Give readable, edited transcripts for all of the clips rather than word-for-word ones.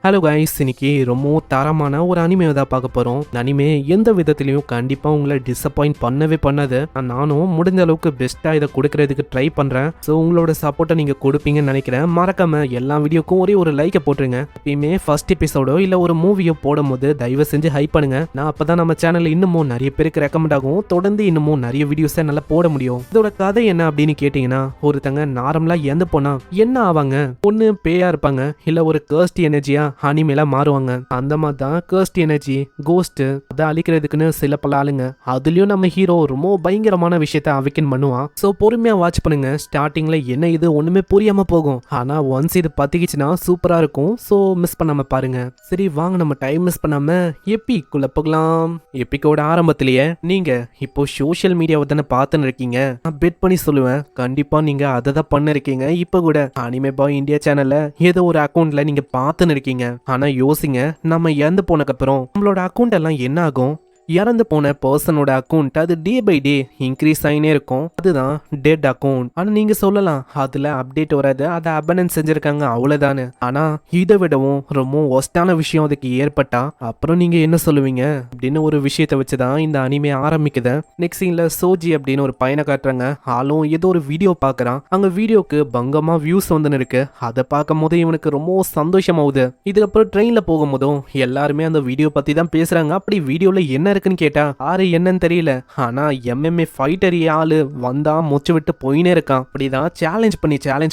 Hello guys, இன்னைக்கு ரொம்ப தரமான ஒரு அனிமே தான் பார்க்க போகிறோம். இந்த அனிமே எந்த விதத்துலையும் கண்டிப்பாக உங்களை டிசப்பாயிண்ட் பண்ணவே பண்ணாது. நானும் முடிஞ்ச அளவுக்கு பெஸ்ட்டாக இதை கொடுக்கறதுக்கு ட்ரை பண்ணுறேன். ஸோ உங்களோட சப்போர்ட்டை நீங்கள் கொடுப்பீங்கன்னு நினைக்கிறேன். மறக்காம எல்லா வீடியோக்கும் ஒரே ஒரு லைக்கை போட்டுருங்க. எப்பயுமே ஃபர்ஸ்ட் எபிசோடோ இல்லை ஒரு மூவியோ போடும் போது தயவு செஞ்சு ஹைப் பண்ணுங்க. நான் அப்போ தான் நம்ம சேனலில் இன்னமும் நிறைய பேருக்கு ரெக்கமெண்ட் ஆகும். தொடர்ந்து இன்னமும் நிறைய வீடியோஸை நல்லா போட முடியும். இதோட கதை என்ன அப்படின்னு கேட்டிங்கன்னா, ஒருத்தங்க நார்மலாக இறந்து போனா என்ன ஆவாங்க? ஒன்று பேயா இருப்பாங்க, இல்லை ஒரு கர்ஸ்ட் எனர்ஜியா அனிமேல மாறுவாங்க. அந்த மாதிரி தான் கர்ஸ்ட் எனர்ஜி, கோஸ்ட் அதை அழிக்கிறதுக்குன்னு சில பல ஆளுங்க. அதுலயும் நம்ம ஹீரோ ரொம்ப பயங்கரமான விஷயத்த அவைக்கன் பண்ணுவான். ஸோ பொறுமையா வாட்ச் பண்ணுங்க. ஸ்டார்டிங்ல என்ன இது ஒண்ணுமே புரியாம போகும், ஆனா ஒன்ஸ் இது பத்திக்கிச்சுன்னா சூப்பரா இருக்கும். ஸோ மிஸ் பண்ணாம பாருங்க. சரி வாங்க, நம்ம டைம் மிஸ் பண்ணாம எப்பிக்குள்ள போகலாம். எப்பிக்கோட ஆரம்பத்திலேயே நீங்க இப்போ சோஷியல் மீடியாவை தானே பார்த்துன்னு இருக்கீங்க. நான் பெட் பண்ணி சொல்லுவேன், கண்டிப்பா நீங்க அதை தான் பண்ண இருக்கீங்க. இப்போ கூட அனிமே பாய் இந்தியா சேனல்ல ஏதோ ஒரு அக்கௌண்ட்ல நீங்க பார்த்துன்னு இருக்கீங்க. ஆனா யோசிங்க, நம்ம இறந்து போனக்கு அப்புறம் நம்மளோட அக்கௌண்ட் எல்லாம் என்ன ஆகும்? இறந்து போன பர்சனோட அக்கௌண்ட் அது டே பை டே இன்க்ரீஸ் ஆகினே இருக்கும். அதுதான் டெட் அக்கௌண்ட். ஆனா நீங்க சொல்லலாம், அதுல அப்டேட் வராது, அதை அபண்டன்ஸ் செஞ்சிருக்காங்க அவ்வளவுதானு. ஆனா இதை விடவும் ரொம்ப ஒஸ்டான விஷயம் அதுக்கு ஏற்பட்டா அப்புறம் நீங்க என்ன சொல்லுவீங்க அப்படின்னு ஒரு விஷயத்த வச்சுதான் இந்த அனிமே ஆரம்பிக்குது. நெக்ஸ்ட் சீன்ல சோஜி அப்படின்னு ஒரு பையனை காட்டுறாங்க. ஆளும் ஏதோ ஒரு வீடியோ பாக்குறான். அங்க வீடியோக்கு பங்கமா வியூஸ் வந்துன்னு இருக்கு. அதை பார்க்கும் போது இவனுக்கு ரொம்ப சந்தோஷமாகுது. இதுக்கப்புறம் ட்ரெயின்ல போகும்போதும் எல்லாருமே அந்த வீடியோ பத்தி தான் பேசுறாங்க. அப்படி வீடியோல என்ன இருக்குன்னு கேட்டா ஆறு என்னன்னு தெரியல. ஆனா எம்எம்ஏ ஃபைட்டர் ஆளு வந்தா மூச்சு விட்டு போயினே இருக்கான். அப்படிதான் சேலஞ்ச்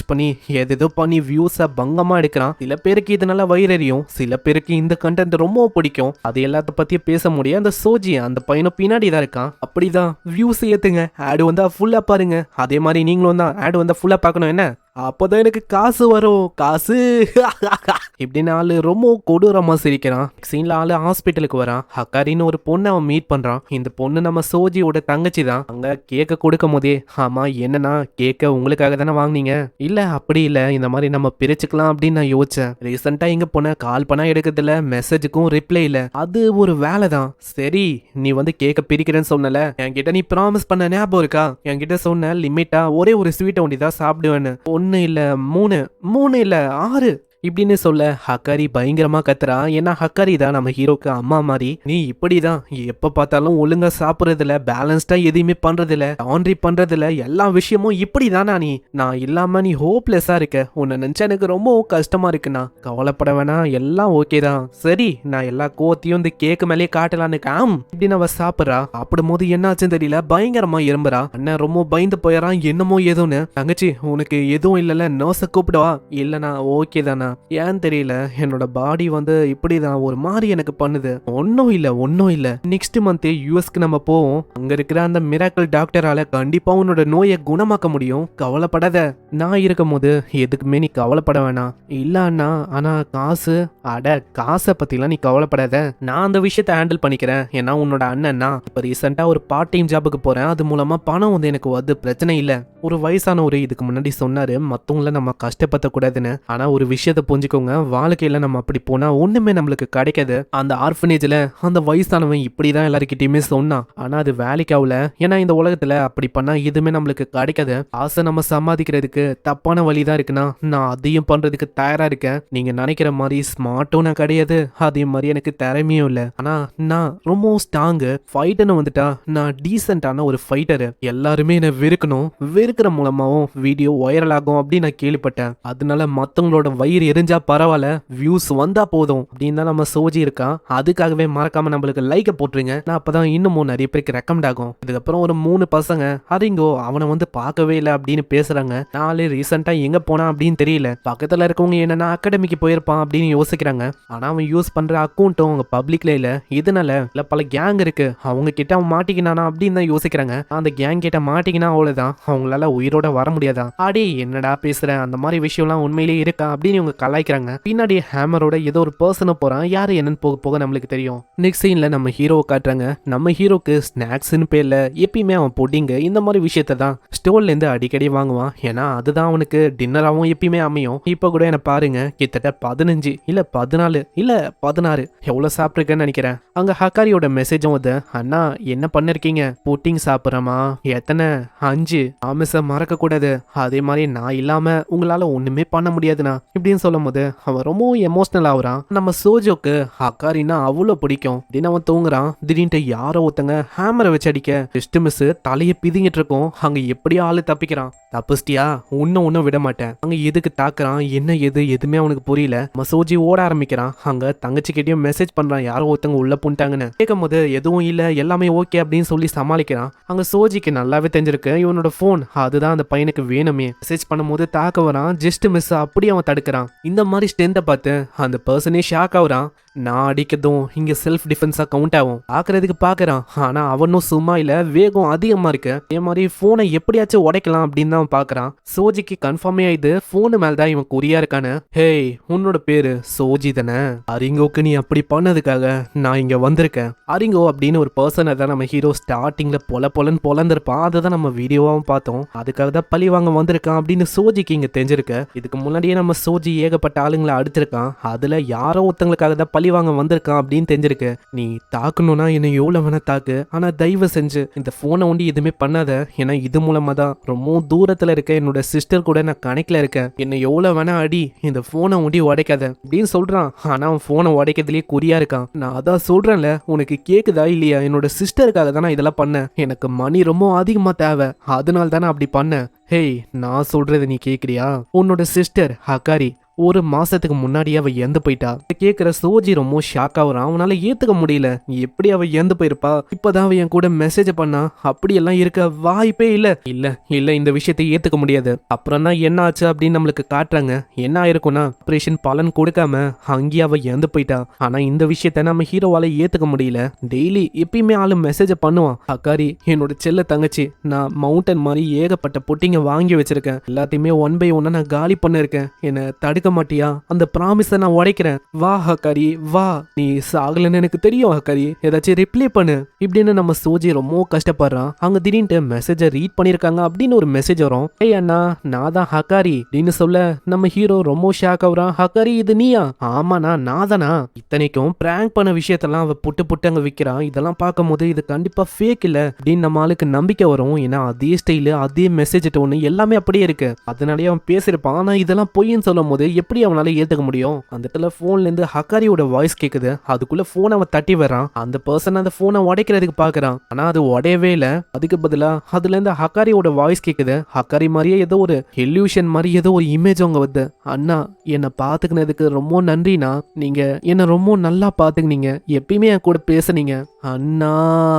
பண்ணி எதோ பண்ணி வியூஸ பங்கமா எடுக்கிறான். சில பேருக்கு இதனால வைரறியும், சில பேருக்கு இந்த கண்டென்ட் ரொம்ப பிடிக்கும். அது எல்லாத்த பத்தியும் பேச முடியும். அந்த சோஜி அந்த பையனும் பின்னாடி தான் இருக்கான். அப்படிதான் வியூஸ் ஏத்துங்க, ஆடு வந்தா ஃபுல்லா பாருங்க. அதே மாதிரி நீங்களும் தான் ஆடு வந்தா ஃபுல்லா பார்க்கணும். என்ன அப்போதான் எனக்கு காசு வரும், காசு இப்படின்னு ஆளு ரொம்ப கொடூரமா சிரிக்கிறான். சீன்ல ஆளு ஹாஸ்பிட்டலுக்கு வரான். ஹக்காரின்னு ஒரு பொண்ணு அவன் மீட் பண்றான். இந்த பொண்ணு நம்ம சோஜியோட தங்கச்சி தான். அங்க கேக்க கொடுக்கும் போதே, ஆமா என்னன்னா கேக்க உங்களுக்காக தானே வாங்கினீங்க? இல்ல அப்படி இல்ல, இந்த மாதிரி நம்ம பிரிச்சுக்கலாம் அப்படின்னு நான் யோசிச்சேன். ரீசெண்டா எங்க போன கால் பண்ணா எடுக்கிறதுல, மெசேஜுக்கும் ரிப்ளை இல்ல. அது ஒரு வேலை தான். சரி நீ வந்து கேக்க பிரிக்கிறேன்னு சொன்னல, என்கிட்ட நீ ப்ராமிஸ் பண்ண ஞாபகம் இருக்கா? என்கிட்ட சொன்ன லிமிட்டா ஒரே ஒரு ஸ்வீட்டை ஒண்டி தான் சாப்பிடுவேன்னு. ஒன்னு இல்ல மூணு இல்ல 6 இப்படின்னு சொல்ல ஹக்காரி பயங்கரமா கத்துறா. ஏன்னா ஹக்காரி தான் நம்ம ஹீரோக்கு அம்மா மாதிரி. நீ இப்படிதான் எப்ப பார்த்தாலும் ஒழுங்கா சாப்பிடுறதுல, பேலன்ஸ்டா எதையுமே பண்றதில்ல, லாண்ட்ரி பண்றதுல, எல்லா விஷயமும் இப்படிதானா? நான் இல்லாம நீ ஹோப்லெஸ்ஸா இருக்க. உன்னை நினைச்சா எனக்கு ரொம்ப கஷ்டமா இருக்குண்ணா. கவலைப்பட வேணாம், எல்லாம் ஓகே தான். சரி நான் எல்லா கோத்தையும் இந்த கேக்கு மேலே காட்டலான்னு இப்படின்னு அவ சாப்பிட்றா. சாப்பிடும் போது என்ன ஆச்சுன்னு தெரியல, பயங்கரமா இரும்புறா. அண்ணன் ரொம்ப பயந்து போயிடறான், என்னமோ ஏதோன்னு. தங்கச்சி உனக்கு எதுவும் இல்லைல்ல, நர்ஸை கூப்பிடுவா. இல்லைண்ணா ஓகே தானா. ஏன் தெரியல, என்னோட பாடி வந்து இப்படிதான் ஒரு மாதிரி எனக்கு பண்ணுது. ஒன்னும் இல்ல. நெக்ஸ்ட் மந்த் யூஎஸ்க்கு நம்ம போவோம். அங்க இருக்கிற அந்த மிராக்கிள் டாக்டரால கண்டிப்பா உன்னோட நோயை குணமாக்க முடியும். கவலைப்படாத. நான் இருக்கும் போது எதுக்குமே நீ கவலைப்பட வேணாம். இல்ல அண்ணா, ஆனா காசு. அட காசை பத்திலாம் நீ கவலைப்படாத, நான் அந்த விஷயத்த ஹேண்டில் பண்ணிக்கிறேன். ஏன்னா உன்னோட அண்ணன்னா இப்ப ரீசெண்டா ஒரு பார்ட் டைம் ஜாபுக்கு போறேன். அது மூலமா பணம் வந்து எனக்கு வந்து பிரச்சனை இல்ல. ஒரு வயசானவரு இதுக்கு முன்னாடி சொன்னாரு, மத்தவங்கள நம்ம கஷ்டப்படுத்த கூடாதுன்னு. ஆனா ஒரு விஷயத்த புரிஞ்சுக்கோங்க, வாழ்க்கையில நம்ம அப்படி போனா ஒண்ணுமே நம்மளுக்கு கிடைக்காது. அந்த ஆர்ஃபனேஜ்ல அந்த வயசானவன் இப்படிதான் எல்லாருக்கிட்டையுமே சொன்னான். ஆனா அது வேலைக்கு ஆகல. ஏன்னா இந்த உலகத்துல அப்படி பண்ணா எதுவுமே நம்மளுக்கு கிடைக்காது. ஆசை நம்ம சம்பாதிக்கிறதுக்கு தப்பான வழிதான் இருக்குன்னா நான் அதையும் பண்றதுக்கு தயாரா இருக்கேன். நீங்க நினைக்கிற மாதிரி ஸ்மார்ட்டும் நான் கிடையாது, அதே மாதிரி எனக்கு திறமையும் இல்ல. ஆனா நான் ரொம்ப ஸ்ட்ராங்கு ஃபைட்டர்னு வந்துட்டா நான் டீசென்டான ஒரு ஃபைட்டரு. எல்லாருமே என்ன வெறுக்கிற மூலமாவும் வீடியோ வைரல் ஆகும் அப்படின்னு நான் கேள்விப்பட்டேன். அதனால மத்தவங்களோட வயிறு எரிஞ்சா பரவாயில்ல, வியூஸ் வந்தா போதும் அப்படின்னு தான் நம்ம சோஜி இருக்கான். அதுக்காகவே மறக்காம நம்மளுக்கு லைக்க போட்டுருங்க. நான் அப்பதான் இன்னமும் நிறைய பேருக்கு ரெக்கமெண்ட் ஆகும். இதுக்கப்புறம் ஒரு 3 பசங்க அறிங்கோ அவனை வந்து பார்க்கவே இல்லை அப்படின்னு பேசுறாங்க. நாலு ரீசெண்டா எங்க போனா அப்படின்னு தெரியல. பக்கத்துல இருக்கவங்க என்னன்னா அகாடமிக்கு போயிருப்பான் அப்படின்னு யோசிக்கிறாங்க. ஆனா அவன் யூஸ் பண்ற அக்கௌண்ட்டும் அவங்க பப்ளிக்ல இல்ல. இதனால இல்ல பல கேங் இருக்கு, அவங்க கிட்ட அவன் மாட்டிக்கினானா அப்படின்னு தான் யோசிக்கிறாங்க. அந்த கேங் கிட்ட மாட்டிக்கினா அவ்வளவுதான், அவங்களால உயிரோட வர முடியாதான். அடே என்னடா பேசுறேன், அந்த மாதிரி விஷயம்லாம் உண்மையிலேயே இருக்கா அப்படின்னு இவங்க கலாய்க்கிறாங்க. பின்னாடி ஹேமரோட ஏதோ ஒரு பர்சனை போறான். யாரு என்னன்னு போக போக நம்மளுக்கு தெரியும். நெக்ஸ்ட் சீன்ல நம்ம ஹீரோவை காட்டுறாங்க. நம்ம ஹீரோக்கு ஸ்நாக்ஸ்னு பேர்ல எப்பயுமே அவன் புட்டிங்க இந்த மாதிரி விஷயத்த தான் ஸ்டோர்ல இருந்து அடிக்கடி வாங்குவான். ஏன்னா அதுதான் அவனுக்கு டின்னராகவும் எப்பயுமே அமையும். இப்ப கூட என்ன பாருங்க, கிட்டத்தட்ட 15 இல்ல 14 இல்ல 16 எவ்வளவு சாப்பிட்டுருக்கேன்னு நினைக்கிறேன். அங்க ஹக்காரியோட மெசேஜும் வந்து, அண்ணா என்ன பண்ணிருக்கீங்க? புட்டிங் சாப்பிட்றமா? எத்தனை? 5. ஆமிச மறக்க கூடாது. அதே மாதிரி நான் இல்லாம உங்களால ஒண்ணுமே பண்ண முடியாதுண்ணா இப்படின்னு சொல்லும் போது அவன் ரொம்பவும் எமோஷனல் ஆகுறான். நம்ம சோஜோக்கு ஹக்காரின்னா அவ்வளோ பிடிக்கும். தினம் அவன் தூங்குறான். திடீர்னு யாரோ ஒருத்தங்க ஹேமரை வச்சு அடிக்க ஜஸ்ட் மிஸ் தலையை பிதிங்கிட்டு இருக்கும். அங்க எப்படியோ ஆளு தப்பிக்கிறான். தப்பிச்சிட்டியா? ஒன்னும் விட மாட்டேன். அங்க எதுக்கு தாக்குறான், என்ன எதுவுமே அவனுக்கு புரியல. மசோஜி ஓட ஆரம்பிக்கிறான். அங்க தங்கச்சிக்கிட்டயும் மெசேஜ் பண்றான், யாரோ ஒருத்தங்க உள்ள புண்டாங்கன்னு. கேட்கும் போது எதுவும் இல்ல, எல்லாமே ஓகே அப்படின்னு சொல்லி சமாளிக்கிறான். அங்க சோஜிக்கு நல்லாவே தெரிஞ்சிருக்கு இவனோட போன் அதுதான் அந்த பையனுக்கு வேணுமே. மெசேஜ் பண்ணும்போது தாக்க வரான். ஜஸ்ட் மிஸ் அப்படி அவன் தடுக்கிறான். இந்த மாதிரி ஸ்ட்ரென்த்தை பார்த்து அந்த பர்சனே ஷாக் ஆகுறான். நான் அடிக்கிறதும் இங்க செல்ஃப் டிஃபென்ஸா கவுண்ட் ஆகும் பாக்குறதுக்கு பாக்குறான். ஆனா அவனும் சும்மா இல்ல, வேகம் அதிகமா இருக்கு. அதே மாதிரி போனை எப்படியாச்சும் உடைக்கலாம் அப்படின்னு தான் பாக்குறான். சோஜிக்கு கன்ஃபார்மே ஆயிடுது போனு மேலதான் இவன் குறியா இருக்கானு. ஹேய், உன்னோட பேரு சோஜி தானே? அரிங்கோக்கு நீ அப்படி பண்ணதுக்காக நான் இங்க வந்திருக்கேன். அரிங்கோ அப்படின்னு ஒரு பர்சனை தான் நம்ம ஹீரோ ஸ்டார்டிங்ல பொலன்னு பொலந்திருப்பான். அதை தான் நம்ம வீடியோவாவும் பார்த்தோம். அதுக்காக தான் பழி வாங்க வந்திருக்கான் அப்படின்னு சோஜிக்கு இங்க தெரிஞ்சிருக்கு. இதுக்கு முன்னாடியே நம்ம சோஜி ஏகப்பட்ட ஆளுங்களை அடுத்திருக்கான். அதுல யாரோ ஒருத்தங்களுக்காக தான் வாங்க வந்திருக்கான் அப்படின்னு தெரிஞ்சிருக்கு. நீ தாக்கணும்னா என்ன எவ்வளவு வேணா தாக்கு, ஆனா தயவு செஞ்சு இந்த போனை ஒண்டி எதுவுமே பண்ணாத. ஏன்னா இது மூலமா தான் ரொம்ப தூரத்துல இருக்க என்னோட சிஸ்டர் கூட நான் கணக்குல இருக்கேன். என்ன எவ்வளவு வேணா அடி, இந்த போனை ஒண்டி உடைக்காத அப்படின்னு சொல்றான். ஆனா அவன் போனை உடைக்கிறதுலயே குறியா இருக்கான். நான் அதான் சொல்றேன்ல, உனக்கு கேக்குதா இல்லையா? என்னோட சிஸ்டருக்காக தான் நான் இதெல்லாம் பண்ணேன். எனக்கு மணி ரொம்ப அதிகமா தேவை, அதனால தானே அப்படி பண்ணேன். ஹேய், நான் சொல்றது நீ கேக்குறியா? உன்னோட சிஸ்டர் ஹக்காரி ஒரு மாசத்துக்கு முன்னாடியே அவ இறந்து போயிட்டா. கேக்குற சோஜி ரொம்ப ஷாக் ஆகுறான். அவனால ஏத்துக்க முடியல. எப்படி அவ இறந்து போயிருப்பா? இப்பதான் அவ என் கூட மெசேஜ் பண்ணா. அப்படியெல்லாம் இருக்க வாய்ப்பே இல்ல இந்த விஷயத்தை ஏத்துக்க முடியாது. அப்புறம் தான் என்ன ஆச்சு அப்படின்னு நம்மளுக்கு காட்டுறாங்க. என்ன ஆயிருக்கும்னா, ஆபரேஷன் பலன் கொடுக்காம அங்கேயே அவ இறந்து போயிட்டா. ஆனா இந்த விஷயத்த நம்ம ஹீரோவால ஏத்துக்க முடியல. டெய்லி எப்பயுமே ஆளு மெசேஜ் பண்ணுவான். அக்காரி என்னோட செல்ல தங்கச்சி, நான் மவுண்டன் மாதிரி ஏகப்பட்ட பொட்டிங்க வாங்கி வச்சிருக்கேன். எல்லாத்தையுமே 1 by 1 நான் காலி பண்ணிருக்கேன். என்ன தடுக்க மாட்டியா? அந்த ப்ராமிஸை நான் உடைக்கிறேன். வா ஹக்காரி வா, நீ சாகலன்னு எனக்கு தெரியும் ஹக்காரி, ஏதாச்சும் ரிப்ளை பண்ணு இப்படின்னு நம்ம சோஜி ரொம்ப கஷ்டப்படுறான். அங்க திடீர்னு மெசேஜை ரீட் பண்ணிருக்காங்க அப்படின்னு ஒரு மெசேஜ் வரும். ஏய் அண்ணா, நான் தான் ஹக்காரி அப்படின்னு சொல்ல நம்ம ஹீரோ ரொம்ப ஷாக் ஆகுறான். ஹக்காரி இது நீயா? ஆமாண்ணா நான் தானா. இத்தனைக்கும் பிராங்க் பண்ண விஷயத்தெல்லாம் அவ புட்டு அங்க விற்கிறான். இதெல்லாம் பார்க்கும் போது இது கண்டிப்பா ஃபேக் இல்ல அப்படின்னு நம்ம ஆளுக்கு நம்பிக்கை வரும். ஏன்னா அதே ஸ்டைலு அதே மெசேஜ் டோனு எல்லாமே அப்படியே இருக்கு. அதனாலேயே அவன் பேசியிருப்பான். ஆனா இதெல்லாம் பொய்ன்னு சொல்லும் போது எப்படி அவனால ஏத்துக்க முடியும்? அந்த இடத்துல போன்ல இருந்து ஹக்காரியோட வாய்ஸ் கேக்குது. அதுக்குள்ள போன் அவன் தட்டி வரான். அந்த பர்சன் அந்த போனை உடைக்கிறதுக்கு பாக்குறான். ஆனா அது உடையவே இல்ல. அதுக்கு பதிலா அதுல இருந்து ஹக்காரியோட வாய்ஸ் கேக்குது. ஹக்காரி மாதிரியே ஏதோ ஒரு எல்யூஷன் மாதிரி ஏதோ ஒரு இமேஜ் அவங்க வருது. அண்ணா, என்னை பாத்துக்கினதுக்கு ரொம்ப நன்றிண்ணா. நீங்க என்ன ரொம்ப நல்லா பாத்துக்கினீங்க. எப்பயுமே என் கூட பேசுனீங்க அண்ணா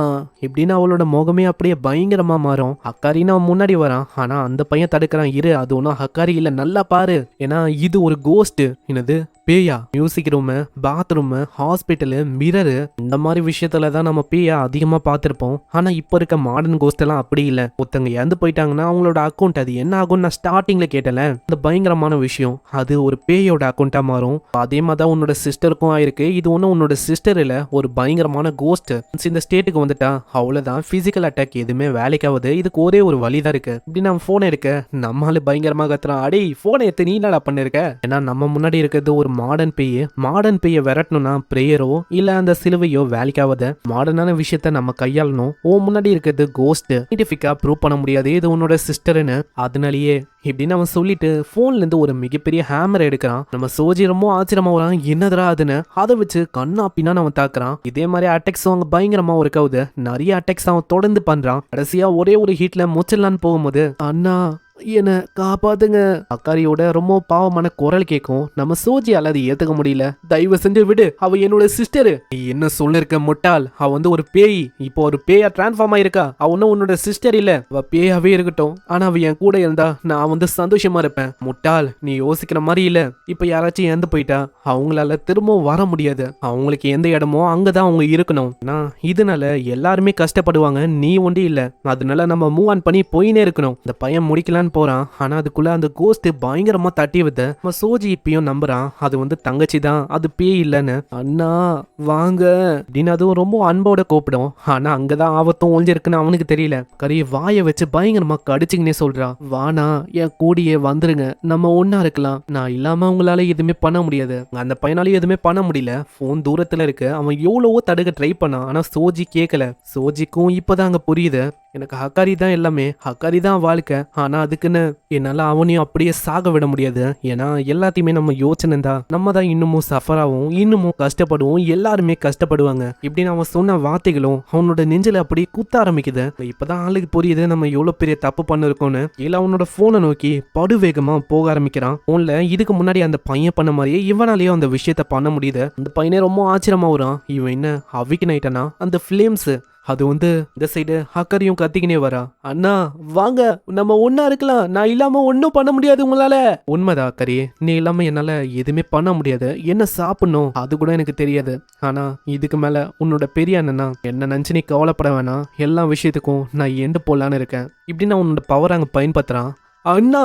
இப்படின்னு அவளோட முகமே அப்படியே பயங்கரமா மாறும். ஹக்காரின்னு அவன் முன்னாடி வரான். ஆனா அந்த பையன் தடுக்கிறான். இரு, அது ஒன்னும் ஹக்காரி இல்ல, நல்லா பாரு. ஏன்னா இது ஒரு கோஸ்ட். என்னது பேயா? Music room, bathroom, hospital, mirror, இந்த மாதிரி விஷயத்துல தான் நம்ம பேயா அதிகமா பார்த்திருப்போம். ஆனா இப்ப இருக்க மாடர்ன் கோஸ்ட் எல்லாம் அப்படி இல்ல. ஒருத்தங்க இறந்து போயிட்டாங்கன்னா அவங்களோட அக்கௌண்ட் அது என்ன ஆகும் நான் ஸ்டார்டிங்ல கேட்டல. இந்த பயங்கரமான விஷயம் அது ஒரு பேயோட அக்கௌண்டா மாறும். அதே மாதிரி தான் உன்னோட சிஸ்டருக்கும் ஆயிருக்கு. இது ஒன்னும் உன்னோட சிஸ்டர் இல்ல, ஒரு பயங்கரமான கோஸ்ட். இந்த ஸ்டேட்டுக்கு வந்துட்டா அவ்வளவுதான், பிசிக்கல் அட்டாக் எதுவுமே வேலைக்காவது. இதுக்கு ஒரே ஒரு வழிதான் இருக்கு. இப்படி நம்ம போன் எடுக்க நம்மளால பயங்கரமா கத்துறான். அடே போனை எடுத்து நீ என்னடா பண்ணிருக்க? ஏன்னா நம்ம முன்னாடி இருக்கிறது ஒரு மாடர்ன் பேயை விரட்டணும்னா பிரேயரோ இல்ல அந்த சிலுவையோ வேலைக்காவது. மாடர்னான விஷயத்த நம்ம கையாளணும். முன்னாடி இருக்கிறது கோஸ்ட். சயின்டிஃபிக்கா ப்ரூவ் பண்ண முடியாது இது உன்னோட சிஸ்டர்னு. அதனாலேயே இப்படின்னு அவன் சொல்லிட்டு போன்ல இருந்து ஒரு மிகப்பெரிய ஹேமர் எடுக்கிறான். நம்ம சோஜி ரொம்ப ஆச்சரியமா வரான். என்னதுரா அதுன்னு அதை வச்சு கண்ணா பின்னான்னு அவன் தாக்குறான். இதே மாதிரி அட்டாக்ஸ் அவங்க பயங்கரமா ஒர்க் ஆகுது. நிறைய அட்டாக்ஸ் அவன் தொடர்ந்து பண்றான். கடைசியா ஒரே ஒரு ஹீட்ல மூச்சலான்னு போகும்போது அண்ணா என்ன காப்பாத்துங்க அக்காரியோட ரொம்ப பாவமான குரல் கேட்கும். நம்ம சோஜியால அதை ஏத்துக்க முடியல. தயவு செஞ்சு விடு, அவ என்னோட சிஸ்டரு. நீ என்ன சொல்லிருக்க முட்டாள்? அவ வந்து ஒரு பேய். இப்போ ஒரு பேயா டிரான்ஸ்ஃபார்ம் ஆயிருக்கா. அவ ஒன்னும் உன்னோட சிஸ்டர் இல்ல. அவ பேயாவே இருக்கட்டும், ஆனா அவ என் கூட இருந்தா நான் வந்து சந்தோஷமா இருப்பேன். முட்டாள், நீ யோசிக்கிற மாதிரி இல்ல. இப்ப யாராச்சும் இறந்து போயிட்டா அவங்களால திரும்பவும் வர முடியாது. அவங்களுக்கு எந்த இடமோ அங்கதான் அவங்க இருக்கணும். இதனால எல்லாருமே கஷ்டப்படுவாங்க, நீ ஒண்டி இல்ல. அதனால நம்ம மூவ் ஆன் பண்ணி போயினே இருக்கணும். இந்த பையன் முடிக்கலாம் போறான். ஆனா அதுக்குள்ள அந்த கோஸ்ட் பயங்கரமா தட்டி வித சோஜி இப்பயும் நம்புறான் அது வந்து தங்கச்சி தான், அது பேய் இல்லன்னு. அண்ணா வாங்க அப்படின்னு அதுவும் ரொம்ப அன்போட கூப்பிடும். ஆனா அங்கதான் ஆபத்தும் ஒளிஞ்சிருக்குன்னு அவனுக்கு தெரியல. கரிய வாயை வச்சு பயங்கரமா கடிச்சிங்கன்னே சொல்றான். வானா என் கூடியே வந்துருங்க, நம்ம ஒன்னா இருக்கலாம். நான் இல்லாம உங்களால எதுவுமே பண்ண முடியாது. அந்த பையனாலையும் எதுவுமே பண்ண முடியல. போன் தூரத்துல இருக்கு. அவன் எவ்வளவோ தடுக்க ட்ரை பண்ணான். ஆனா சோஜி கேட்கல. சோஜிக்கும் இப்பதான் அங்க புரியுது எனக்கு ஹக்காரி தான் எல்லாமே, ஹக்காரி தான் வாழ்க்கை. ஆனா அதுக்குன்னு என்னால அவனையும் அப்படியே சாக விட முடியாது. ஏன்னா எல்லாத்தையுமே நம்ம யோசனை தான் நம்ம தான் இன்னமும் சஃபர் ஆகும், இன்னமும் கஷ்டப்படுவோம், எல்லாருமே கஷ்டப்படுவாங்க. இப்படின்னு அவன் சொன்ன வார்த்தைகளும் அவனோட நெஞ்சில அப்படியே குத்த ஆரம்பிக்குது. இப்பதான் ஆளுக்கு புரியுது நம்ம எவ்வளவு பெரிய தப்பு பண்ணிருக்கோம்னு. இல்ல அவனோட போனை நோக்கி படுவேகமா போக ஆரம்பிக்கிறான். போன்ல இதுக்கு முன்னாடி அந்த பையன் பண்ண மாதிரியே இவனாலேயும் அந்த விஷயத்த பண்ண முடியுது. அந்த பையனே ரொம்ப ஆச்சரியமா வரான். இவன் என்ன அவிக்கு நைட்டனா அந்த ஃபிளேம்ஸ் அது வந்து இந்த சைடு ஹக்கரையும் கத்திக்கினே வரா. அண்ணா வாங்க நம்ம ஒன்னா இருக்கலாம், நான் இல்லாம ஒன்னும் பண்ண முடியாது உங்களால. உண்மைதான் ஹக்கரி, நீ இல்லாம என்னால எதுவுமே பண்ண முடியாது. என்ன சாப்பிடணும் அது கூட எனக்கு தெரியாது. ஆனா இதுக்கு மேல உன்னோட பெரிய அண்ணனா என்ன நினைச்சு நீ கவலைப்பட வேணாம். எல்லா விஷயத்துக்கும் நான் எண்டு போலான்னு இருக்கேன். இப்படி நான் உன்னோட பவர் அங்க பயன்படுத்துறான். அண்ணா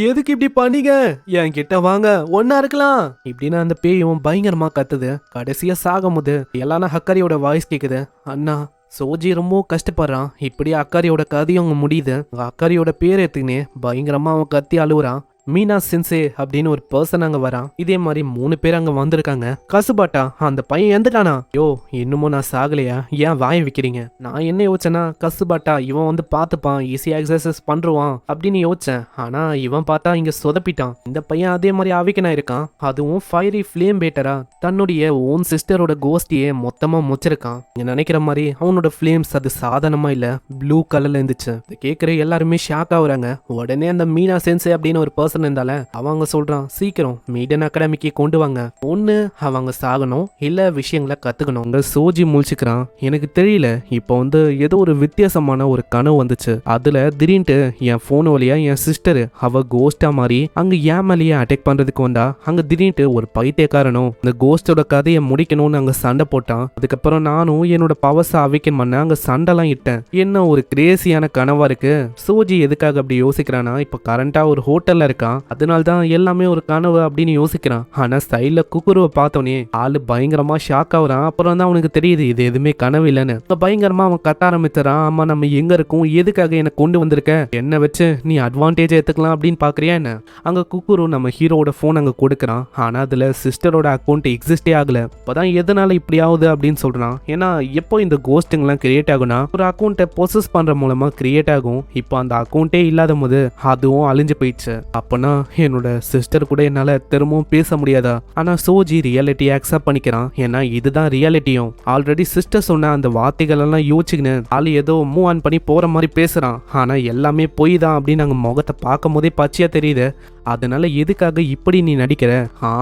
எதுக்கு இப்படி பண்ணீங்க, என் கிட்ட வாங்க ஒன்னா இருக்கலாம் இப்படின்னு அந்த பேயும் பயங்கரமா கத்துது. கடைசியா சாகும் போது எல்லாரும் ஹக்கரியோட வாய்ஸ் கேக்குது. அண்ணா சோஜி ரொம்ப கஷ்டப்படுறான். இப்படி அக்காரியோட கதையும் அங்க முடியுது. அக்காரியோட பேர் எடுத்துக்கினே பயங்கரமா அவன் கத்தி அழுவுறான். மீனா சென்சே அப்படின்னு ஒரு பர்சன் அங்க வரான். இதே மாதிரி 3 பேர் அங்க வந்திருக்காங்க. கசுபாட்டா அந்த பையன் எந்துட்டானா? யோ இன்னமும் நான் சாகலையா, ஏன் வாய வைக்கிறீங்க? நான் என்ன யோசிச்சேன்னா கசுபாட்டா இவன் வந்து பார்த்துப்பான், ஈஸியா எக்ஸசைஸ் பண்றான் அப்படின்னு யோசிச்சேன். ஆனா இவன் பார்த்தா இங்க சொதப்பிட்டான். இந்த பையன் அதே மாதிரி அவிக்கனா இருக்கான். அதுவும் ஃபயரி ஃபிளேம் பேட்டரா தன்னுடைய ஓன் சிஸ்டரோட கோஸ்டியே மொத்தமா முச்சிருக்கான். நீங்க நினைக்கிற மாதிரி அவனோட ஃபிளேம்ஸ் அது சாதாரணமா இல்ல, ப்ளூ கலர்ல இருந்துச்சு. கேட்கிற எல்லாருமே ஷாக் ஆகுறாங்க. உடனே அந்த மீனா சென்சே அப்படின்னு ஒரு பர்சன் இருந்தால அவங்க சொல்றான், சீக்கிரம் மீடன் அகாடமிக்கு கொண்டு வாங்க. ஒண்ணு அவங்க சாகணும், இல்ல விஷயங்களை கத்துக்கணும். அங்க சோஜி முழிச்சுக்கிறான். எனக்கு தெரியல, இப்போ வந்து ஏதோ ஒரு வித்தியாசமான ஒரு கனவு வந்துச்சு. அதுல திடீர்னு என் போன் வழியா என் சிஸ்டர் அவ கோஸ்டா மாதிரி அங்க ஏன் மேலேயே அட்டாக் பண்றதுக்கு வந்தா. அங்க திடீர்னு ஒரு பைத்தியக்காரனும் இந்த கோஸ்டோட கதையை முடிக்கணும்னு அங்க சண்டை போட்டான். அதுக்கப்புறம் நானும் என்னோட பவர்ஸை அவைக்கணும் பண்ண அங்க சண்டைலாம் இட்டேன். என்ன ஒரு கிரேசியான கனவா இருக்கு. சோஜி எதுக்காக அப்படி யோசிக்கிறானா, இப்ப கரண்டா ஒரு ஹோட்டல்ல இருக்கான், அதனால தான் எல்லாமே ஒரு கனவு அப்படின்னு யோசிக்கிறான். ஆனா ஸ்டைல குக்குருவை பார்த்தோன்னே ஆளு பயங்கரமா ஷாக் ஆகுறான். அப்புறம் தான் அவனுக்கு தெரியுது இது எதுவுமே கனவு இல்லைன்னு. பயங்கரமா அவன் கத்த ஆரம்பிச்சான். ஆமா நம்ம எங்க இருக்கோம், எதுக்காக என்ன கொண்டு வந்திருக்க, என்ன வச்சு நீ அட்வான்டேஜ் எடுத்துக்கலாம் அப்படின்னு பாக்குறியா என்ன? அங்க குக்குரு நம்ம ஹீரோட போன் அங்க கொடுக்குறான். ஆனா அதுல சிஸ்டரோட அக்கௌண்ட் எக்ஸிஸ்டே ஆகல. இப்பதான் எதனால இப்படி ஆகுது அப்படின்னு சொல்றான். ஏன்னா எப்போ இந்த கோஸ்டிங்லாம் கிரியேட் ஆகும்னா ஒரு அக்கௌண்ட்டை ப்ரொசஸ் பண்ற மூலமா கிரியேட் ஆகும். இப்போ அந்த அக்கௌண்ட்டே இல்லாத போது அதுவும் அழிஞ்சு போயிடுச்சு. அப்பனா என்னோட சிஸ்டர் கூட என்னால திரும்பவும் பேச முடியாதா? ஆனா சோஜி ரியாலிட்டியை அக்செப்ட் பண்ணிக்கிறான். ஏன்னா இதுதான் ரியாலிட்டியும். ஆல்ரெடி சிஸ்டர் சொன்ன அந்த வார்த்தைகள் எல்லாம் யோசிச்சுக்கின்னு ஆளு ஏதோ மூவ் ஆன் பண்ணி போற மாதிரி பேசுறான். ஆனா எல்லாமே பொய் தான் அப்படின்னு நாங்க முகத்தை பார்க்கும் போதே பச்சையா தெரியுது. அதனால எதுக்காக இப்படி நீ நடிக்கிற?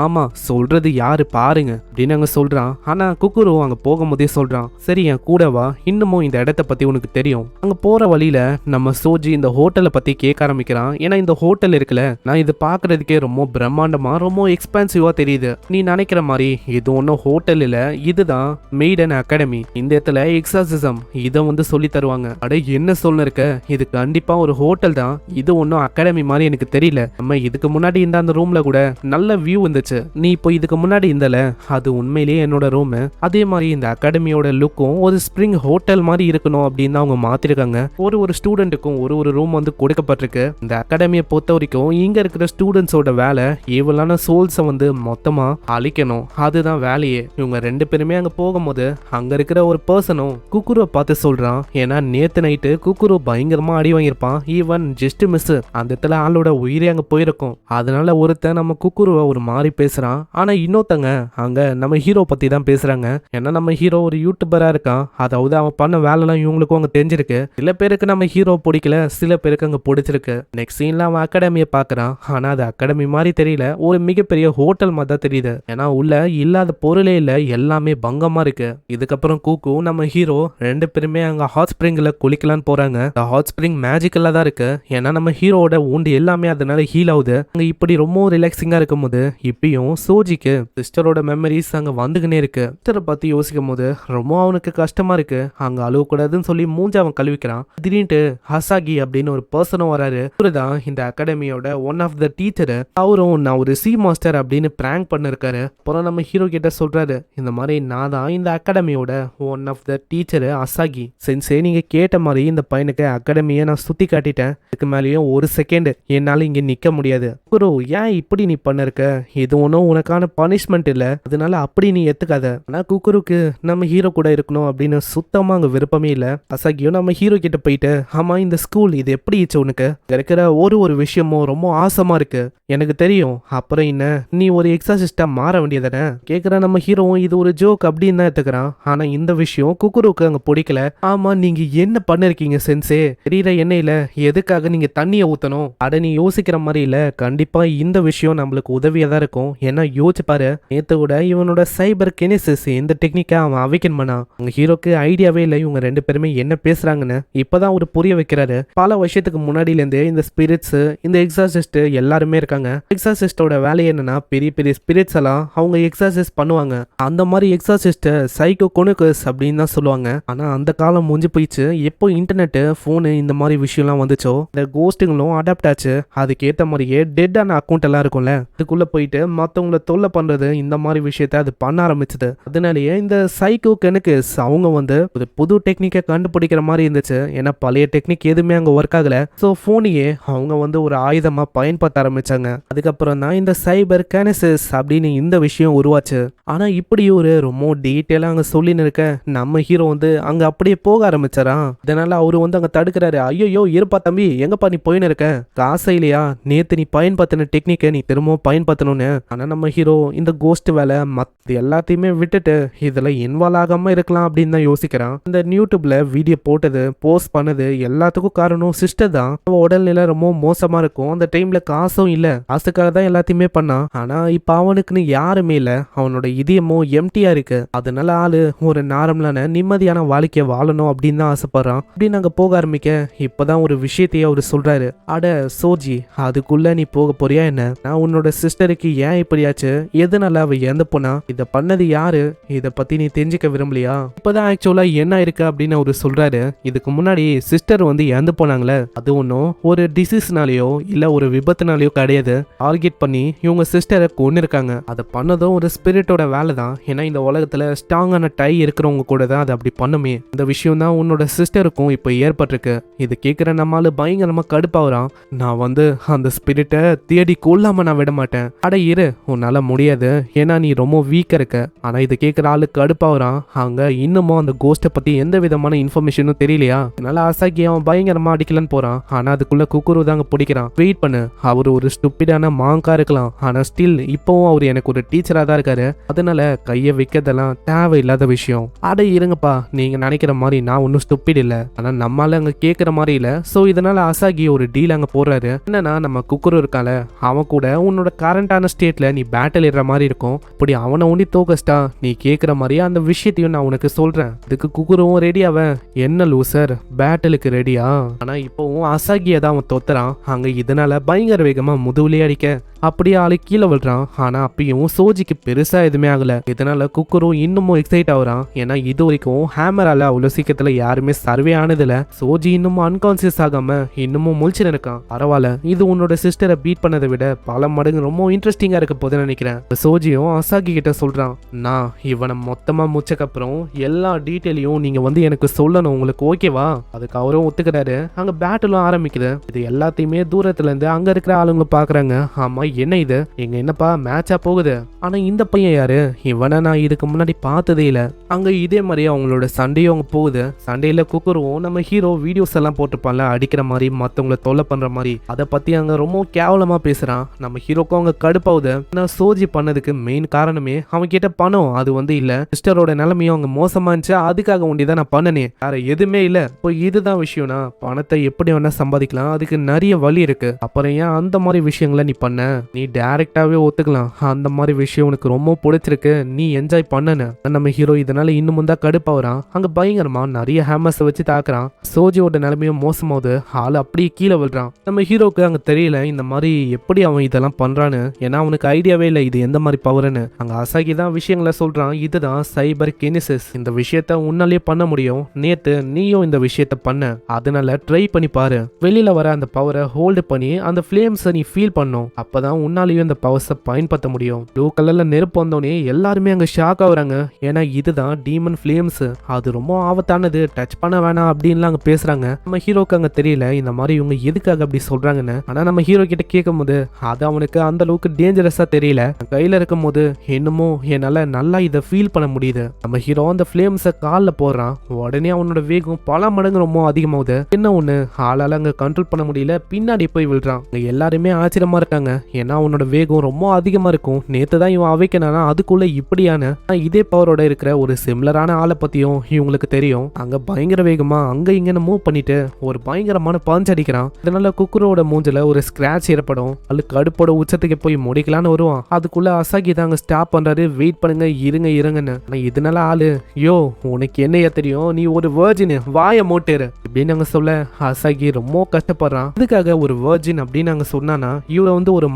ஆமா சொல்றது யாரு பாருங்க அப்படின்னு அங்க சொல்றான். ஆனா குக்குரு அங்க போகும்போதே சொல்றான், சரி என் கூட வா, இன்னமும் இந்த இடத்த பத்தி உனக்கு தெரியும். அங்க போற வழியில நம்ம சோஜி இந்த ஹோட்டலை பத்தி கேட்க ஆரம்பிக்கிறான். ஏன்னா இந்த ஹோட்டல் இருக்குல்ல, நான் இது பாக்குறதுக்கே ரொம்ப பிரம்மாண்டமா ரொம்ப எக்ஸ்பென்சிவா தெரியுது. நீ நினைக்கிற மாதிரி இது ஒன்னும் ஹோட்டல் இல்ல, இதுதான் மெய்டன் அகாடமி. இந்த இடத்துல எக்ஸாசிசம் இதை வந்து சொல்லி தருவாங்க. அட என்ன சொல்ல இருக்க, இது கண்டிப்பா ஒரு ஹோட்டல் தான், இது ஒன்னும் அகாடமி மாதிரி எனக்கு தெரியல. நம்ம இதுக்கு முன்னாடி இந்த அந்த ரூம்ல கூட நல்ல வியூ இருந்துச்சு. நீ இப்போ இதுக்கு முன்னாடி இருந்தல, அது உண்மையிலேயே என்னோட ரூம். அதே மாதிரி இந்த அகாடமியோட லுக்கும் ஒரு ஸ்பிரிங் ஹோட்டல் மாதிரி இருக்கணும் அப்படின்னு அவங்க மாத்திருக்காங்க. ஒரு ஸ்டூடெண்ட்டுக்கும் ஒரு ரூம் வந்து கொடுக்கப்பட்டிருக்கு. இந்த அகாடமியை பொறுத்த வரைக்கும் இங்க இருக்கிற ஸ்டூடெண்ட்ஸோட வேலை ஈவலான சோல்ஸை வந்து மொத்தமா அழிக்கணும், அதுதான் வேலையே. இவங்க 2 பேருமே அங்க போகும்போது அங்க இருக்கிற ஒரு பர்சனும் குக்குருவை பார்த்து சொல்றான். ஏன்னா நேத்து நைட்டு குக்குரு பயங்கரமா அடி வாங்கியிருப்பான். ஈவன் ஜஸ்ட் மிஸ் அந்த இடத்துல ஆளோட உயிரே அங்க போயிருக்கும். அதனால ஒருத்தன் நம்ம குக்குருவை ஒரு மாதிரி பேசுறான். ஆனா இன்னொருத்தங்க அங்க நம்ம ஹீரோ பத்தி தான் பேசுறாங்க. ஏன்னா நம்ம ஹீரோ ஒரு யூடியூபரா இருக்கான். அதாவது அவன் பண்ண வேலைலாம் இவங்களுக்கும் அங்க தெரிஞ்சிருக்கு. சில பேருக்கு நம்ம ஹீரோ பிடிக்கல, சில பேருக்கு அங்க பிடிச்சிருக்கு. நெக்ஸ்ட் சீன்ல அவன் அகாடமியை பாக்குறான். ஆனா அது அகாடமி மாதிரி தெரியல, ஒரு மிகப்பெரிய ஹோட்டல் மாதிரி தான் தெரியுது. ஏன்னா உள்ள இல்லாத பொருளே இல்ல, எல்லாமே பங்கமா இருக்கு. இதுக்கப்புறம் கூக்கு நம்ம ஹீரோ 2 பேருமே அங்க ஹாட் ஸ்பிரிங்ல குளிக்கலான்னு போறாங்க. ஹாட் ஸ்பிரிங் மேஜிக்கலா தான் இருக்கு. ஏன்னா நம்ம ஹீரோட ஊண்டு எல்லாமே அதனால ஹீல் ஆகுது. அங்க இப்படி ரொம்ப ரிலாக்ஸிங்கா இருக்கும் போது இப்பயும் சோஜிக்கு சிஸ்டரோட மெமரிஸ் அங்க வந்துகினே இருக்கு. சிஸ்டரை பத்தி யோசிக்கும் போது ரொம்ப அவனுக்கு கஷ்டமா இருக்கு. அங்க அழுவ கூடாதுன்னு சொல்லி மூஞ்ச அவன் கழுவிக்கிறான். திடீர்னு ஹசாகி அப்படின்னு ஒரு பர்சனும் வராரு. இவருதான் இந்த அகாடமியோட ஒன் ஆஃப் த டீச்சர். அவரும் நான் ஒரு சி மாஸ்டர் அப்படின்னு பிராங்க் பண்ணிருக்காரு. அப்புறம் நம்ம ஹீரோ கிட்ட சொல்றாரு, இந்த மாதிரி நான் தான் இந்த அகாடமியோட one of the teacher Asaki sensei. நீங்க கேட்ட மாதிரி இந்த பையனுக்கு அகாடமியை நான் சுத்தி காட்டிட்டேன். இதுக்கு மேலேயும் ஒரு செகண்ட் என்னால இங்க நிக்க முடியாது. முடியாது. குரு ஏன் இப்படி நீ பண்ணிருக்க, இது ஒன்றும் உனக்கான பனிஷ்மெண்ட் இல்லை, அதனால அப்படி நீ எத்துக்காத. ஆனா குக்குருக்கு நம்ம ஹீரோ கூட இருக்கணும் அப்படின்னு சுத்தமா அங்க விருப்பமே இல்லை. அசாகியும் நம்ம ஹீரோ கிட்ட போயிட்டு, ஆமா இந்த ஸ்கூல் இது எப்படி ஈச்சு உனக்கு, இங்க இருக்கிற ஒரு விஷயமும் ரொம்ப ஆசமா இருக்கு, எனக்கு தெரியும், அப்புறம் என்ன நீ ஒரு எக்ஸாசிஸ்டா மாற வேண்டியதானே கேக்குற. நம்ம ஹீரோவும் இது ஒரு ஜோக் அப்படின்னு தான் எடுத்துக்கிறான். ஆனா இந்த விஷயம் குக்குருக்கு அங்க பிடிக்கல. ஆமா நீங்க என்ன பண்ணிருக்கீங்க சென்சே, தெரியற எண்ணெயில எதுக்காக நீங்க தண்ணியை ஊத்தணும், அட நீ யோசிக்கிற மாதிரி இல்ல, கண்டிப்பா இந்த விஷயம் நம்மளுக்கு உதவியா தான் இருக்கும். ஏன்னா யோசிச்சு பாரு, நேத்து கூட இவனோட சைபர் கெனிசிஸ் இந்த டெக்னிக்கை அவன் அவைக்கன் பண்ணான். உங்க ஹீரோக்கு ஐடியாவே இல்லை இவங்க ரெண்டு பேருமே என்ன பேசுறாங்கன்னு. இப்பதான் ஒரு புரிய வைக்கிறாரு. பல வருஷத்துக்கு முன்னாடில இருந்து இந்த ஸ்பிரிட்ஸ் இந்த எக்ஸாசிஸ்ட் எல்லாருமே இருக்காங்க. எக்ஸாசிஸ்டோட வேலை என்னன்னா பெரிய பெரிய ஸ்பிரிட்ஸ் எல்லாம் அவங்க எக்ஸாசிஸ்ட் பண்ணுவாங்க. அந்த மாதிரி எக்ஸாசிஸ்ட சைக்கோ கொனுக்கஸ் அப்படின்னு தான் சொல்லுவாங்க. ஆனா அந்த காலம் முடிஞ்சு போயிடுச்சு. எப்போ இன்டர்நெட் போனு இந்த மாதிரி விஷயம்லாம் வந்துச்சோ இந்த கோஸ்ட்டுங்களும் அடாப்ட் ஆச்சு. அதுக்கேற்ற மாதிரியே டெட்டான அக்கௌண்ட் எல்லாம் இருக்கும்ல, அதுக்குள்ள போயிட்டு மற்றவங்களை தொல்லை பண்றது இந்த மாதிரி விஷயத்த அது பண்ண ஆரம்பிச்சது. அதனாலேயே இந்த சைக்கோ கெனுக்கஸ் அவங்க வந்து ஒரு புது டெக்னிக்கை கண்டுபிடிக்கிற மாதிரி இருந்துச்சு. ஏன்னா பழைய டெக்னிக் எதுவுமே அங்க ஒர்க் ஆகல. ஸோ போனையே அவங்க வந்து ஒரு ஆயுதமா பயன்படுத்த ஆரம்பிச்சாங்க. அதுக்கப்புறம் தான் இந்த சைபர் கெனிசிஸ் அப்படின்னு இந்த விஷயம் உருவாச்சு. ஆனா இப்படி ஒரு ரொம்ப டீட்டெயிலா அங்க சொல்லின்னு இருக்க நம்ம ஹீரோ வந்து அங்க அப்படியே போக ஆரம்பிச்சாராம். இதனால அவரு வந்து அங்க தடுக்கிறாரு. ஐயோ இருப்பா தம்பி, எங்கப்பா நீ போயின்னு இருக்க, காசை இல்லையா, நேத்து நீ பயன்படுத்தின டெக்னிக்கை நீ திரும்பவும் பயன்படுத்தணும்னு. ஆனா நம்ம ஹீரோ இந்த கோஸ்ட் வேலை மத்த எல்லாத்தையுமே விட்டுட்டு இதுல இன்வால்வ் ஆகாம இருக்கலாம் அப்படின்னு தான் யோசிக்கிறான். இந்த யூடியூப்ல வீடியோ போட்டது போஸ்ட் பண்ணது எல்லாத்துக்கும் காரணம் சிஸ்டர் தான். அவ உடல்நிலை ரொம்ப மோசமா இருக்கும். அந்த டைம்ல காசும் இல்ல, காசுக்காக தான் எல்லாத்தையுமே பண்ணான். ஆனா இப்ப அவனுக்குன்னு யாருமே இல்ல, அவனோட இதயமும் எம்டியா இருக்கு. அதனால ஆளு ஒரு நார்மலான நிம்மதியான வாழ்க்கைய வாழணும் அப்படின்னு தான் ஆசைப்படுறான். அப்படின்னு அங்க போக ஆரம்பிக்க இப்பதான் ஒரு விஷயத்தையே அவரு சொல்றாரு. அட சோஜி, அதுக்குள்ள நீ போக போறியா என்ன, நான் உன்னோட சிஸ்டருக்கு ஏன் இப்படியாச்சு, எதனால அவ இறந்து போனா, இத பண்ணது யாரு, இத பத்தி நீ தெரிஞ்சுக்க விரும்பலையா, இப்பதான் ஆக்சுவலா என்ன இருக்கு அப்படின்னு அவரு சொல்றாரு. இதுக்கு முன்னாடி சிஸ்டர் வந்து இறந்து போனாங்களே, அது ஒன்றும் ஒரு டிசீஸ்னாலேயோ இல்ல ஒரு விபத்துனாலேயோ கிடையாது. டார்கெட் பண்ணி இவங்க சிஸ்டரை கொண்டு இருக்காங்க. அதை பண்ணதும் ஒரு ஸ்பிரிட்டோட வேலை தான். ஏன்னா இந்த உலகத்துல ஸ்ட்ராங்கான டை இருக்கிறவங்க கூட தான் அதை அப்படி பண்ணுமே. இந்த விஷயம் தான் உன்னோட சிஸ்டருக்கும் இப்போ ஏற்பட்டிருக்கு. இது கேட்குற நம்மளால பயங்கரமா கடுப்பாகிறான். நான் வந்து அந்த ஸ்பிரிட்டை தேடி கொல்லாம நான் விட மாட்டேன். அட இரு, உன்னால முடியாது, ஏன்னா நீ ரொம்ப வீக்கா இருக்க. ஆனா இது கேட்குற ஆளு கடுப்பாகிறான். அங்க இன்னமும் அந்த கோஸ்ட்டை பத்தி எந்த விதமான இன்ஃபர்மேஷனும் தெரியலையா. அதனால அசாக்கி அவன் பயங்கரமா அடிக்கலன்னு போறான். ஆனா அதுக்குள்ள குக்குரு தாங்க பிடிக்கிறான். வெயிட் பண்ணு, அவர் ஒரு ஸ்டூப்பிடான மாங்கா இருக்கலாம், ஆனா ஸ்டில் இப்பவும் அவர் எனக்கு ஒரு டீச்சரா தான் இருக்காரு. அதனால கையை வைக்கிறதெல்லாம் தேவையில்லாத விஷயம். அட இருங்கப்பா, நீங்க நினைக்கிற மாதிரி நான் ஒன்னும் ஸ்டூப்பிட் இல்ல, ஆனா நம்மளால அங்க கேட்கிற மாதிரி இல்ல. சோ இதனால அசாகி ஒரு டீல் அங்க போடுறாரு. என்னன்னா நம்ம குக்குரு இருக்கால, அவன் கூட உன்னோட கரண்டான ஸ்டேட்ல நீ பேட்டில் இடுற மாதிரி இருக்கும். இப்படி அவனை ஒண்டி தோக்கஸ்டா நீ கேட்கிற மாதிரியே அந்த விஷயத்தையும் நான் உனக்கு சொல்றேன். இதுக்கு குக்குருவும் ரெடி அவன். என்ன லூசர், பேட்டிலுக்கு ரெடியா? ஆனா இப்பவும் அசாகியை தான் அவன் தோத்துறான். அங்க இதனால பயங்கர வேகமா முதுகுலயே அடிக்க அப்படியே ஆளு கீழே விழுறான். ஆனா அப்பயும் சோஜிக்கு பெருசா எதுவுமே ஆகல. இதனால குக்கரும் இன்னமும் எக்ஸைட் ஆகுறான். ஏன்னா இது வரைக்கும் ஹேமரால அவ்வளவு சீக்கிரத்துல யாருமே சர்வே ஆனதுல. சோஜி இன்னமும் அன்கான்சியஸ் ஆகாம இன்னமும் முழிச்சுன்னு இருக்கான். பரவாயில்ல, இது உன்னோட சிஸ்டரை பீட் பண்ணதை விட பல மடங்கு ரொம்ப இன்ட்ரெஸ்டிங்கா இருக்க போதுன்னு நினைக்கிறேன். சோஜியும் அசாகி கிட்ட சொல்றான், நான் இவனை மொத்தமா முச்சக்கப்புறம் எல்லா டீட்டெயிலையும் நீங்க வந்து எனக்கு சொல்லணும், உங்களுக்கு ஓகேவா? அதுக்கு அவரும் ஒத்துக்கிறாரு. அங்க பேட்டிலும் ஆரம்பிக்குது. இது எல்லாத்தையுமே தூரத்துல இருந்து அங்க இருக்கிற ஆளுங்க பாக்குறாங்க. ஆமா என்ன இது, எங்க என்னப்பா மேட்சா போகுது, ஆனா இந்த பையன் யாரு, இவனை நான் இதுக்கு முன்னாடி பார்த்ததே இல்ல. அங்க இதே மாதிரி அவங்களோட சண்டையும் அங்க போகுது. சண்டையில குக்குருவும் நம்ம ஹீரோ வீடியோஸ் எல்லாம் போட்டுப்பான்ல, அடிக்கிற மாதிரி மத்தவங்களை தொல்லை பண்ற மாதிரி, அதை பத்தி அங்க ரொம்ப கேவலமா பேசுறான். நம்ம ஹீரோக்கும் அங்க கடுப்பாகுது. நான் சோஜி பண்ணதுக்கு மெயின் காரணமே அவன் கிட்ட பணம் அது வந்து இல்ல, சிஸ்டரோட நிலைமையும் அங்க மோசமா இருந்துச்சு, அதுக்காக ஒண்டிதான் நான் பண்ணனேன், வேற எதுவுமே இல்ல. இப்போ இதுதான் விஷயம்னா பணத்தை எப்படி வேணா சம்பாதிக்கலாம், அதுக்கு நிறைய வழி இருக்கு. அப்புறம் ஏன் அந்த மாதிரி விஷயங்களை நீ பண்ண, நீ டைரக்டாவே ஒத்துக்கலாம், அந்த மாதிரி விஷயம் உனக்கு ரொம்ப பிடிச்சிருக்கு, நீ என்ஜாய் பண்ணனு. நம்ம ஹீரோ இதனால இன்னும் தான் கடுப்பாகிறான். அங்க பயங்கரமா நிறைய ஹேமர்ஸ் வச்சு தாக்குறான். சோஜியோட நிலைமையும் மோசமாவது, ஆளு அப்படியே கீழே விழுறான். நம்ம ஹீரோக்கு அங்க தெரியல இந்த மாதிரி எப்படி அவன் இதெல்லாம் பண்றான்னு. ஏன்னா அவனுக்கு ஐடியாவே இல்லை இது எந்த மாதிரி பவர்னு. அங்க அசாகி தான் விஷயங்களை சொல்றான். இதுதான் சைபர் கெனிசிஸ், இந்த விஷயத்த உன்னாலே பண்ண முடியும், நேத்து நீயும் இந்த விஷயத்த பண்ண, அதனால ட்ரை பண்ணி பாரு. வெளியில வர அந்த பவரை ஹோல்டு பண்ணி அந்த ஃபிளேம்ஸை நீ ஃபீல் பண்ணும். அப்பதான் அப்பதான் உன்னாலையும் இந்த பவர்ஸை பயன்படுத்த முடியும். ப்ளூ கலர்ல நெருப்பு வந்தோடனே எல்லாருமே அங்க ஷாக் ஆகுறாங்க. ஏன்னா இதுதான் டீமன் ஃபிளேம்ஸ், அது ரொம்ப ஆபத்தானது, டச் பண்ண வேணாம் அப்படின்லாம் அங்க பேசுறாங்க. நம்ம ஹீரோக்கு அங்க தெரியல இந்த மாதிரி இவங்க எதுக்காக அப்படி சொல்றாங்கன்னு. ஆனா நம்ம ஹீரோ கிட்ட கேட்கும் போது அது அவனுக்கு அந்த அளவுக்கு டேஞ்சரஸா தெரியல. கையில இருக்கும் போது என்னமோ என்னால நல்லா இதை ஃபீல் பண்ண முடியுது. நம்ம ஹீரோ அந்த ஃபிளேம்ஸை காலில் போடுறான். உடனே அவனோட வேகம் பல மடங்கு ரொம்ப அதிகமாகுது. என்ன ஒண்ணு ஆளால அங்க கண்ட்ரோல் பண்ண முடியல, பின்னாடி போய் விழுறான். எல்லாருமே ஆச்சரியமா இருக்காங்க. ஏன்னா அவனோட வேகம் ரொம்ப அதிகமா இருக்கும். நேத்து தான் இவன் அவைக்கனா அதுக்குள்ள இப்படியான இதே பவரோட இருக்கிற ஒரு சிமிலரான ஆளை பத்தியும் இவங்களுக்கு தெரியும். அங்க பயங்கர வேகமா அங்க இங்கன்னு மூவ் பண்ணிட்டு ஒரு பயங்கரமான பஞ்ச் அடிக்கிறான். இதனால குக்குரோட மூஞ்சில ஒரு ஸ்கிராட்ச் ஏற்படும். அது கடுப்போட உச்சத்துக்கு போய் முடிக்கலான்னு வருவான். அதுக்குள்ள அசாகி தாங்க ஸ்டாப் பண்றாரு. வெயிட் பண்ணுங்க, இருங்க இருங்கன்னு. ஆனா இதனால ஆளு யோ உனக்கு என்னையா தெரியும், நீ ஒரு வேர்ஜின், வாய மூட்டேரு இப்படின்னு நாங்க சொல்ல அசாகி ரொம்ப கஷ்டப்படுறான். இதுக்காக ஒரு வேர்ஜின் அப்படின்னு நாங்க சொன்னானா இவரை வந்து ஒரு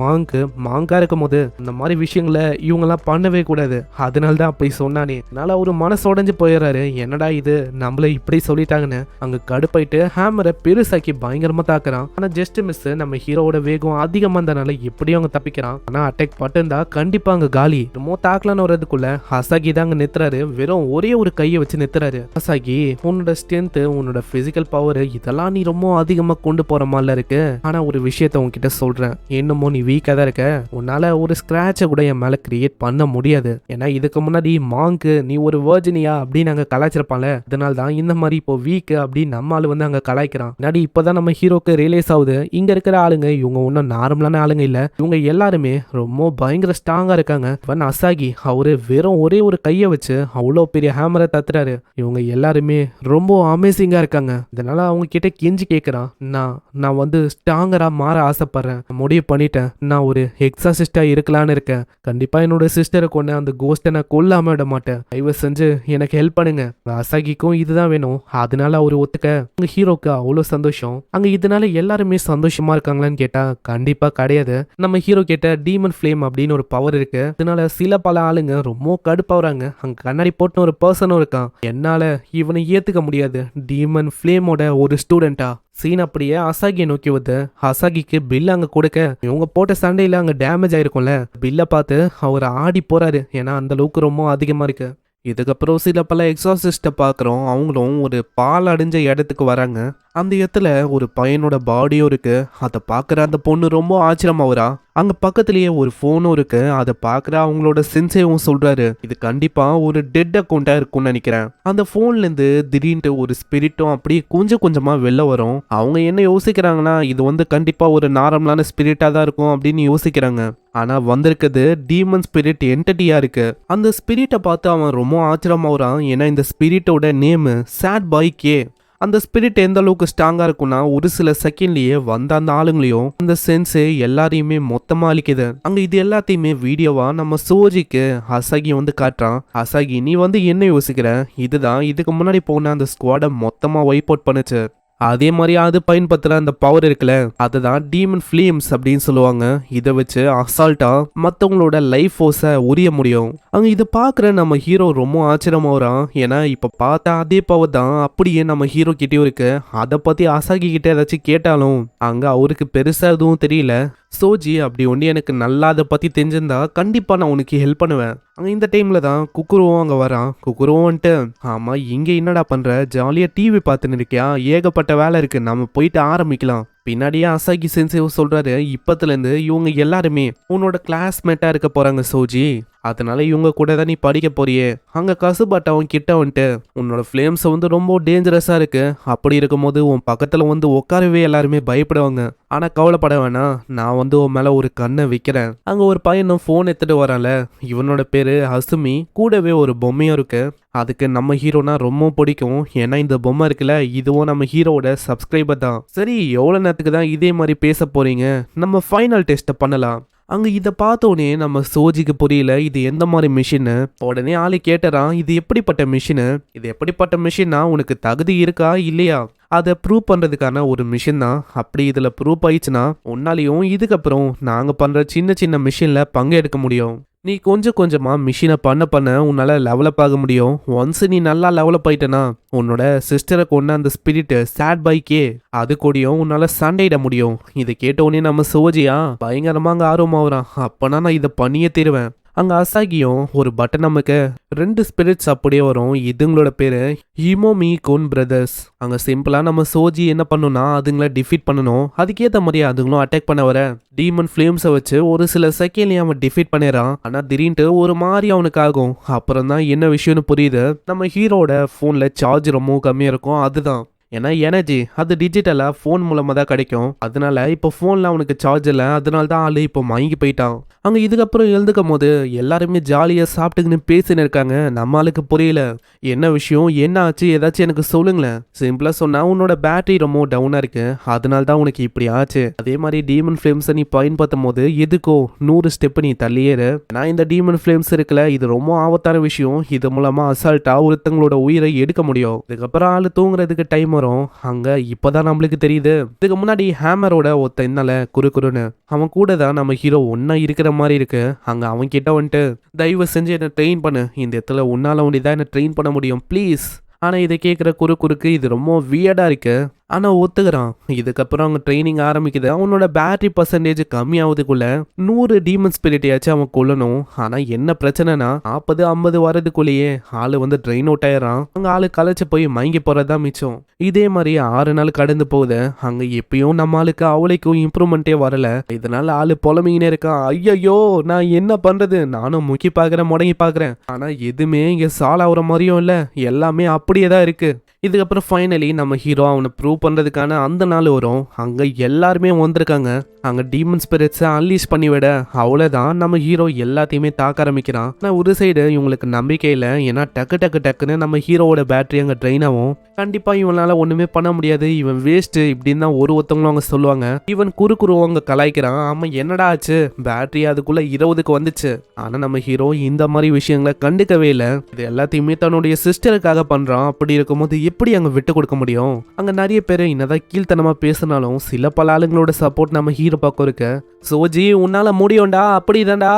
மாங்கா இருக்கும் போது இந்த மாதிரி விஷயங்களை இவங்கெல்லாம் பண்ணவே கூடாது, அதனால தான் அப்படி சொன்னானே. அதனால ஒரு மனசு உடைஞ்சு போயிடுறாரு. என்னடா இது நம்மள இப்படி சொல்லிட்டாங்கன்னு அங்க கடுப்பாயிட்டு ஹேமரை பெருசாக்கி பயங்கரமா தாக்குறான். ஆனா ஜஸ்ட் மிஸ். நம்ம ஹீரோவோட வேகம் அதிகமா இருந்தனால எப்படியும் அவங்க தப்பிக்கிறான். ஆனா அட்டாக் பட்டுந்தா கண்டிப்பா அங்க காலி. ரொம்ப தாக்கலான்னு வர்றதுக்குள்ள அசாகி தாங்க நித்துறாரு. வெறும் ஒரே ஒரு கையை வச்சு நித்துறாரு. அசாகி உன்னோட ஸ்ட்ரென்த், உன்னோட பிசிக்கல் பவர் இதெல்லாம் நீ ரொம்ப அதிகமா கொண்டு போற மாதிரி இருக்கு. ஆனா ஒரு விஷயத்த உன்கிட்ட சொல்றேன், என்னமோ நீ வீக்கா தான் இருக்க. உன்னால ஒரு ஸ்கிராட்ச கூட என் மேல கிரியேட் பண்ண முடியாது. ஏன்னா இதுக்கு முன்னாடி மாங்கு நீ ஒரு வேர்ஜினியா அப்படின்னு அங்க கலாய்ச்சிருப்பான்ல, அதனால தான் இந்த மாதிரி இப்போ வீக் அப்படின்னு நம்ம ஆளு வந்து அங்க கலாய்க்கிறான். முன்னாடி இப்பதான் நம்ம ஹீரோக்கு ரியலைஸ் ஆகுது இங்க இருக்கிற ஆளுங்க இவங்க ஒன்னும் நார்மலான ஆளுங்க இல்ல, இவங்க எல்லாருமே ரொம்ப பயங்கர ஸ்ட்ராங்கா இருக்காங்க. அசாகி அவரு வெறும் ஒரே ஒரு கையை வச்சு அவ்வளோ பெரிய ஹேமரை தத்துறாரு. இவங்க எல்லாருமே ரொம்ப அமேசிங்கா இருக்காங்க. இதனால அவங்க கிட்ட கெஞ்சி கேட்கறான், நான் வந்து ஸ்ட்ராங்கரா மாற ஆசைப்படுறேன், முடிவு பண்ணிட்டேன், நான் ஒரு எக்ஸாசிஸ்டா இருக்கலான்னு இருக்கேன். கண்டிப்பா என்னோட சிஸ்டரை கொண்டு அந்த கோஸ்டை நான் கொல்லாம விட மாட்டேன். தயவு செஞ்சு எனக்கு ஹெல்ப் பண்ணுங்க. அசாகிக்கும் இதுதான் வேணும். அதனால அவரு ஒத்துக்க உங்க ஹீரோக்கு அவ்வளோ சந்தோஷம். அங்க இதனால எல்லாருமே சந்தோஷமா இருக்காங்களான்னு கேட்டா கண்டிப்பா கிடையாது. நம்ம ஹீரோ கிட்ட டீமன் ஃபிளேம் அப்படின்னு ஒரு பவர் இருக்கு. அதனால சில பல ஆளுங்க ரொம்ப கடுப்பாவுறாங்க. அங்க கண்ணாடி போட்டு ஒரு பர்சனும் இருக்கான். என்னால இவனை ஏத்துக்க முடியாது, டீமன் ஃபிளேமோட ஒரு ஸ்டூடெண்டா. சீன் அப்படியே அசாகியை நோக்கி வருது. அசாகிக்கு பில் அங்க கொடுக்க இவங்க போட்ட சண்டையில அங்க டேமேஜ் ஆயிருக்கும்ல, பில்லை பார்த்து அவர் ஆடி போறாரு. ஏன்னா அந்த அளவுக்கு ரொம்ப அதிகமா இருக்கு. இதுக்கப்புறம் சில பல எக்ஸாசிஸ்ட்டை பார்க்குறோம். அவங்களும் ஒரு பால் அடைஞ்ச இடத்துக்கு வராங்க. அந்த இடத்துல ஒரு பையனோட பாடியும் இருக்கு. அதை பார்க்குற அந்த பொண்ணு ரொம்ப ஆச்சரியமாகறா. அங்கே பக்கத்துலேயே ஒரு ஃபோனும் இருக்கு. அதை பார்க்குற அவங்களோட சென்சேவும் சொல்றாரு, இது கண்டிப்பா ஒரு டெட் அக்கௌண்ட்டாக இருக்கும்னு நினைக்கிறேன். அந்த ஃபோன்லேருந்து திடீர்னு ஒரு ஸ்பிரிட்டும் அப்படியே கொஞ்சம் கொஞ்சமாக வெளில வரும். அவங்க என்ன யோசிக்கிறாங்கன்னா இது வந்து கண்டிப்பா ஒரு நார்மலான ஸ்பிரிட்டாக தான் இருக்கும் அப்படின்னு யோசிக்கிறாங்க. ஆனா வந்திருக்குது டீமன் ஸ்பிரிட் என்டிட்டியா இருக்கு. அந்த ஸ்பிரிட்டை பார்த்து அவன் ரொம்ப ஆச்சரியமாகறான். ஏன்னா இந்த ஸ்பிரிட்டோட நேம் சேட் பாய் கே. அந்த ஸ்பிரிட் எந்த அளவுக்கு ஸ்ட்ராங்கா இருக்கும்னா ஒரு சில செகண்ட்லயே வந்த அந்த ஆளுங்களையும் அந்த சென்ஸு எல்லாரையுமே மொத்தமா அழிக்குது. அங்க இது எல்லாத்தையுமே வீடியோவா நம்ம சோஜிக்கு அசாகி வந்து காட்டுறான். அசாகி நீ வந்து என்ன யோசிக்கிற, இதுதான் இதுக்கு முன்னாடி போன அந்த ஸ்குவாடை மொத்தமா வைப் அவுட் பண்ணுச்சு. அதே மாதிரி அது பயன்படுத்துற அந்த பவர் இருக்குல்ல, அதுதான் டீமன் ஃபிளேம்ஸ் அப்படின்னு சொல்லுவாங்க. இதை வச்சு அசால்ட்டா மற்றவங்களோட லைஃப் ஃபோர்ஸை உரிய முடியும். அங்க இதை பார்க்குற நம்ம ஹீரோ ரொம்ப ஆச்சரியமாகறான். ஏன்னா இப்ப பார்த்தா அதே பவர் தான் அப்படியே நம்ம ஹீரோ கிட்டேயும் இருக்கு. அதை பத்தி அசாகி கிட்ட ஏதாச்சும் கேட்டாலும் அங்க அவருக்கு பெருசா எதுவும் தெரியல. சோஜி அப்படி ஒன்று எனக்கு நல்லா அதை பற்றி தெரிஞ்சிருந்தா கண்டிப்பாக நான் உனக்கு ஹெல்ப் பண்ணுவேன். அங்கே இந்த டைமில் தான் குக்குருவும் அங்கே வரான். குக்குருவும் வந்துட்டு, ஆமாம் இங்கே என்னடா பண்ணுற, ஜாலியாக டிவி பார்த்துன்னு இருக்கியா, ஏகப்பட்ட வேலை இருக்குது, நம்ம போயிட்டு ஆரம்பிக்கலாம். பின்னாடியே அசாகி சென்சேவ் சொல்கிறாரு, இப்பத்துலேருந்து இவங்க எல்லாருமே உன்னோட கிளாஸ்மேட்டாக இருக்க போகிறாங்க சோஜி, அதனால இவங்க கூட தான் நீ படிக்க போறியே. அங்கே கசுபாட்டவன் கிட்ட வந்துட்டு, உன்னோட ஃப்ளேம்ஸ் வந்து ரொம்ப டேஞ்சரஸாக இருக்கு, அப்படி இருக்கும்போது உன் பக்கத்தில் வந்து உட்காரவே எல்லாருமே பயப்படுவாங்க. ஆனால் கவலைப்பட வேணாம், நான் வந்து உன் மேலே ஒரு கண்ணை வைக்கிறேன். அங்கே ஒரு பையனும் ஃபோன் எடுத்துகிட்டு வரான்ல, இவனோட பேர் ஹசுமி. கூடவே ஒரு பொம்மையும் இருக்கு. அதுக்கு நம்ம ஹீரோனா ரொம்ப பிடிக்கும். ஏன்னா இந்த பொம்மை இருக்குல்ல, இதுவும் நம்ம ஹீரோவோட சப்ஸ்கிரைபர் தான். சரி எவ்வளோ நேரத்துக்கு தான் இதே மாதிரி பேச போறீங்க, நம்ம ஃபைனல் டெஸ்ட்டை பண்ணலாம். அங்கே இதை பார்த்தோன்னே நம்ம சோஜிக்கு புரியல இது எந்த மாதிரி மிஷின்னு. உடனே ஆளு கேட்டுறான், இது எப்படிப்பட்ட மிஷினு, இது எப்படிப்பட்ட மிஷின்னா உனக்கு தகுதி இருக்கா இல்லையா, அதை ப்ரூவ் பண்ணுறதுக்கான ஒரு மிஷின் தான். அப்படி இதில் ப்ரூவ் ஆயிடுச்சுன்னா உன்னாலையும் இதுக்கப்புறம் நாங்கள் பண்ணுற சின்ன சின்ன மிஷினில் பங்கெடுக்க முடியும். நீ கொஞ்சம் கொஞ்சமா மிஷினை பண்ண உன்னால டெவலப் ஆக முடியும். ஒன்ஸ் நீ நல்லா டெவலப் ஆயிட்டனா உன்னோட சிஸ்டரை கொண்ட அந்த ஸ்பிரிட் சேட் பைக்கே அது கூடயும் உன்னால சண்டையிட முடியும். இதை கேட்ட உடனே நம்ம சோஜியா பயங்கரமா அங்க ஆர்வமாகறான். அப்பனா நான் இதை பண்ணியே தீருவேன். அங்க அசாகியும் ஒரு பட்டன் நமக்கு 2 ஸ்பிரிட்ஸ் அப்படியே வரும். இதுங்களோட பேரு ஹிமோமி கோன் பிரதர்ஸ். அங்க சிம்பிளா நம்ம சோஜி என்ன பண்ணணும்னா அதுங்களை டிஃபீட் பண்ணணும். அதுக்கேற்ற மாதிரி அதுங்களும் அட்டாக் பண்ண வர டீமன் ஃபிளேம்ஸை வச்சு ஒரு சில செகண்ட்லயே அவன் டிஃபீட் பண்ணிடுறான். ஆனா திடீர்னு ஒரு மாதிரி அவனுக்கு ஆகும். அப்புறம் தான் என்ன விஷயம்னு புரியுது. நம்ம ஹீரோட போன்ல சார்ஜ் ரொம்ப கம்மியா இருக்கும். அதுதான் ஏன்னா எனர்ஜி அது டிஜிட்டலாக ஃபோன் மூலமாக தான் கிடைக்கும். அதனால இப்போ ஃபோனில் அவனுக்கு சார்ஜ் இல்லை. அதனால தான் ஆள் இப்போ மயங்கி போயிட்டான். அங்கே இதுக்கப்புறம் எழுந்துக்கும் போது எல்லாருமே ஜாலியாக சாப்பிட்டுக்குன்னு பேசின்னு இருக்காங்க. நம்ம ஆளுக்கு புரியல என்ன விஷயம், என்ன ஆச்சு, ஏதாச்சும் எனக்கு சொல்லுங்களேன். சிம்பிளாக சொன்னால் உன்னோட பேட்டரி ரொம்ப டவுனாக இருக்கு, அதனால தான் உனக்கு இப்படி ஆச்சு. அதே மாதிரி டீமன் ஃப்ளேம்ஸை நீ பயன்படுத்தும் போது எதுக்கோ 100 ஸ்டெப்பு நீ தள்ளியேறு. நான் இந்த டீமன் ஃப்ளேம்ஸ் இருக்குல்ல, இது ரொம்ப ஆபத்தான விஷயம். இது மூலமாக அசால்ட்டாக ஒருத்தங்களோட உயிரை எடுக்க முடியும். இதுக்கப்புறம் ஆள் தூங்குறதுக்கு டைம் வரும். அங்க இப்பதான் நம்மளுக்கு தெரியுது இதுக்கு முன்னாடி ஹேமரோட ஒருத்த இருந்தால குறுன்னு அவன் கூட தான் நம்ம ஹீரோ ஒன்னா இருக்கிற மாதிரி இருக்கு. அங்க அவன் கிட்ட வந்துட்டு தயவு செஞ்சு என்ன ட்ரெயின் பண்ணு, இந்த இடத்துல உன்னால ஒண்டிதான் என்ன ட்ரெயின் பண்ண முடியும் ப்ளீஸ். ஆனா இதை கேட்குற குறுக்கு இது ரொம்ப வியர்டா இருக்கு. ஆனா ஒத்துக்கிறான். இதுக்கப்புறம் அவங்க ட்ரைனிங் ஆரம்பிக்குது. அவனோட பேட்டரி பர்சன்டேஜ் கம்மியாவதுக்குள்ள 100 டீமன் ஸ்பிரிட்டையாச்சும் அவன் கொல்லணும். ஆனா என்ன பிரச்சனைனா 40-50 வரதுக்குள்ளேயே ஆளு வந்து ட்ரெயின் அவுட் ஆயிடறான். அங்க ஆளு களைச்சு போய் மயங்கி போறதுதான் மிச்சம். இதே மாதிரி 6 நாள் கடந்து போகுது. அங்க எப்பயும் நம்ம ஆளுக்கு அவளைக்கும் இம்ப்ரூவ்மெண்ட்டே வரல. இதனால ஆளு புலம்பிங்கன்னே இருக்கான். ஐயோ நான் என்ன பண்றது, நானும் முக்கி பாக்குறேன் முடங்கி பாக்குறேன், ஆனா எதுவுமே இங்க சால் ஆகுற மாதிரியும் இல்ல, எல்லாமே அப்படியே தான் இருக்கு. இதுக்கப்புறம் ஃபைனலி நம்ம ஹீரோ அவனை ப்ரூவ் பண்ணுறதுக்கான அந்த நாள் வரும். அங்கே எல்லாருமே வந்திருக்காங்க. அங்கே டீமன் ஸ்பிரிட்ஸை அன்லீஸ் பண்ணிவிட அவ்வளோதான் நம்ம ஹீரோ எல்லாத்தையுமே தாக்க ஆரம்பிக்கிறான். ஆனால் ஒரு சைடு இவங்களுக்கு நம்பிக்கை இல்லை. ஏன்னா டக்குன்னு நம்ம ஹீரோவோட பேட்டரி அங்கே ட்ரெயின் ஆகும். கண்டிப்பாக இவனால ஒன்றுமே பண்ண முடியாது, இவன் வேஸ்ட்டு இப்படின்னு தான் ஒருத்தவங்களும் அவங்க சொல்லுவாங்க. இவன் அங்கே கலாய்க்கிறான். ஆமாம் என்னடா ஆச்சு, பேட்டரி அதுக்குள்ளே 20க்கு வந்துச்சு. ஆனால் நம்ம ஹீரோ இந்த மாதிரி விஷயங்களை கண்டுக்கவே இல்லை. இது எல்லாத்தையுமே தன்னுடைய சிஸ்டருக்காக பண்ணுறான். அப்படி இருக்கும்போது எப்படி அங்க விட்டு கொடுக்க முடியும்? அங்க நிறைய பேர் என்னதான் கீழ்த்தனமா பேசினாலும் சில பல ஆளுங்களோட சப்போர்ட் நம்ம ஹீரோ பக்கம் இருக்கு. சோஜி உன்னால முடியும்டா, அப்படிதான்டா.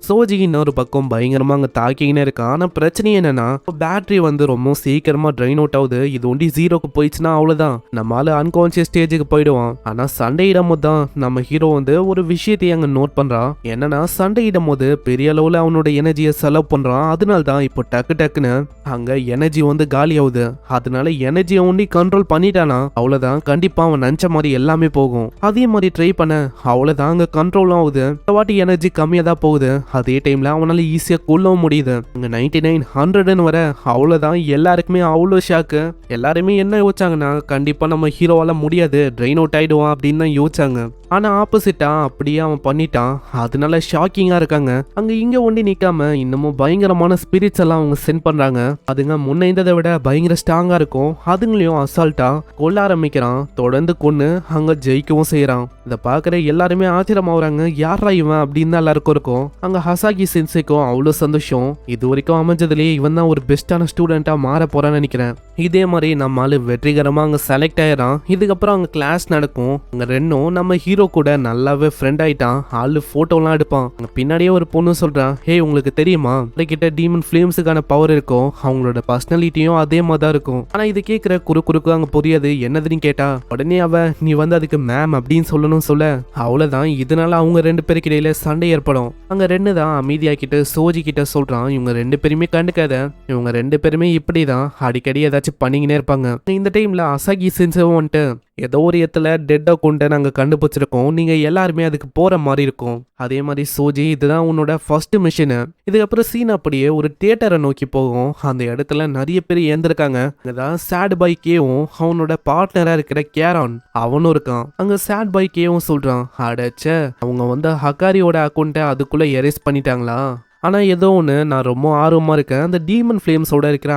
சோஜி இன்னொரு பக்கம் பயங்கரமா அங்க தாக்கினே இருக்கான். ஆனா பிரச்சனை என்னன்னா பேட்டரி வந்து ரொம்ப சீக்கிரமா ட்ரைன் அவுட் ஆகுது. இது ஒண்டி 0க்கு போயிடுச்சுன்னா அவ்வளவுதான், நம்மளால அன்கான்சியஸ் ஸ்டேஜுக்கு போயிடுவான். ஆனா சண்டையிடும் போது தான் நம்ம ஹீரோ வந்து ஒரு விஷயத்தையும் அங்க நோட் பண்றான். என்னன்னா சண்டையிடும் போது பெரிய அளவுல அவனோட எனர்ஜியை செலவு பண்றான். அதனால தான் இப்போ டக்குன்னு அங்க எனர்ஜி வந்து காலி ஆகுது. அதனால எனர்ஜியை ஒண்டி கண்ட்ரோல் பண்ணிட்டானா அவ்வளவுதான், கண்டிப்பா அவன் நினைச்ச மாதிரி எல்லாமே போகும். அதே மாதிரி ட்ரை பண்ண அவ்வளவுதான், அங்க கண்ட்ரோல் ஆகுது. இந்த வாட்டி எனர்ஜி கம்மியா தான் போகுது. அதே டைம்ல அவனால ஈஸியா கொல்லவும் முடியுது. அங்க 99 100ன்னு வர அவ்வளவுதான், எல்லாருக்குமே அவ்வளோ ஷாக்கு. எல்லாருமே என்ன யோசிச்சாங்கன்னா கண்டிப்பா நம்ம ஹீரோவால முடியாது, ட்ரெயின் அவுட் ஆயிடுவான் அப்படின்னு தான் யோசிச்சாங்க. ஆனா ஆப்போசிட்டா அப்படியே அவன் பண்ணிட்டான். அதனால ஷாக்கிங்கா இருக்காங்க. அங்க இங்க ஒண்டி நிக்காம இன்னமும் பயங்கரமான ஸ்பிரிட்ஸ் எல்லாம் அவங்க சென்ட் பண்றாங்க. அதுங்க முன்ன இருந்ததை விட பயங்கர ஸ்ட்ராங்கா இருக்கும். அதுங்களையும் அசால்ட்டா கொல்ல ஆரம்பிக்கிறான். தொடர்ந்து கொன்னு அங்க ஜெயிக்கவும் செய்யறான். இதை பாக்குற எல்லாருமே ஆச்சரியமாகறாங்க. யாரா இவன் அப்படின்னு தான் எல்லாருக்கும் இருக்கும். அங்க ஹசாகி சென்சேக்கும் அவ்வளோ சந்தோஷம். இது வரைக்கும் அமைஞ்சதுலேயே இவன் தான் ஒரு பெஸ்டான ஸ்டூடெண்டா மாற போறான்னு நினைக்கிறேன். இதே மாதிரி நம்ம ஆளு வெற்றிகரமா அங்க செலக்ட் ஆயிடான். இதுக்கப்புறம் அங்க கிளாஸ் நடக்கும். அங்க ரெண்டும் நம்ம ஹீரோ கூட நல்லாவே ஃப்ரெண்ட் ஆயிட்டான். ஆளு போட்டோலாம் எடுப்பான். அங்க பின்னாடியே ஒரு பொண்ணு சொல்றான், ஹே உங்களுக்கு தெரியுமா கிட்ட டீமன் ஃபிளேம்ஸுக்கான பவர் இருக்கும், அவங்களோட பர்சனாலிட்டியும் அதே மாதிரி தான் இருக்கும். ஆனா இது கேட்கிற குறுக்கு அங்க புரியாது. என்னதுன்னு கேட்டா உடனே அவ நீ வந்து அதுக்கு மேம் அப்படின்னு சொல்லணும் சொல்ல அவ்வளவுதான். இதனால அவங்க 2 பேருக்கு இடையில சண்டை ஏற்படும். அங்க 2 தான் அமைதியாக்கிட்டு சோஜி கிட்ட சொல்றான், இவங்க 2 பேருமே கண்டுக்காத, இவங்க 2 பேருமே இப்படிதான் அடிக்கடி ஏதாச்சும் பண்ணிக்கினே இருப்பாங்க. இந்த டைம்ல அசாகி சென்சவும் வந்துட்டு ஏதோ ஒரு இடத்துல டெட்டை கொண்டு நாங்கள் கண்டுபிடிச்சிருக்கோம், நீங்கள் எல்லாருமே அதுக்கு போகிற மாதிரி இருக்கும். அதே மாதிரி சோஜி இதுதான் உன்னோட ஃபர்ஸ்ட் மிஷினு. இதுக்கப்புறம் சீன் அப்படியே ஒரு தியேட்டரை நோக்கி போகும். அந்த இடத்துல நிறைய பேர் ஏந்திருக்காங்க. அங்கதான் சேட் பைக்கேவும் அவனோட பார்ட்னராக இருக்கிற கேரான் அவனும் இருக்கான். அங்கே சேட் பைக்கேவும் சொல்கிறான், அடச்ச அவங்க வந்து ஹக்காரியோட அக்கௌண்ட்டை அதுக்குள்ளே எரேஸ் பண்ணிட்டாங்களா. ஆனால் ஏதோ ஒன்று நான் ரொம்ப ஆர்வமாக இருக்கேன், அந்த டீமன் ஃப்ளேம்ஸோட இருக்கிற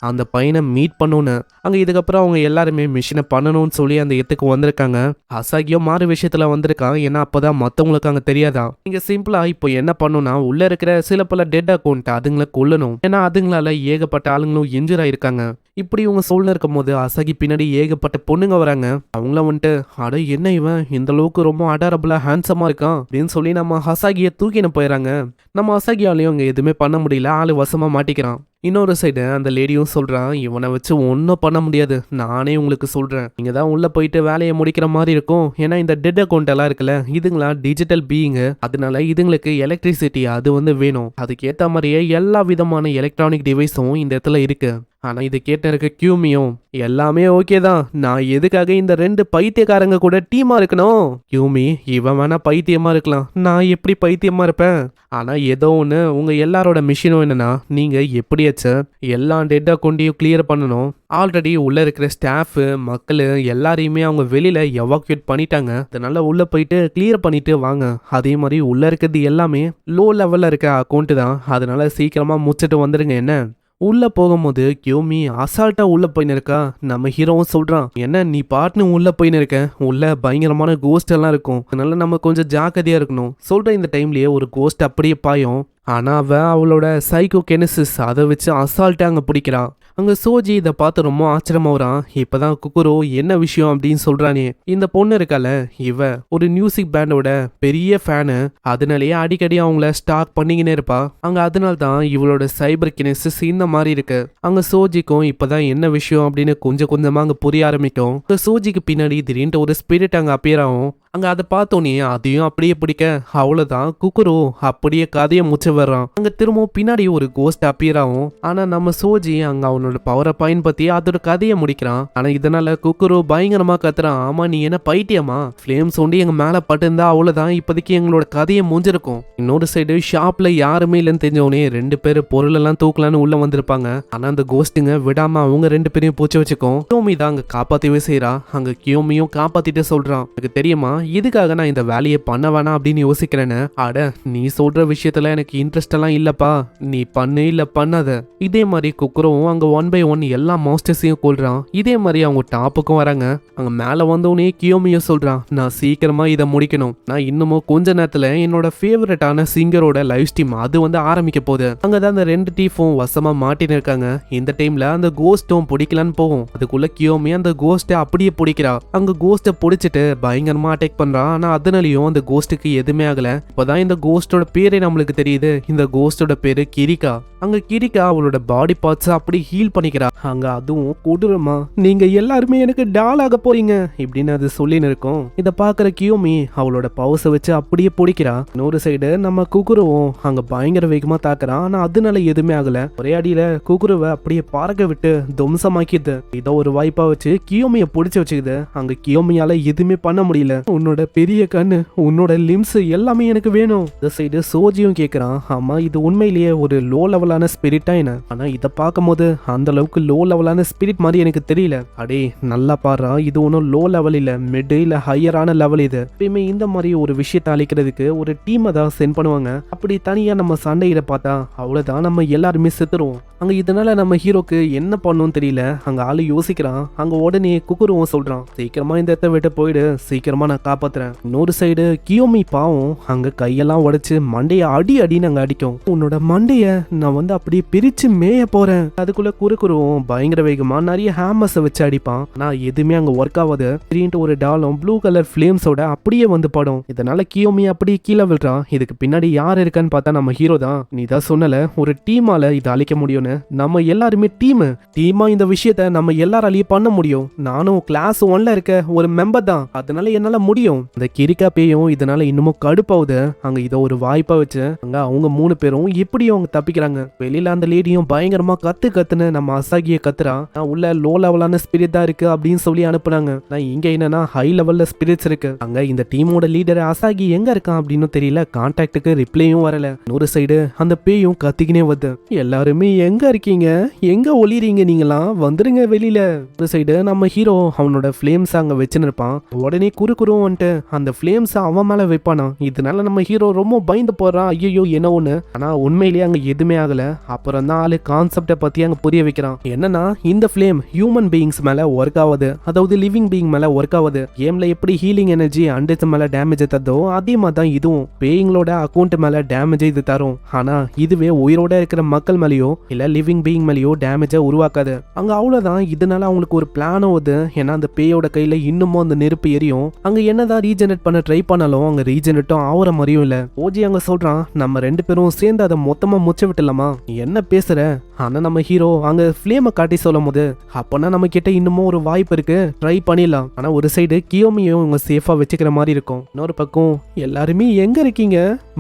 அந்த பையனை மீட் பண்ணணும்னு. அங்கே இதுக்கப்புறம் அவங்க எல்லாருமே மிஷினை பண்ணணும்னு சொல்லி அந்த இடத்துக்கு வந்திருக்காங்க. அசாகியோ மாறு விஷயத்துல வந்திருக்கான். ஏன்னா அப்போதான் மற்றவங்களுக்கு அங்கே தெரியாதான். நீங்கள் சிம்பிளாக இப்போ என்ன பண்ணணும்னா உள்ள இருக்கிற சில பல டெட் அக்கௌண்ட் அதுங்களை கொல்லணும். ஏன்னா அதுங்களால ஏகப்பட்ட ஆளுங்களும் இன்ஜூர் ஆயிருக்காங்க. இப்படி இவங்க சூழ்நிலை இருக்கும் போது அசாகி பின்னாடி ஏகப்பட்ட பொண்ணுங்க வராங்க. அவங்கள வந்துட்டு அட என்ன இவன் இந்த அளவுக்கு ரொம்ப அடாரபிளா ஹேண்ட்ஸமா இருக்கான் அப்படின்னு சொல்லி நம்ம அசாகியை தூக்கின்னு போயிடறாங்க. நம்ம அசாகியாலையும் அங்கே எதுவுமே பண்ண முடியல, ஆளு வசமா மாட்டிக்கிறான். இன்னொரு சைடு அந்த லேடியும் சொல்றான், இவனை வச்சு ஒன்றும் பண்ண முடியாது, நானே உங்களுக்கு சொல்றேன், நீங்க தான் உள்ள போயிட்டு வேலையை முடிக்கிற மாதிரி இருக்கும். ஏன்னா இந்த டெட் அக்கௌண்ட் எல்லாம் இருக்குல்ல, இதுங்களா டிஜிட்டல் பீயிங்கு, அதனால இதுங்களுக்கு எலக்ட்ரிசிட்டி அது வந்து வேணும். அதுக்கேற்ற மாதிரியே எல்லா விதமான எலக்ட்ரானிக் டிவைஸும் இந்த இடத்துல இருக்கு. ஆனா இது கேட்ட இருக்க கியூமியும் எல்லாமே ஓகே தான், நான் எதுக்காக இந்த 2 பைத்தியக்காரங்க கூட டீமா இருக்கணும்? கியூமி, இவன் வேணா பைத்தியமா இருக்கலாம், நான் எப்படி பைத்தியமா இருப்பேன்? ஆனா ஏதோ ஒன்று, உங்க எல்லாரோட மிஷினும் என்னன்னா, நீங்க எப்படியாச்சும் எல்லா டெட் அக்கௌண்ட்டையும் கிளியர் பண்ணணும். ஆல்ரெடி உள்ள இருக்கிற ஸ்டாஃபு மக்கள் எல்லாரையுமே அவங்க வெளியில எவாக்குவேட் பண்ணிட்டாங்க. அதனால உள்ள போயிட்டு கிளியர் பண்ணிட்டு வாங்க. அதே மாதிரி உள்ள இருக்கிறது எல்லாமே லோ லெவல்ல இருக்க அக்கௌண்ட் தான், அதனால சீக்கிரமா முடிச்சிட்டு வந்துருங்க. என்ன உள்ள போகும்போது கியோமி அசால்ட்டா உள்ள போயின்னு இருக்கா. நம்ம ஹீரோவும் சொல்றான், என்ன நீ பாட்னு உள்ள போயின்னு இருக்க, உள்ள பயங்கரமான கோஸ்ட் எல்லாம் இருக்கும், அதனால நம்ம கொஞ்சம் ஜாக்கிரதையா இருக்கணும். சொல்ற இந்த டைம்லயே ஒரு கோஸ்ட் அப்படியே பாயும். ஆனா அவளோட சைக்கோ கெனசிஸ் அதை வச்சு அசால்ட்டா அங்க பிடிக்கிறான். அங்க சோஜி இதை பார்த்து ரொம்ப ஆச்சரியமா வரான். இப்பதான் குக்குரோ என்ன விஷயம் அப்படின்னு சொல்றானே. இந்த பொண்ணு இருக்கால, இவ ஒரு மியூசிக் பேண்டோட பெரிய ஃபேனு, அதனாலேயே அடிக்கடி அவங்கள ஸ்டாக் பண்ணிக்கினே இருப்பா. அங்க அதனால தான் இவளோட சைபர் கினசிஸ் இந்த மாதிரி இருக்கு. அங்க சோஜிக்கும் இப்பதான் என்ன விஷயம் அப்படின்னு கொஞ்சம் கொஞ்சமா அங்க புரிய ஆரம்பிக்கும். சோஜிக்கு பின்னாடி திடீர்னு ஒரு ஸ்பிரிட் அங்க அப்பியர் ஆகும். அங்க அதை பார்த்தோன்னே அதையும் அப்படியே பிடிக்க அவ்வளவுதான், குக்குரோ அப்படியே கதையை முச்சு வர்றான். அங்க திரும்பவும் பின்னாடி ஒரு கோஸ்ட் அப்பியர் ஆகும். ஆனா நம்ம சோஜி அங்க அவனோட பவரை பயன்படுத்தி அதோட கதையை முடிக்கிறான். ஆனா இதனால குக்குரோ பயங்கரமா கத்துறான், ஆமா நீ என்ன பைத்தியமா, ஃபிளேம்ஸ் ஒண்டி எங்க மேல பட்டுருந்தா அவ்வளவுதான், இப்போதைக்கு எங்களோட கதையை முடிஞ்சிருக்கும். இன்னொரு சைடு ஷாப்ல யாருமே இல்லைன்னு தெரிஞ்சவனே 2 பேர் பொருள் எல்லாம் தூக்கலான்னு உள்ள வந்திருப்பாங்க. ஆனா அந்த கோஸ்ட்டுங்க விடாம அவங்க 2 பேரையும் பூச்சி வச்சுக்கும். கியோமி தான் அங்க காப்பாத்தவே செய்யறா. அங்க கியோமியும் காப்பாத்திட்டு சொல்றான், எனக்கு தெரியுமா இதுக்காக நான் இந்த வேலையை பண்ண வேணாம் அப்படின்னு யோசிக்கிறேன்னு. அட நீ சொல்ற விஷயத்துல எனக்கு இன்ட்ரெஸ்ட் எல்லாம் இல்லப்பா, நீ பண்ணு இல்ல பண்ணாத. இதே மாதிரி குக்குரோவும் அங்க 1 by 1 எல்லா மாஸ்டர்ஸையும் கொள்றான். இதே மாதிரி அவங்க டாப்புக்கும் வராங்க. அங்க மேல வந்தவனே கியோமியும் சொல்றான், நான் சீக்கிரமா இதை முடிக்கணும், நான் இன்னமும் கொஞ்ச நேரத்துல என்னோட ஃபேவரட்டான சிங்கரோட லைவ் ஸ்ட்ரீம் அது வந்து ஆரம்பிக்க போகுது. அங்கதான் அந்த 2 டீஃபும் வசமா மாட்டின்னு இருக்காங்க. இந்த டைம்ல அந்த கோஸ்டும் பிடிக்கலான்னு போகும். அதுக்குள்ள கியோமி அந்த கோஸ்ட்டை அப்படியே பிடிக்கிறா. அங்க கோஸ்ட்டை பிடிச்சிட்டு பயங்கரமா அட்டாக் பண்றான். ஆனா அதனாலயும் அந்த கோஸ்ட்டுக்கு எதுவுமே ஆகல. இப்பதான் இந்த கோஸ்டோட பேரே நம்மளுக்கு தெரியுது. இந்த கோஸ்டோட பேரு கிரிகா. அங்க கிரிகா அவளோட பாடி பார்ட்ஸ் அப்படி ஹீல் பண்ணிக்கிறா. அங்க அதுவும் கொடூரமா, நீங்க எல்லாருமே எனக்கு டால் ஆக போறீங்க இப்படின்னு அது சொல்லின்னு இருக்கும். இதை பாக்குற கியோமி அவளோட பவர்ஸை வச்சு அப்படியே பிடிக்கிறா. இன்னொரு சைடு நம்ம குக்குருவும் அங்க பயங்கர வேகமா தாக்குறான். ஆனா அதனால எதுவுமே ஆகல. ஒரே அடியில குக்குருவை அப்படியே பறக்க விட்டு துவம்சமாக்கிது. இதை ஒரு வாய்ப்பா வச்சு கியோமிய பிடிச்சு வச்சுக்குது. அங்க கியோமியால எதுவுமே பண்ண முடியல. உன்னோட பெரிய கண்ணு, உன்னோட லிம்ஸ் எல்லாமே எனக்கு வேணும். இந்த சைடு சோஜியும் கேக்குறான், ஆமா இது உண்மையிலேயே ஒரு லோ லெவலான ஸ்பிரிட்டா என்ன? ஆனா இதை பார்க்கும்போது அந்த அளவுக்கு லோ லெவலான ஸ்பிரிட் மாதிரி எனக்கு தெரியல. அடே நல்லா பாரு, இது ஒன்றும் லோ லெவல் இல்ல, மிட் இல்ல ஹையரான லெவல். இது எப்பயுமே இந்த மாதிரி ஒரு விஷயத்தை அழிக்கிறதுக்கு ஒரு டீமை தான் சென்ட் பண்ணுவாங்க. அப்படி தனியா நம்ம சண்டையிட பார்த்தா அவ்வளவுதான், நம்ம எல்லாருமே செத்துருவோம். அங்க இதனால நம்ம ஹீரோக்கு என்ன பண்ணணும்னு தெரியல. அங்க ஆளு யோசிக்கிறான். அங்க உடனே குக்குருவும் சொல்றான், சீக்கிரமா இந்த இடத்த விட்டு போயிடு, சீக்கிரமா நான் காப்பாத்துறேன். இன்னொரு சைடு கியோமி பாவம் அங்க கையெல்லாம் உடைச்சு மண்டைய அடி அடின்னு அங்க அடிக்கும். உன்னோட மண்டைய நான் வந்து அப்படியே பிரிச்சு மேய போறேன். அதுக்குள்ள குறுக்குருவும் பயங்கர வேகமா நிறைய ஹேமர்ஸை வச்சு அடிப்பான். ஆனா எதுவுமே அங்க ஒர்க் ஆகாது. திடீர்னு ஒரு டாலும் ப்ளூ கலர் ஃபிளேம்ஸோட அப்படியே வந்து படும். இதனால கியோமி அப்படியே கீழே விழுறான். இதுக்கு பின்னாடி யார் இருக்கான்னு பார்த்தா நம்ம ஹீரோ தான். நீ தான் சொன்னல ஒரு டீமால இதை அழிக்க முடியும்னு. நம்ம எல்லாருமே டீமா இந்த விஷயத்த நம்ம எல்லாராலையும் பண்ண முடியும். நானும் கிளாஸ் 1ல இருக்க ஒரு மெம்பர் தான், அதனால என்னால முடியும். இந்த கிரிக்கா பேயும் இதனால இன்னமும் கடுப்பாவுது. அங்க இதை ஒரு வாய்ப்பா வச்சு அங்க அவங்க 3 பேரும் எப்படியும் அவங்க தப்பிக்கிறாங்க. வெளியில அந்த லேடியும் பயங்கரமா கத்துன்னு நம்ம அசாகிய கத்துறான். உள்ள லோ லெவலான ஸ்பிரிட் தான் இருக்கு அப்படின்னு சொல்லி அனுப்புனாங்க. நான் இங்க என்னன்னா ஹை லெவல்ல ஸ்பிரிட்ஸ் இருக்கு. அங்க இந்த டீமோட லீடர் அசாகி எங்க இருக்கான் அப்படின்னு தெரியல. கான்டாக்டுக்கு ரிப்ளையும் வரல. இன்னொரு சைடு அந்த பேயும் கத்திக்கினே வருது, எல்லாருமே எங்க இருக்கீங்க, எங்க ஒளிறீங்க, நீங்களாம் வந்துருங்க வெளியில. ஒரு சைடு நம்ம ஹீரோ அவனோட ஃபிளேம்ஸ் அங்க வச்சுன்னு இருப்பான். உடனே குறுக்குறும் வந்துட்டு அந்த ஃப்ளேம்ஸ் அவன் மேல வைப்பானா. இதனால நம்ம ஹீரோ ரொம்ப பயந்து போறான். ஐயோ என்ன ஒண்ணு. ஆனா உண்மையிலேயே அங்க எதுவுமே ஆகல. அப்புறம் தான் ஆளு கான்செப்டை பத்தி அங்க புரிய வைக்கிறான். என்னன்னா இந்த ஃப்ளேம் ஹியூமன் பீயிங்ஸ் மேல ஒர்க் ஆகுது, அதாவது லிவிங் பீயிங் மேல ஒர்க் ஆகுது. கேம்ல எப்படி ஹீலிங் எனர்ஜி அண்டர்ஸ் மேல டேமேஜ் தரதோ அதே மாதிரி தான் இதுவும் பேயிங்களோட அக்கௌண்ட் மேல டேமேஜ் இது தரும். ஆனா இதுவே உயிரோட இருக்கிற மக்கள் மேலேயோ இல்ல லிவிங் பீயிங் மேலேயோ டேமேஜை உருவாக்காது. அங்க அவ்வளவுதான். இதனால அவங்களுக்கு ஒரு பிளான் ஆகுது. ஏன்னா அந்த பேயோட கையில இன்னமும் அந்த நெருப்பு எரியும். அங்க என்னதான் ரீஜெனரேட் பண்ண ட்ரை பண்ணாலும் அங்க ரீஜெனரேட்டும் ஆகுற மாதிரியும் இல்ல. ஓஜி அங்க சொல்றான், நம்ம 2 பேரும் சேர்ந்து அதை மொத்தமா முச்ச விட்டுலாமா. என்ன பேசுற? ஆனா நம்ம ஹீரோ அங்க ஃப்ளேமை காட்டி சொல்லும் போது அப்பனா நம்ம கிட்ட இன்னமும் ஒரு வாய்ப்பு இருக்கு, ட்ரை பண்ணிடலாம். ஆனா ஒரு சைடு கியோமியும் இவங்க சேஃபா வச்சுக்கிற மாதிரி இருக்கும். இன்னொரு பக்கம் எல்லாருமே எங்க இருக்கீங்க,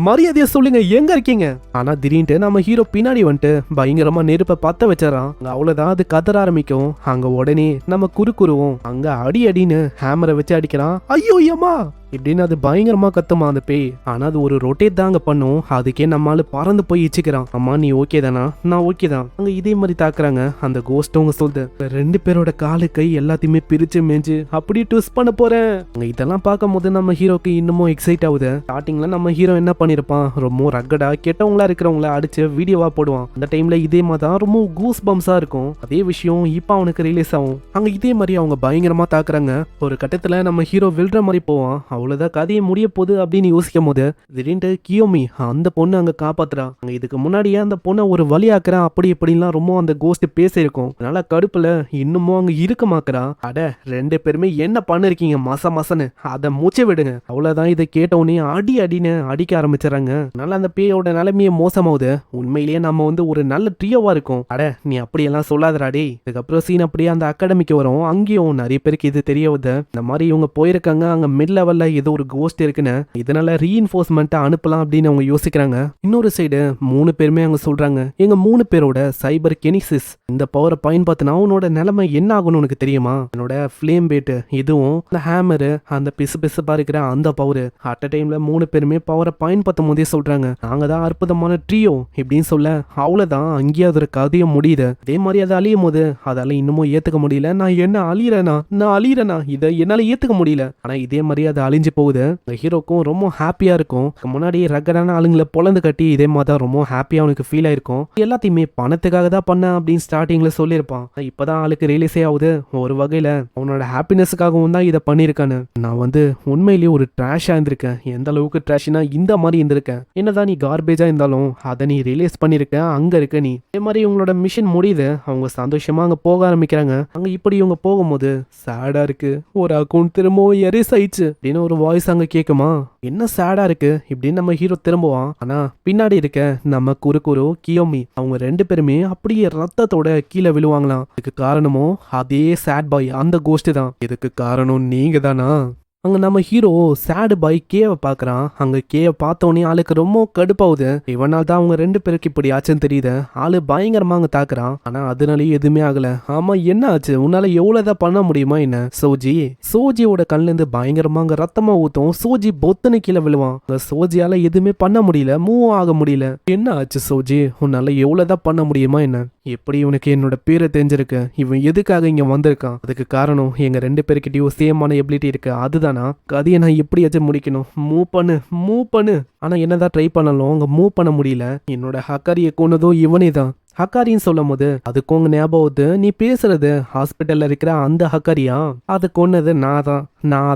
மரியாதையா சொல்லுங்க எங்க இருக்கீங்க. ஆனா திடீர்னு நம்ம ஹீரோ பின்னாடி வந்துட்டு பயங்கரமா நெருப்பை பத்த வச்சாரான். அவ்வளவுதான் அது கதற ஆரம்பிக்கும். அங்க உடனே நம்ம குறுக்குருவோம். அங்க அடி அடின்னு ஹேமரை வச்சு அடிக்கிறான். ஐயோ ஏமா இப்படின்னு அது பயங்கரமா கத்துமா அந்த பேய். ஆனா அது ஒரு ரொட்டேட் தாங்க பண்ணும். அதுக்கே நம்மளால பறந்து போய் இச்சுக்கிறான். அம்மா நீ ஓகே தானா? நான் ஓகே தான். அங்க இதே மாதிரி தாக்குறாங்க. அந்த கோஸ்டவங்க சொல்லுது, 2 பேரோட காலு கை எல்லாத்தையுமே பிரிச்சு மேஞ்சு அப்படி ட்விஸ்ட் பண்ண போறேன். அங்க இதெல்லாம் பார்க்கும் போது நம்ம ஹீரோக்கு இன்னமும் எக்ஸைட் ஆகுது. ஸ்டார்டிங்ல நம்ம ஹீரோ என்ன பண்ணிருப்பான், ரொம்ப ரக்கடா கெட்டவங்களா இருக்கிறவங்கள அடிச்சு வீடியோவா போடுவான். அந்த டைம்ல இதே மாதிரி தான் ரொம்ப கூஸ் பம்ஸா இருக்கும். அதே விஷயம் இப்ப அவனுக்கு ரிலீஸ் ஆகும். அங்க இதே மாதிரி அவங்க பயங்கரமா தாக்குறாங்க. ஒரு கட்டத்துல நம்ம ஹீரோ வில்ற மாதிரி போவான். அவ்வளவுதான் கதையை முடிய போகுது அப்படின்னு யோசிக்கும் போது திடீர்னு கியோமி அந்த பொண்ணு அங்க காப்பாத்துறா. அங்க இதுக்கு முன்னாடியே அந்த பொண்ணை ஒரு வழியாக்குறான். அப்படி இப்படிலாம் ரொம்ப அந்த கோஸ்ட் பேசியிருக்கும். அதனால கடுப்புல இன்னமும் அங்க இருக்கமாக்குறா. அட 2 பேருமே என்ன பண்ணிருக்கீங்க மசன்னு, அதை மூச்சை விடுங்க. அவ்வளவுதான். இதை கேட்ட உடனே அடி அடின்னு அடிக்க ஆரம்பிச்சிடறாங்க. அதனால அந்த பேயோட நிலைமையே மோசமாகுது. உண்மையிலேயே நம்ம ஒரு நல்ல ட்ரியோவா இருக்கும். அட நீ அப்படியெல்லாம் சொல்லாதராடே. இதுக்கப்புறம் சீன் அப்படியே அந்த அகாடமிக்கு வரும். அங்கேயும் நிறைய பேருக்கு இது தெரிய வருது. இந்த மாதிரி இவங்க போயிருக்காங்க, அங்க மிட் லெவல்ல ஏதோ ஒரு கோஸ்ட் இருக்குன்னு, இதனால ரீஇன்ஃபோர்ஸ்மெண்ட் அனுப்பலாம் அப்படின்னு அவங்க யோசிக்கிறாங்க. இன்னொரு சைடு 3 பேருமே அவங்க சொல்றாங்க, எங்க 3 பேரோட சைபர் கெனிசிஸ் இந்த பவரை பயன்படுத்தினா அவனோட நிலைமை என்ன ஆகணும் உனக்கு தெரியுமா. என்னோட ஃபிளேம் பேட் இதுவும் அந்த ஹேமரு அந்த பிசு பிசுப்பா இருக்கிற அந்த பவர் அட் அ டைம்ல 3 பேருமே பவரை பயன்படுத்தும் போதே சொல்றாங்க, நாங்க தான் அற்புதமான ட்ரியோ இப்படின்னு சொல்ல அவ்வளவுதான். அங்கேயே அதோட கதையும் முடியுது. அதே மாதிரி அதை அழியும் போது அதால இன்னமும் ஏத்துக்க முடியல. நான் என்ன அழியிறேனா இதை என்னால ஏத்துக்க முடியல. ஆனா இதே மாதிரி அதை அழிஞ்சு போகுது. ஹீரோக்கும் ரொம்ப ஹாப்பியா இருக்கும். முன்னாடி ரகடான ஆளுங்களை பொழந்து கட்டி இதே மாதிரி ரொம்ப ஹாப்பியா அவனுக்கு ஃபீல் ஆயிருக்கும். எல்லாத்தையுமே பணத்துக்காக தான் பண்ண அப்படின்னு ஸ்டார்டிங்ல சொல்லியிருப்பான். இப்பதான் ஆளுக்கு ரியலைஸே ஆகுது, ஒரு வகையில அவனோட ஹாப்பினஸ்க்காகவும் தான் இதை பண்ணிருக்கானு. நான் உண்மையிலேயே ஒரு ட்ராஷா இருந்திருக்கேன். எந்த அளவுக்கு ட்ராஷ்னா இந்த மாதிரி இருந்திருக்கேன். என்னதான் நீ கார்பேஜா இருந்தாலும் அதை நீ ரிலீஸ் பண்ணிருக்க, அங்க இருக்க நீ. இதே மாதிரி இவங்களோட மிஷன் முடியுது. அவங்க சந்தோஷமா அங்க போக ஆரம்பிக்கிறாங்க. அங்க இப்படி இவங்க போகும்போது சேடா இருக்கு, ஒரு அக்கௌண்ட் திரும்பவும் எரேஸ் ஆயிடுச்சு அப்படின்னு ஒரு வாய்ஸ் அங்க கேக்குமா. என்ன சேடா இருக்கு இப்படின்னு நம்ம ஹீரோ திரும்புவான். ஆனா பின்னாடி இருக்க நம்ம குறுக்குரு கியோமி அவங்க 2 பேருமே அப்படியே ரத்தத்தோட கீழே விழுவாங்களாம். இதுக்கு காரணமும் அதே சேட் பாய் அந்த கோஸ்ட் தான். இதுக்கு காரணம் நீங்க தானா. அங்க நம்ம ஹீரோ சேடு பாய் கேவை பாக்குறான். அங்க கேவை பார்த்தோன்னே ஆளுக்கு ரொம்ப கடுப்பாகுது. இவனால் தான் அவங்க 2 பேருக்கு இப்படி ஆச்சுன்னு தெரியுது. ஆளு பயங்கரமா அங்க தாக்குறான். ஆனா அதனாலயே எதுவுமே ஆகல. ஆமா என்ன ஆச்சு, உன்னால எவ்வளவுதான் பண்ண முடியுமா என்ன. சோஜியோட கண்ணுல இருந்து பயங்கரமா அங்க ரத்தமா ஊத்தும். சோஜி பொத்தனு கீழே விழுவான். சோஜியால எதுவுமே பண்ண முடியல, மூவ் ஆக முடியல. என்ன ஆச்சு சோஜி, உன்னால எவ்வளவுதான் பண்ண முடியுமா என்ன. எப்படி உனக்கு என்னோட பேரை தெரிஞ்சிருக்கு, இவன் எதுக்காக இங்க வந்திருக்கான். அதுக்கு காரணம் எங்க 2 பேருக்கிட்டையும் சேமான எபிலிட்டி இருக்கு. அதுதானா கதையை நான் எப்படியாச்சும் முடிக்கணும். மூவ் பண்ணு. ஆனா என்னதான் ட்ரை பண்ணாலும் அங்க மூவ் பண்ண முடியல. என்னோட ஹக்காரியை கொன்னதும் இவனே தான். ஹக்காரின்னு சொல்லும் போது அதுக்கு உங்க ஞாபகம், நீ பேசுறது ஹாஸ்பிட்டல்ல இருக்கிற அந்த ஹக்காரியா, அது கொன்னது நான்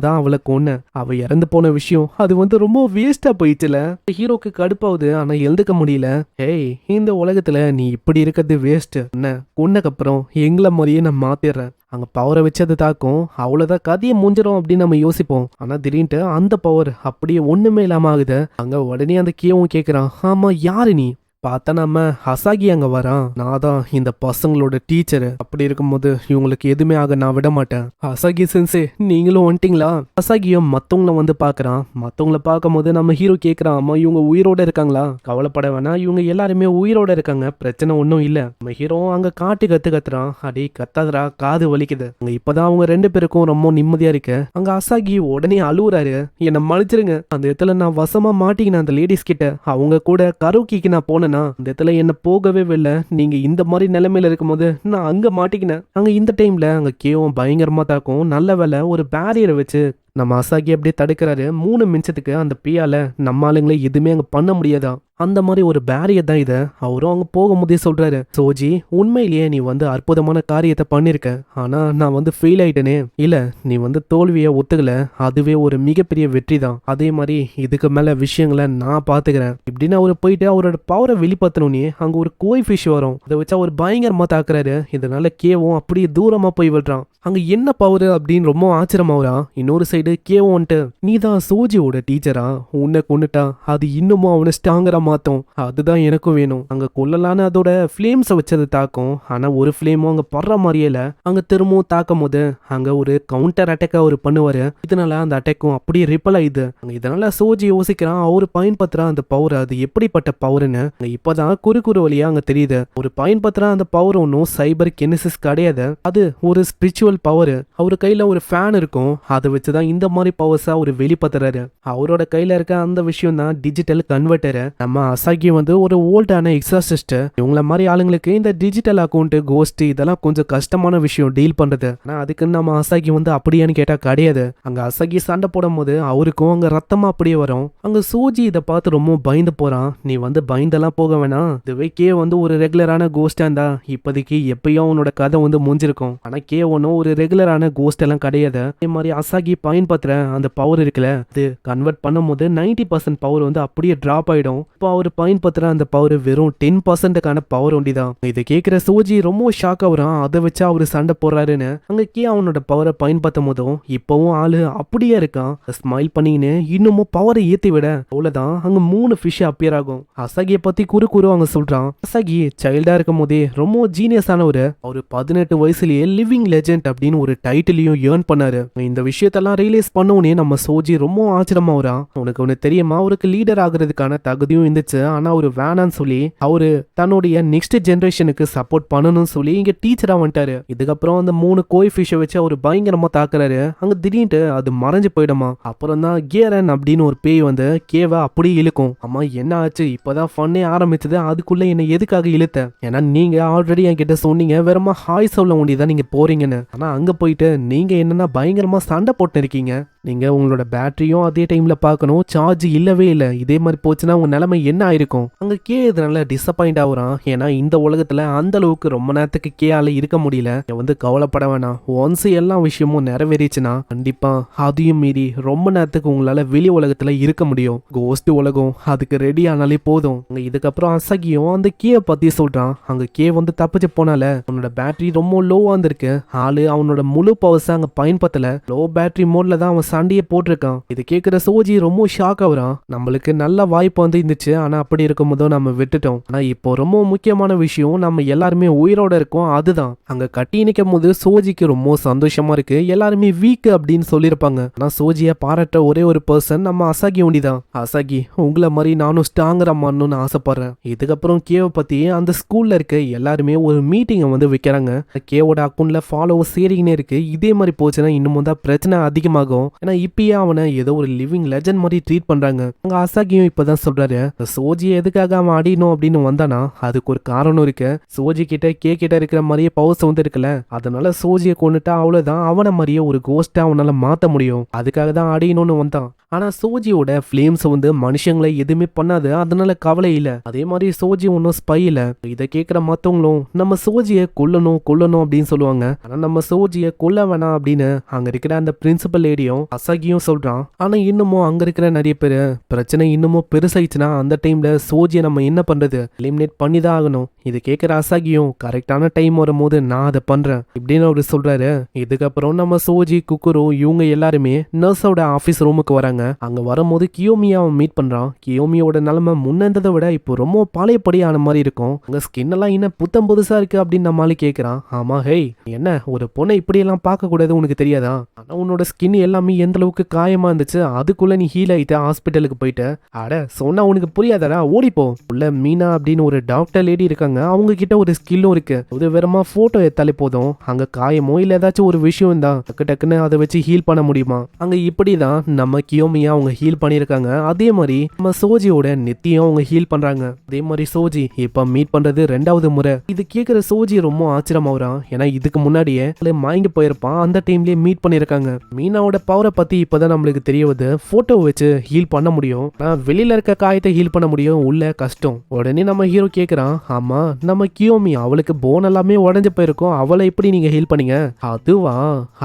தான் அவளை கொன்னேன். அவ இறந்து போன விஷயம் அது ரொம்ப வேஸ்டா போயிடுச்சுல. ஹீரோக்கு கடுப்பாவுது. ஆனா எழுந்துக்க முடியல. ஏய் இந்த உலகத்துல நீ இப்படி இருக்கிறது வேஸ்ட். என்ன கொன்னக்கப்புறம் எங்களை மாதிரியே நான் மாத்திடுறேன். அங்க பவரை வச்சு அது தாக்கும். அவ்வளவுதான் கதையை முடிஞ்சிடும் அப்படின்னு நம்ம யோசிப்போம். ஆனா திடீர்னு அந்த பவர் அப்படியே ஒண்ணுமே இல்லாம ஆகுது. அங்க உடனே அந்த கியோவும் கேக்குறான், ஆமா யாரு நீ. பார்த்தா நம்ம ஹசாகி அங்க வரான். நான் தான் இந்த பசங்களோட டீச்சரு. அப்படி இருக்கும்போது இவங்களுக்கு எதுவுமே ஆக நான் விட மாட்டேன். ஹசாகி சென்சே நீங்களும் வந்துட்டீங்களா. ஹசாகியும் மத்தவங்கள பாக்குறான். மத்தவங்கள பார்க்கும் போது நம்ம ஹீரோ கேக்குறான், அம்மா இவங்க உயிரோட இருக்காங்களா. கவலைப்பட வேணாம், இவங்க எல்லாருமே உயிரோட இருக்காங்க, பிரச்சனை ஒன்றும் இல்ல. நம்ம ஹீரோ அங்க கத்துறான். அடே கத்தாதரா, காது வலிக்குது. அங்க இப்பதான் அவங்க 2 பேருக்கும் ரொம்ப நிம்மதியா இருக்கு. அங்க ஹசாகி உடனே அழுவுறாரு, என்ன மன்னிச்சிருங்க. அந்த இடத்துல நான் வசமா மாட்டிக்கினேன் அந்த லேடிஸ் கிட்ட. அவங்க கூட கரோக்கிக்கு நான் போனேன். அந்த இடத்துல என்ன போகவே இல்லை. நீங்க இந்த மாதிரி நிலைமையில இருக்கும் போது நான் அங்க மாட்டிக்கினேன். அங்க இந்த டைம்ல அங்க கேவும் பயங்கரமா தாக்கும். நல்ல வேலை ஒரு பேரியரை வச்சு நம்ம அசாகி அப்படியே தடுக்கிறாரு. 3 நிமிஷத்துக்கு அந்த பேயால நம்ம ஆளுங்களை எதுவுமே அங்க பண்ண முடியாதா. அந்த மாதிரி ஒரு பேரியர் தான் இதை அவரும் அங்க போகும்போதே சொல்றாரு. சோஜி, உண்மையிலேயே நீ அற்புதமான காரியத்தை பண்ணிருக்க. ஆனா நான் ஃபெயில் ஆயிட்டேனே. இல்ல, நீ தோல்வியை ஒத்துக்கல. அதுவே ஒரு மிகப்பெரிய வெற்றி தான். அதே மாதிரி இதுக்கு மேல விஷயங்களை நான் பாத்துக்கிறேன் இப்படின்னு அவரு போயிட்டு அவரோட பவரை வெளிப்படுத்தணும்னே அங்க ஒரு கோய் ஃபிஷ் வரும். அதை வச்சு அவர் பயங்கரமா தாக்குறாரு. இதனால கேவும் அப்படியே தூரமா போய் விடுறான். அங்க என்ன பவர் அப்படின்னு ரொம்ப ஆச்சரியமாவரா. இன்னொரு சைடு கேவும் நீ தான் சோஜியோட டீச்சரா, உன்னை கொண்டுட்டா அது இன்னமும் அவனை ஸ்ட்ராங்கரா மாத்தோம். அதுதான் எனக்கும் வேணும். அங்க கொல்லலான்னு அதோட ஃபிளேம்ஸ் வச்சது தாக்கும். ஆனா ஒரு ஃபிளேமும் அங்க படுற மாதிரியே இல்ல. அங்க திரும்பவும் தாக்கும் போது அங்க ஒரு கவுண்டர் அட்டாக் அவர் பண்ணுவாரு. இதனால அந்த அட்டாக்கும் அப்படியே ரிப்பல் ஆயிடுது. இதனால சோஜி யோசிக்கிறான், அவரு பயன்படுத்துற அந்த பவர் அது எப்படிப்பட்ட பவர்னு. இப்பதான் குறு வழியா அங்க தெரியுது. ஒரு பயன்படுத்துற அந்த பவர் ஒன்னும் சைபர் கெனிசிஸ் கிடையாது. அது ஒரு ஸ்பிரிச்சுவல் பவர். அவரு கையில ஒரு ஃபேன் இருக்கும். அதை வச்சுதான் இந்த மாதிரி பவர்ஸா அவரு வெளிப்படுத்துறாரு. அவரோட கையில இருக்க அந்த விஷயம் தான் டிஜிட்டல் கன்வெர்டர். நம்ம அசாகி ஒரு ஓல்டான எக்ஸாசிஸ்ட். இவங்கள மாதிரி ஆளுங்களுக்கு இந்த டிஜிட்டல் அக்கௌண்ட், கோஸ்ட் இதெல்லாம் கொஞ்சம் கஷ்டமான விஷயம் டீல் பண்றது. ஆனா அதுக்கு நம்ம அசாகி அப்படியான்னு கேட்டா கிடையாது. அங்க அசாகி சண்டை போடும் போது அவருக்கும் அங்க ரத்தமா அப்படியே வரும். அங்க சோஜி இதை பார்த்து ரொம்ப பயந்து போறான். நீ பயந்தெல்லாம் போக வேணாம். இதுவே கே ஒரு ரெகுலரான கோஸ்டா இருந்தா இப்போதைக்கு எப்பயும் அவனோட கதை முடிஞ்சிருக்கும். ஆனா கே ஒன்னும் ஒரு ரெகுலரான கோஸ்ட் எல்லாம் கிடையாது. அதே மாதிரி அசாகி பயன்படுத்துற அந்த பவர் இருக்குல்ல, அது கன்வெர்ட் பண்ணும் போது 90% பவர் அப்படியே டிராப் ஆயிடும். இப்போ அவர் பயன்படுத்துற அந்த பவர் வெறும் 10%க்கான பவர் ஒண்டிதான். இதை கேட்கிற சோஜி ரொம்ப ஷாக் ஆகுறான். அதை வச்சு அவரு சண்டை போடுறாருன்னு. அங்க கே அவனோட பவரை பயன்படுத்தும் போதும் இப்பவும் ஆளு அப்படியே இருக்கான். ஸ்மைல் பண்ணின்னு இன்னமும் பவரை ஏத்தி விட அவ்வளவுதான் அங்க 3 ஃபிஷ் அப்பியர் ஆகும். அசாகியை பத்தி குறு அவங்க சொல்றான். அசாகி சைல்டா இருக்கும் போதே ரொம்ப ஜீனியஸ் ஆனவரு. அவரு 18 வயசுலயே லிவிங் லெஜெண்ட் அப்படின்னு ஒரு டைட்டிலையும் ஏர்ன் பண்ணாரு. இந்த விஷயத்தெல்லாம் ரியலைஸ் பண்ணவுனே நம்ம சோஜி ரொம்ப ஆச்சரியமாவறான். உனக்கு ஒண்ணு தெரியுமா, அவருக்கு லீடர் ஆகுறதுக்கான தகுதியும் இருந்துச்சு. ஆனா அவரு வேணான்னு சொல்லி அவரு தன்னுடைய நெக்ஸ்ட் ஜெனரேஷனுக்கு சப்போர்ட் பண்ணணும்னு சொல்லி இங்க டீச்சரா வந்துட்டாரு. இதுக்கப்புறம் அந்த 3 கோய் ஃபிஷை வச்சு அவரு பயங்கரமா தாக்குறாரு. அங்க திடீர்னு அது மறைஞ்சு போயிடுமா. அப்புறம் தான் கியரன் அப்படின்னு ஒரு பேய் கேவா அப்படியே இழுக்கும். அம்மா என்ன ஆச்சு, இப்பதான் ஃபன்னே ஆரம்பிச்சது, அதுக்குள்ள என்ன எதுக்காக இழுத்த? ஏன்னா நீங்க ஆல்ரெடி என்கிட்ட சொன்னீங்க வெறுமா ஹாய் சொல்ல வேண்டியதான் நீங்க போறீங்கன்னு. ஆனா அங்க போயிட்டு நீங்க என்னன்னா பயங்கரமா சண்டை போட்டு இருக்கீங்க. நீங்க உங்களோட பேட்டரியும் அதே டைம்ல பார்க்கணும், சார்ஜ் இல்லவே இல்லை. இதே மாதிரி போச்சுன்னா உங்க நிலைமை என்ன ஆயிருக்கும்? அங்க கே இதனால டிசப்பாயிண்ட் ஆகுறான். ஏன்னா இந்த உலகத்துல அந்த அளவுக்கு ரொம்ப நேரத்துக்கு கேஆல இருக்க முடியல. கவலைப்பட வேணாம், ஒன்ஸ் எல்லா விஷயமும் நிறைவேறிச்சுன்னா கண்டிப்பா அதையும் மீறி ரொம்ப நேரத்துக்கு உங்களால வெளி உலகத்துல இருக்க முடியும். கோஸ்ட் உலகம் அதுக்கு ரெடி ஆனாலே போதும். அங்க இதுக்கப்புறம் அசகியும் அந்த கே பத்தி சொல்றான். அங்க கே தப்பிச்சு போனால அவனோட பேட்டரி ரொம்ப லோவா இருந்திருக்கு. ஆளு அவனோட முழு பவர்ஸ் அங்க பயன்படுத்தல. லோ பேட்டரி மோட்ல தான் அவன் சண்டையை போட்டிருக்கான். இது கேட்கிற சோஜி ரொம்ப ஷாக் ஆகுறான். நம்மளுக்கு நல்ல வாய்ப்பு இருந்துச்சு, ஆனா அப்படி இருக்கும் போதும் நம்ம விட்டுட்டோம். ஆனா இப்போ ரொம்ப முக்கியமான விஷயம், நம்ம எல்லாருமே உயிரோட இருக்கோம். அதுதான் அங்க கட்டி நிற்கும் போது சோஜிக்கு ரொம்ப சந்தோஷமா இருக்கு. எல்லாருமே வீக் அப்படின்னு சொல்லியிருப்பாங்க. ஆனா சோஜிய பாராட்ட ஒரே ஒரு பர்சன் நம்ம அசாகி ஒண்டிதான். அசாகி, உங்களை மாதிரி நானும் ஸ்ட்ராங்கரா மாறணும்னு ஆசைப்படுறேன். இதுக்கப்புறம் கேவை பத்தி அந்த ஸ்கூல்ல இருக்க எல்லாருமே ஒரு மீட்டிங்கை வைக்கிறாங்க. கேவோட அக்கௌண்ட்ல ஃபாலோவர்ஸ் சேரிங்கன்னே இருக்கு. இதே மாதிரி போச்சுன்னா இன்னமும் தான் பிரச்சனை அதிகமாகும். ஏன்னா இப்பயே அவனை ஏதோ ஒரு லிவிங் லெஜண்ட் மாதிரி ட்ரீட் பண்றாங்க. அங்க அசாகியும் இப்பதான் சொல்றாரு, சோஜி எதுக்காக அவன் அடிக்கணும் அப்படின்னு வந்தானா அதுக்கு ஒரு காரணம் இருக்கு. சோஜி கிட்ட கிட்ட இருக்கிற மாதிரியே பவர்ஸ் இருக்குல்ல, அதனால சோஜியை கொண்டுட்டா அவ்வளவுதான் அவனை மாதிரியே ஒரு கோஸ்டா அவனால மாத்த முடியும். அதுக்காக தான் அடிக்கணும்னு வந்தான். ஆனா சோஜியோட ஃபிளேம்ஸ் மனுஷங்களை எதுவுமே பண்ணாது, அதனால கவலை இல்ல. அதே மாதிரி சோஜி ஒன்னும் ஸ்பை இல்ல. இதை கேட்கிற மத்தவங்களும் நம்ம சோஜியை கொல்லணும் அப்படின்னு சொல்லுவாங்க. ஆனா நம்ம சோஜியை கொல்ல வேணாம் அப்படின்னு அங்க இருக்கிற அந்த பிரின்சிபல் லேடியும் அசாகியும் சொல்றான். ஆனா இன்னமும் அங்க இருக்கிற நிறைய பேரு பிரச்சனை இன்னமும் பெருசாயிடுச்சுன்னா அந்த டைம்ல சோஜியை நம்ம என்ன பண்றது, எலிமினேட் பண்ணி தான் ஆகணும். இது கேட்கிற அசாகியும் கரெக்டான டைம் வரும்போது நான் அதை பண்றேன் இப்படின்னு அவரு சொல்றாரு. இதுக்கப்புறம் நம்ம சோஜி, குக்குரு இவங்க எல்லாருமே நர்ஸோட ஆபீஸ் ரூமுக்கு வராங்க. அங்க வரும்போது கியோமியாவை மீட் பண்றான். கியோமியோட நிலைமை முன்னதை விட இப்போ ரொம்ப பழையபடி ஆன மாதிரி இருக்கும். அங்க ஸ்கின் எல்லாம் இன்னும் புத்தம் புதுசா இருக்கு அப்படின்னு நம்மளால கேட்கிறான். ஆமா, ஹேய் என்ன ஒரு பொண்ணை இப்படி எல்லாம் பார்க்க கூடாது உனக்கு தெரியாதா? ஆனா உன்னோட ஸ்கின் எல்லாமே எந்த அளவுக்கு காயமா இருந்துச்சு, அதுக்குள்ள நீ ஹீல் ஆயிட்ட ஹாஸ்பிட்டலுக்கு போயிட்ட. அட சொன்னா உனக்கு புரியாதடா, ஓடிப்போ. உள்ள மீனா அப்படின்னு ஒரு டாக்டர் லேடி இருக்காங்க. அவங்க கிட்ட ஒரு ஸ்கில்லும் இருக்கு. அது வெறுமா போட்டோ எடுத்தாலே போதும், அங்க காயமோ இல்ல ஏதாச்சும் ஒரு விஷயம் தான் டக்குன்னு அதை வச்சு ஹீல் பண்ண முடியுமா? அங்க இப்படிதான் நம்ம கியோமியா அவங்க ஹீல் பண்ணிருக்காங்க. அதே மாதிரி நம்ம சோஜியோட நெத்தியும் அவங்க ஹீல் பண்றாங்க. அதே மாதிரி சோஜி இப்ப மீட் பண்றது 2வது முறை. இது கேட்கிற சோஜி ரொம்ப ஆச்சரியமாவறான். ஏன்னா இதுக்கு முன்னாடியே மயங்கி போயிருப்பான். அந்த டைம்லயே மீட் பண்ணிருக்காங்க. மீனாவோட பவரை பவரை பத்தி இப்பதான் நம்மளுக்கு தெரிய வருது. போட்டோ வச்சு ஹீல் பண்ண முடியும், வெளியில இருக்க காயத்தை ஹீல் பண்ண முடியும், உள்ள கஷ்டம். உடனே நம்ம ஹீரோ கேக்குறான், ஆமா நம்ம கியோமி அவளுக்கு போன் எல்லாமே உடஞ்சு போயிருக்கும், அவளை எப்படி நீங்க ஹீல் பண்ணீங்க? அதுவா,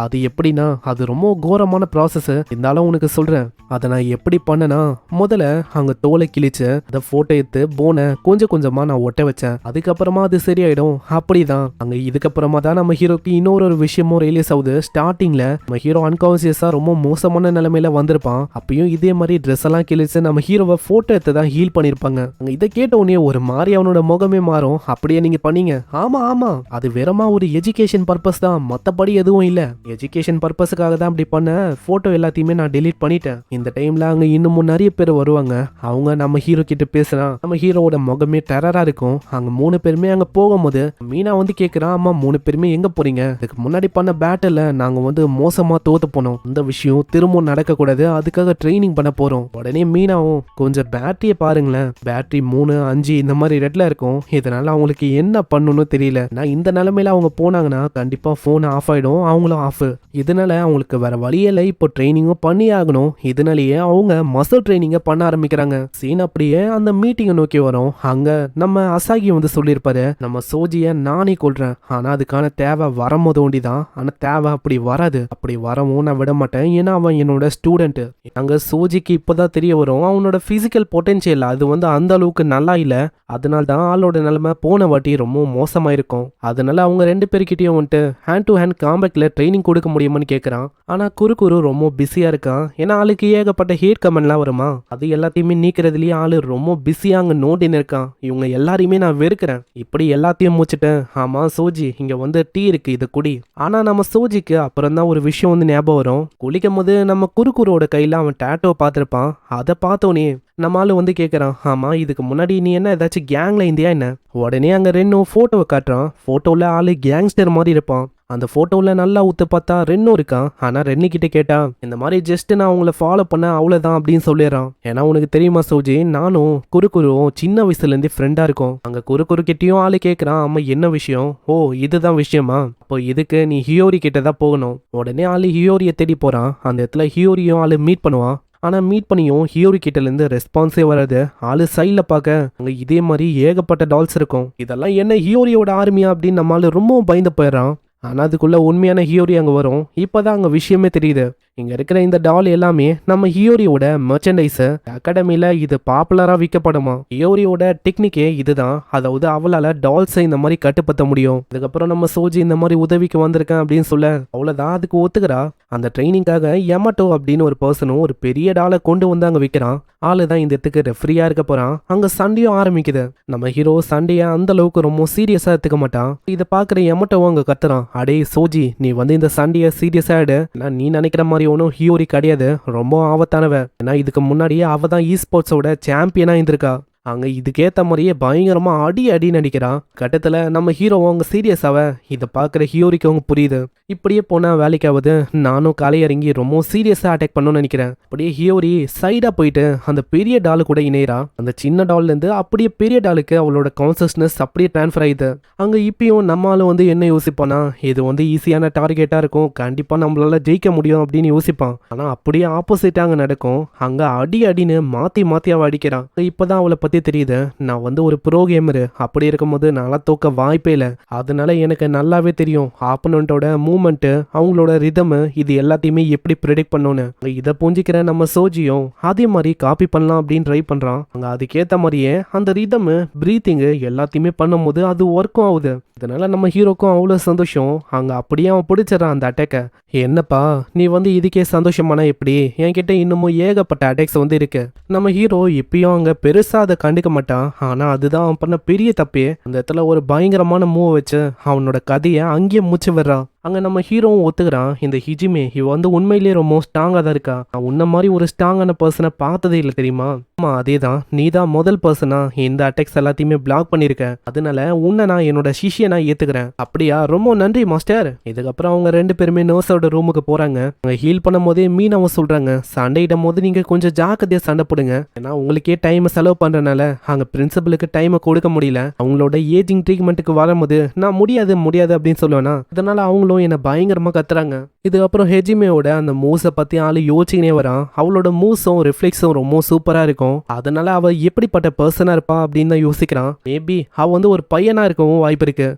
அது எப்படின்னா அது ரொம்ப கோரமான ப்ராசஸ், இருந்தாலும் உனக்கு சொல்றேன். அதை நான் எப்படி பண்ணனா, முதல்ல அங்க தோலை கிழிச்சு அதை போட்டோ எடுத்து போனை கொஞ்சம் கொஞ்சமா நான் ஒட்ட வச்சேன், அதுக்கப்புறமா அது சரியாயிடும். அப்படிதான் அங்க இதுக்கப்புறமா தான் நம்ம ஹீரோக்கு இன்னொரு விஷயமும் ரிலீஸ் ஆகுது. ஸ்டார்டிங்ல நம்ம ஹீரோ அன்கான்சியஸா ரொம்ப மோசமான நிலைமையில வந்திருப்பான், அப்பயும் இதே மாதிரி ட்ரெஸ் எல்லாம் கிழிச்சு நம்ம ஹீரோவை போட்டோ எடுத்து தான் ஹீல் பண்ணிருப்பாங்க. அங்க இதை கேட்ட உடனே ஒரு மாதிரி அவனோட முகமே மாறும். அப்படியே நீங்க பண்ணீங்க? ஆமா ஆமா, அது வெறுமா ஒரு எஜுகேஷன் பர்பஸ் தான், மத்தபடி எதுவும் இல்ல. எஜுகேஷன் பர்பஸுக்காக தான் அப்படி பண்ண, போட்டோ எல்லாத்தையுமே நான் டெலீட் பண்ணிட்டேன். இந்த டைம்ல அங்க இன்னமும் நிறைய பேர் வருவாங்க. அவங்க நம்ம ஹீரோ கிட்ட பேசுறான். நம்ம ஹீரோவோட முகமே டெரரா இருக்கும். அங்க 3 பேருமே அங்க போகும்போது மீனா வந்து கேக்குறான், அம்மா 3 பேருமே எங்க போறீங்க? இதுக்கு முன்னாடி பண்ண பேட்டில் நாங்க வந்து மோசமா தோத்து போனோம், இந்த விஷயம் திரும்ப நடக்க கூடாது, அதுக்காக ட்ரைனிங் பண்ண போறோம். உடனே மீனாவும் கொஞ்சம் பேட்டரியை பாருங்களேன், பேட்டரி 3, 5 இந்த மாதிரி ரெட்ல இருக்கும், இதனால அவங்களுக்கு என்ன பண்ணணும்னு தெரியல. நான் இந்த நிலைமையில அவங்க போனாங்கன்னா கண்டிப்பா போன் ஆஃப் ஆயிடும், அவங்களும் ஆஃப். இதனால அவங்களுக்கு வேற வழியில இப்போ ட்ரைனிங்கும் பண்ணி ஆகணும். இதனாலேயே அவங்க மசில் ட்ரைனிங்க பண்ண ஆரம்பிக்கிறாங்க. சீன் அப்படியே அந்த மீட்டிங்கை நோக்கி வரும். அங்க நம்ம அசாகி வந்து சொல்லியிருப்பாரு, நம்ம சோஜிய நானே கொள்றேன், ஆனா அதுக்கான தேவை வரும்போது ஒண்டிதான், ஆனா தேவை அப்படி வராது, அப்படி வரவும் நான் விட மாட்டேன், ஏன்னா அவன் என்னோட ஸ்டூடெண்ட். அங்க சோஜிக்கு இப்பதான் தெரிய வரும் அவனோட பிசிக்கல் பொட்டன்ஷியல் அது வந்து அந்த அளவுக்கு நல்லா இல்ல, அதனால தான் ஆளோட நிலைமை போன வாட்டி ரொம்ப மோசமாயிருக்கும். அதனால அவங்க 2 பேர்கிட்டயும் வந்துட்டு ஹேண்ட் டு ஹேண்ட் காம்பேக்ட்ல ட்ரைனிங் கொடுக்க முடியுமான்னு கேட்கறான். ஆனா குரு ரொம்ப பிஸியா இருக்கான், ஏன்னா ஆளுக்கு ஏகப்பட்ட ஹேட் கமெண்ட்லாம் வருமா, அது எல்லாத்தையுமே நீக்கிறதுலயே ஆளு ரொம்ப பிஸியா அங்க நோண்டின்னு இருக்கான். இவங்க எல்லாரையுமே நான் வெறுக்கிறேன், இப்படி எல்லாத்தையும் முடிச்சுட்டேன். ஆமா சோஜி இங்க வந்து டீ இருக்கு, இது குடி. ஆனா நம்ம சோஜிக்கு அப்புறம் தான் ஒரு விஷயம் வந்து ஞாபகம் வரும். குளிக்கும் போது நம்ம குருவோட கையில அவன் டேட்டோ பார்த்திருப்பான். அதை பார்த்தோன்னே நம்ம ஆளு வந்து கேட்கறான், ஆமா இதுக்கு முன்னாடி நீ என்ன ஏதாச்சும் கேங்ல இருந்தியா என்ன? உடனே அங்க 2 போட்டோவை காட்டுறான். போட்டோல ஆளு கேங்ஸ்டர் மாதிரி இருப்பான். அந்த போட்டோவில் நல்லா ஊத்து பார்த்தா ரென்னும் இருக்கான். ஆனால் ரென்னு கிட்ட கேட்டா இந்த மாதிரி ஜஸ்ட் நான் உங்களை ஃபாலோ பண்ண அவ்வளோதான் அப்படின்னு சொல்லிடுறான். ஏன்னா உனக்கு தெரியுமா சோஜி, நானும் குருவும் சின்ன வயசுலேருந்தே ஃப்ரெண்டாக இருக்கும். அங்கே குரு கிட்டேயும் ஆளு கேட்குறான், அம்மா என்ன விஷயம்? ஓ இதுதான் விஷயமா, அப்போ இதுக்கு நீ ஹியோரி கிட்ட தான் போகணும். உடனே ஆளு ஹியோரியை தேடி போகிறான். அந்த இடத்துல ஹியோரியும் ஆளு மீட் பண்ணுவான். ஆனால் மீட் பண்ணியும் ஹியோரி கிட்டேருந்து ரெஸ்பான்ஸே வராது. ஆளு சைடில் பார்க்க அங்கே இதே மாதிரி ஏகப்பட்ட டால்ஸ் இருக்கும். இதெல்லாம் என்ன ஹியோரியோட ஆர்மியா அப்படின்னு நம்ம ஆளு ரொம்ப பயந்து போயிடறான். ஆனால் அதுக்குள்ள உண்மையான ஹியோரி அங்கே வரும். இப்போதான் அங்கே விஷயமே தெரியுது, இங்கே இருக்கிற இந்த டால் எல்லாமே நம்ம ஹியோரியோட மெர்ச்சன்டைஸ். அகாடமியில் இது பாப்புலராக விற்கப்படுமா. ஹியோரியோட டெக்னிக்கே இதுதான், அதாவது அவளால் டால்ஸை இந்த மாதிரி கட்டுப்படுத்த முடியும். அதுக்கப்புறம் நம்ம சோஜி இந்த மாதிரி உதவிக்கு வந்திருக்கேன் அப்படின்னு சொல்ல அவ்வளோதான் அதுக்கு ஒத்துக்கிறா. அந்த ட்ரைனிங்காக யமட்டோ அப்படின்னு ஒரு பர்சனும் ஒரு பெரிய டாலை கொண்டு வந்து அங்கே விற்கிறான். ஆளு தான் இந்த இடத்துக்கு ரெஃப்ரியா இருக்க போறான். அங்க சண்டையும் ஆரம்பிக்குது. நம்ம ஹீரோ சண்டைய அந்த அளவுக்கு ரொம்ப சீரியஸா எடுத்துக்க மாட்டான். இதை பாக்குற எமட்டோவும் அங்க கத்துறான், அடே சோஜி நீ வந்து இந்த சண்டைய சீரியஸா எடு, நீ நினைக்கிற மாதிரி ஒன்றும் ஹியோரி கிடையாது, ரொம்ப ஆபத்தானவ. ஏன்னா இதுக்கு முன்னாடியே அவ தான் இ ஸ்போர்ட்ஸோட சாம்பியனா இருந்திருக்கா. அங்க இதுக்கேத்த மாதிரியே பயங்கரமா அடி நடிக்கிறான். கட்டத்துல நம்ம ஹீரோவும் அங்க சீரியஸாவ இதை பாக்குற ஹியோரிக்கு அவங்க புரியுது. இப்படியே போனா வேலைக்காவது நானும் கலையறங்கி ரொம்ப சீரியஸா அட்டாக் பண்ணணும்னு நினைக்கிறேன். அப்படியே ஹியோரி சைடா போயிட்டு அந்த பெரிய டாலு கூட இணையறா. அந்த சின்ன டால்ல இருந்து அப்படியே பெரிய டாலுக்கு அவளோட கான்சியஸ்னஸ் அப்படியே டிரான்ஸ்ஃபர் ஆயிடுது. அங்க இப்பயும் நம்மளும் வந்து என்ன யோசிப்பானா, இது வந்து ஈஸியான டார்கெட்டா இருக்கும், கண்டிப்பா நம்மளால ஜெயிக்க முடியும் அப்படின்னு யோசிப்பான். ஆனா அப்படியே ஆப்போசிட்டா அங்க நடக்கும். அங்க அடின்னு மாத்தி அவ அடிக்கிறான். இப்பதான் அவளை பத்தி தெரியுது, நான் வந்து ஒரு ப்ரோ கேமரு, அப்படி இருக்கும்போது நல்லா தோக்க வாய்ப்பே இல்லை. அதனால எனக்கு நல்லாவே தெரியும் ஆப்பனண்டோட மூமெண்ட், அவங்களோட ரிதம், இது எல்லாத்தையுமே எப்படி ப்ரெடிக்ட் பண்ணணும்னு. இதை புரிஞ்சிக்கிற நம்ம சோஜியும் அதே மாதிரி காப்பி பண்ணலாம் அப்படின்னு ட்ரை பண்றான். அங்க அதுக்கேத்த மாதிரியே அந்த ரிதம், பிரீத்திங் எல்லாத்தையுமே பண்ணும்போது அது ஒர்க்கும் ஆகுது. இதனால நம்ம ஹீரோக்கும் அவ்வளோ சந்தோஷம். அங்க அப்படியே அவன் பிடிச்சிடறான் அந்த அட்டாக்க. என்னப்பா நீ வந்து இதுக்கே சந்தோஷமான எப்படி, என்கிட்ட இன்னமும் ஏகப்பட்ட அட்டாக்ஸ் வந்து இருக்கு. நம்ம ஹீரோ இப்பயும் அங்க பெருசா அதை கண்டுக்க மாட்டான். ஆனா அதுதான் அவன் பண்ண பெரிய தப்பே. அந்த இடத்துல ஒரு பயங்கரமான மூவ் வச்சு அவனோட கதையை அங்கேயே மூச்சு விடுறான். அங்க நம்ம ஹீரோவும் ஒத்துக்கிறான், இந்த ஹிஜிமே இவ வந்து உண்மையிலேயே ரொம்ப ஸ்ட்ராங்கா தான் இருக்கா, நான் உன்ன மாதிரி ஒரு ஸ்ட்ராங்கான பர்சனை பார்த்ததே இல்லை தெரியுமா. ஆமா அதேதான், நீ தான் முதல் பர்சனா இந்த அட்டாக்ஸ் எல்லாத்தையுமே பிளாக் பண்ணிருக்க, அதனால உன்னை நான் என்னோட சிஷியனா ஏத்துக்கிறேன். அப்படியா, ரொம்ப நன்றி மாஸ்டர். இதுக்கப்புறம் அவங்க 2 பேருமே நர்ஸோட ரூமுக்கு போறாங்க. அவங்க ஹீல் பண்ணும் போதே மீனாவும் சொல்றாங்க, சண்டையிடும் போது நீங்க கொஞ்சம் ஜாக்கிரதையா சண்டை போடுங்க, ஏன்னா உங்களுக்கே டைம் செலவு பண்றதுனால அங்க பிரின்சிபலுக்கு டைமை கொடுக்க முடியல. அவங்களோட ஏஜிங் ட்ரீட்மெண்ட்டுக்கு வரும்போது நான் முடியாது அப்படின்னு சொல்லுவேன்னா, அதனால அவங்க ஆளும் என்ன பயங்கரமா கத்துறாங்க. இதுக்கப்புறம் ஹெஜிமேயோட அந்த மூஸை பத்தி ஆளு யோசிச்சுனே வரான். அவளோட மூஸும் ரிஃப்ளெக்ஸும் ரொம்ப சூப்பரா இருக்கும். அதனால அவ எப்படிப்பட்ட பர்சனா இருப்பா அப்படின்னு தான் யோசிக்கிறான். மேபி அவ வந்து ஒரு பையனா இருக்கவும் வாய்ப்பு இருக்கு.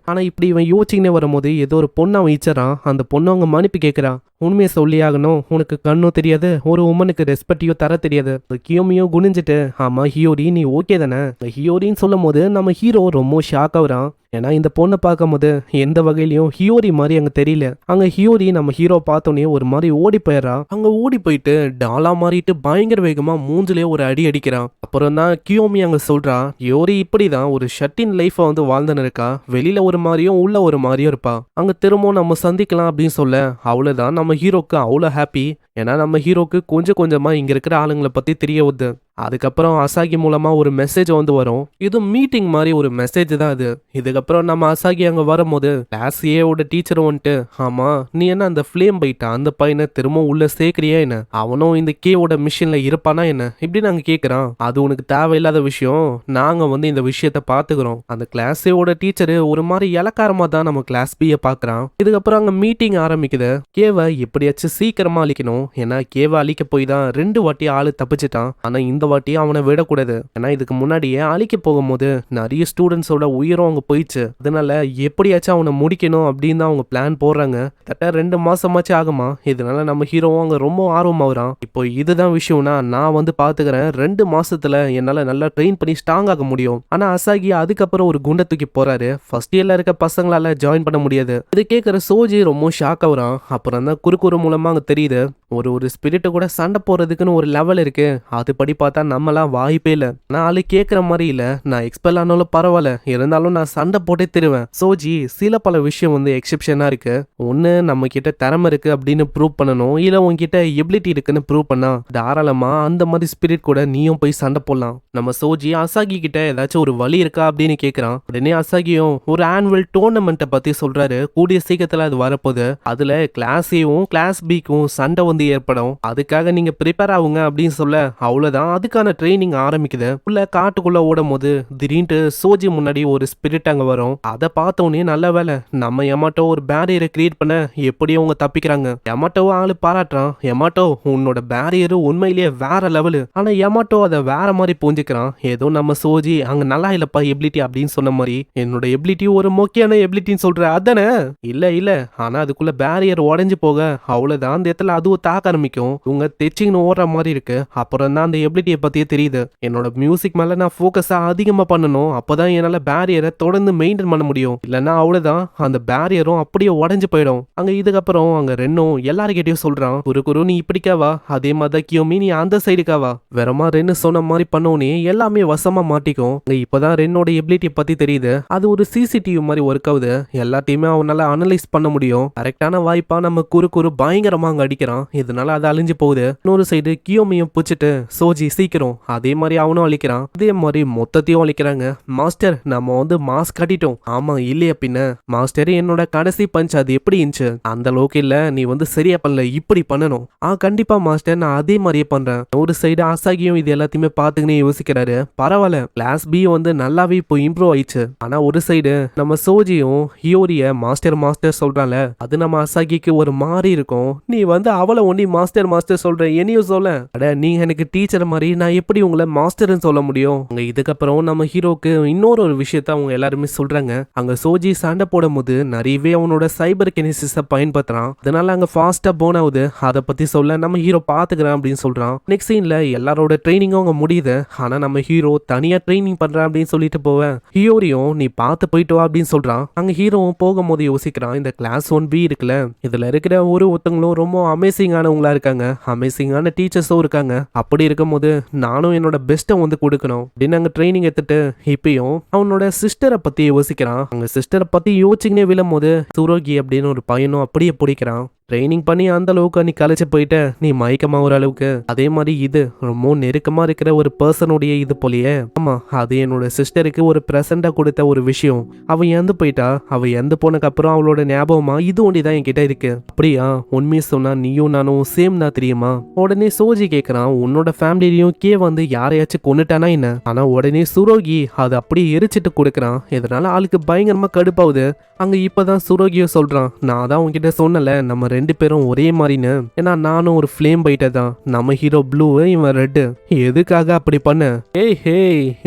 ஆனா இப்படி இவன் யோசிச்சுனே வரும்போது ஏதோ ஒரு பொண்ணை அவன் இச்சறான். அந்த பொண்ணு அவங்க மன்னிப்பு கேட்கிறான். உண்மையை சொல்லி ஆகணும், உனக்கு கண்ணும் தெரியாது, ஒரு உமனுக்கு ரெஸ்பெக்டையும் தர தெரியாது. கியோமியும் குனிஞ்சிட்டு, ஆமா ஹியோரி நீ ஓகே தானே? ஹியோரின்னு சொல்லும் போது நம்ம ஹீரோ ரொம்ப ஷாக் ஆகுறான். ஏன்னா இந்த பொண்ணை பார்க்கும்போது எந்த வகையிலையும் ஹியோரி மாதிரி அங்க தெரியல. அங்க ஹியோரி நம்ம ஹீரோ பார்த்தோன்னே ஒரு மாதிரி ஓடி போயிடறா. அங்க ஓடி போயிட்டு டாலா மாறிட்டு பயங்கர வேகமா மூஞ்சிலே ஒரு அடி அடிக்கிறான். அப்புறம் தான் கியோமி அங்க சொல்றா, ஹியோரி இப்படிதான் ஒரு ஷட்டின் லைஃபை வந்து வாழ்ந்துன்னு இருக்கா. வெளியில ஒரு மாதிரியும் உள்ள ஒரு மாதிரியும் இருப்பா. அங்க திரும்பவும் நம்ம சந்திக்கலாம் அப்படின்னு சொல்ல அவ்வளவுதான் நம்ம ஹீரோக்கு அவ்வளோ ஹாப்பி. ஏன்னா நம்ம ஹீரோக்கு கொஞ்சம் கொஞ்சமா இங்க இருக்கிற ஆளுங்களை பத்தி தெரிய வருது. அதுக்கப்புறம் அசாகி மூலமா ஒரு மெசேஜ் வந்து வரும். இது மீட்டிங் மாதிரி ஒரு மெசேஜ் தான் அது. இதுக்கப்புறம் நம்ம அசாகி அங்க வரும்போது கிளாஸ் ஏவோட டீச்சர் வந்துட்டு, ஆமா நீ என்ன அந்த ஃபிளேம் பைட்டா அந்த பையனை திரும்ப உள்ள சேர்க்கிறியா என்ன? அவனும் இந்த கேவோட மிஷின்ல இருப்பானா என்ன இப்படி நாங்க கேட்கிறோம். அது உனக்கு தேவையில்லாத விஷயம், நாங்க வந்து இந்த விஷயத்த பாத்துக்கிறோம். அந்த கிளாஸ் ஏவோட டீச்சர் ஒரு மாதிரி இலக்காரமா தான் நம்ம கிளாஸ் பிய பாக்குறான். இதுக்கப்புறம் அங்க மீட்டிங் ஆரம்பிக்குது. கேவை எப்படியாச்சும் சீக்கிரமா அழிக்கணும். ஏன்னா கேவை அழிக்க போய் தான் 2 வாட்டி ஆளு தப்பிச்சிட்டான். ஆனா இந்த வாட்டி அவனை விடக்கூடாது. ஏன்னா இதுக்கு முன்னாடியே அழிக்க போகும்போது நிறைய ஸ்டூடெண்ட்ஸோட உயிரும் அவங்க போயிடுச்சு. அதனால எப்படியாச்சும் அவனை முடிக்கணும் அப்படின்னு தான் அவங்க பிளான் போடுறாங்க. கரெக்டா 2 மாசமாச்சும் ஆகுமா. இதனால நம்ம ஹீரோவும் அங்க ரொம்ப ஆர்வமாகறான். இப்போ இதுதான் விஷயம்னா நான் வந்து பாத்துக்கிறேன், 2 மாசத்துல என்னால நல்லா ட்ரெயின் பண்ணி ஸ்ட்ராங் ஆக முடியும். ஆனா அசாகி அதுக்கப்புறம் ஒரு குண்டை தூக்கி போறாரு. ஃபர்ஸ்ட் இயர்ல இருக்க பசங்களால ஜாயின் பண்ண முடியாது. இது கேட்கிற சோஜி ரொம்ப ஷாக் ஆகுறான். அப்புறம் தான் குறுக்குறு மூலமா அங்க தெரியுது ஒரு ஸ்பிரிட் கூட சண்டை போறதுக்குன்னு ஒரு லெவல் இருக்கு. அதுபடி பார்த்தா நம்மலாம் வாய்ப்பே இல்லை. நான் ஆளு கேட்குற மாதிரி இல்லை. நான் எக்ஸ்பெல் ஆனாலும் பரவாயில்ல, இருந்தாலும் நான் சண்டை போட்டே தருவேன். சோஜி சில பல விஷயம் வந்து எக்ஸெப்ஷனா இருக்கு. ஒன்று நம்ம கிட்ட திறமை இருக்கு அப்படின்னு ப்ரூவ் பண்ணணும், இல்லை உங்ககிட்ட எபிலிட்டி இருக்குன்னு ப்ரூவ் பண்ணா தாராளமா அந்த மாதிரி ஸ்பிரிட் கூட நீயும் போய் சண்டை போடலாம். நம்ம சோஜி அசாகி கிட்ட ஏதாச்சும் ஒரு வழி இருக்கா அப்படின்னு கேட்குறான். உடனே அசாகியும் ஒரு ஆனுவல் டோர்னமெண்ட்டை பத்தி சொல்றாரு. கூடிய சீக்கிரத்தில் அது வரப்போகுது. அதுல கிளாஸ் ஏவும் கிளாஸ் பிக்கும் சண்டை வந்து ஏற்படும். அதுக்காக நீங்க ப்ரிப்பேர் ஆகுங்க அப்படின்னு சொல்ல அவ்வளவுதான் அதுக்கான ட்ரைனிங் ஆரம்பிக்குது. உள்ள காட்டுக்குள்ள ஓடும் போது திடீர்னு சோஜி முன்னாடி ஒரு ஸ்பிரிட் அங்க வரும். அதை பார்த்தோன்னே நல்ல வேலை நம்ம எமாட்டோ ஒரு பேரியரை கிரியேட் பண்ண எப்படியும் அவங்க தப்பிக்கிறாங்க. எமாட்டோ ஆளு பாராட்டுறான். எமாட்டோ உன்னோட பேரியரு உண்மையிலேயே வேற லெவலு. ஆனா எமாட்டோ அதை வேற மாதிரி புரிஞ்சுக்கிறான். ஏதோ நம்ம சோஜி அங்க நல்லா இல்லப்பா எபிலிட்டி அப்படின்னு சொன்ன மாதிரி என்னோட எபிலிட்டி ஒரு முக்கியமான எபிலிட்டின்னு சொல்ற அதானே? இல்ல ஆனா அதுக்குள்ள பேரியர் உடைஞ்சு போக அவ்வளவுதான் அந்த இடத்துல அதுவும் தாக்க ஆரம்பிக்கும். இவங்க தெச்சிங்கன்னு ஓடுற மாதிரி இருக்கு. அப்புறம் தான் அந்த எபிலிட்டியை பத்தியே தெரியுது. என்னோட மியூசிக் மேல நான் ஃபோக்கஸா அதிகமா பண்ணணும். அப்பதான் என்னால பேரியரை தொடர்ந்து மெயின்டைன் பண்ண முடியும். இல்லைன்னா அவ்வளவுதான் அந்த பேரியரும் அப்படியே உடஞ்சு போயிடும். அங்க இதுக்கப்புறம் அங்க ரென்னும் எல்லாருக்கிட்டையும் சொல்றான், குரு நீ இப்படிக்காவா, அதே மாதிரி கியோமி நீ அந்த சைடுக்காவா. வேறமா ரென்னு சொன்ன மாதிரி பண்ணோன்னே எல்லாமே வசமா மாட்டிக்கும். இப்பதான் ரென்னோட எபிலிட்டி பத்தி தெரியுது. அது ஒரு சிசிடிவி மாதிரி ஒர்க் ஆகுது. எல்லாத்தையுமே அவனால அனலைஸ் பண்ண முடியும். கரெக்டான வாய்ப்பா நம்ம குரு பயங்கரமா அங்க அடிக்கிறான். இதனால அது அழிஞ்சு போகுது. இன்னொரு சைடு கியோமியும் பிடிச்சிட்டு சோஜி சீக்கிரம் அதே மாதிரி அவனும் அழிக்கிறான். அதே மாதிரி மொத்தத்தையும் அழிக்கிறாங்க. மாஸ்டர் நம்ம வந்து மாஸ்க் கட்டிட்டோம். ஆமா இல்லையா பின்ன மாஸ்டர் என்னோட கடைசி பஞ்ச் அது எப்படி இருந்துச்சு? அந்த அளவுக்கு இல்ல, நீ வந்து சரியா பண்ணல, இப்படி பண்ணணும். கண்டிப்பா மாஸ்டர் நான் அதே மாதிரியே பண்றேன். ஒரு சைடு அசாகியும் இது எல்லாத்தையுமே பாத்துக்கினே யோசிக்கிறாரு. பரவாயில்ல கிளாஸ் பி வந்து நல்லாவே இப்போ இம்ப்ரூவ் ஆயிடுச்சு. ஆனா ஒரு சைடு நம்ம சோஜியும் ஹியோரிய மாஸ்டர் சொல்றான்ல, அது நம்ம அசாகிக்கு ஒரு மாதிரி இருக்கும். நீ வந்து அவளை ஒண்ணி மாஸ்டர் சொல்ற என்னையும் சொல்ல, அட நீங்க எனக்கு டீச்சர் மாதிரி, நான் எப்படி உங்களை மாஸ்டர்னு சொல்ல முடியும்? இதுக்கப்புறம் நம்ம ஹீரோக்கு இன்னொரு விஷயத்த அவங்க எல்லாருமே சொல்றாங்க. அங்க சோஜி சண்டை போடும் போது நிறையவே அவனோட சைபர் கெனிசிஸ பயன்படுத்துறான். அதனால அங்க ஃபாஸ்டா போன் ஆகுது. அதை பத்தி சொல்ல நம்ம ஹீரோ பாத்துக்கிறான் அப்படின்னு சொல்றான். நெக்ஸ்ட் சீன்ல எல்லாரோட ட்ரைனிங்கும் அங்க முடியுது. ஆனா நம்ம ஹீரோ தனியா ட்ரைனிங் பண்றான் அப்படின்னு சொல்லிட்டு போவேன். ஹியோரியும் நீ பார்த்து போயிட்டு வா அப்படின்னு சொல்றான். அங்க ஹீரோவும் போகும்போது யோசிக்கிறான், இந்த கிளாஸ் 1B இருக்குல்ல, இதுல இருக்கிற ஒருத்தங்களும் ரொம்ப அமேசிங்கானவங்களா இருக்காங்க, அமேசிங்கான டீச்சர்ஸும் இருக்காங்க. அப்படி இருக்கும்போது நானும் என்னோட பெஸ்ட்டை வந்து கொடுக்கணும் அப்படின்னு அங்க ட்ரைனிங் எடுத்துட்டு இப்பயும் அவனோட சிஸ்டரை பத்தி யோசிக்கிறான். அங்க சிஸ்டரை பத்தி யோசிச்சுக்கினே விழும் போது சுரோகி அப்படின்னு ஒரு பையனும் அப்படியே பிடிக்கிறான். ட்ரைனிங் பண்ணி அந்த அளவுக்கு நீ கலைச்சு போயிட்ட, நீ மயக்கமாகிற அளவுக்கு. அதே மாதிரி இது ரொம்ப நெருக்கமா இருக்கிற ஒரு பர்சனுடைய இது போலயே. ஆமா, அது என்னோட சிஸ்டருக்கு ஒரு பிரசண்டா கொடுத்த ஒரு விஷயம். அவ இறந்து போயிட்டா. அவ இறந்து போனக்கு அப்புறம் அவளோட ஞாபகமா இது ஒண்டிதான் என்கிட்ட இருக்கு. அப்படியா? உண்மையை சொன்னா நீயும் நானும் சேம் தான் தெரியுமா? உடனே சோஜி கேக்குறான், உன்னோட ஃபேமிலியும் கே வந்து யாரையாச்சும் கொண்டுட்டானா என்ன? ஆனா உடனே சுரோகி அது அப்படியே எரிச்சிட்டு கொடுக்குறான். இதனால ஆளுக்கு பயங்கரமா கடுப்பாவுது. அங்க இப்பதான் சுரோகியோ சொல்றான், நான் தான் உன்கிட்ட சொன்னல நம்ம 2 பேரும் ஒரே மாதிரின்னு. ஏன்னா நானும் ஒரு ஃப்ளேம் பைட்டர் தான். நம்ம ஹீரோ ப்ளூ, இவன் ரெட்டு. எதுக்காக அப்படி பண்ண? ஏய் ஹே,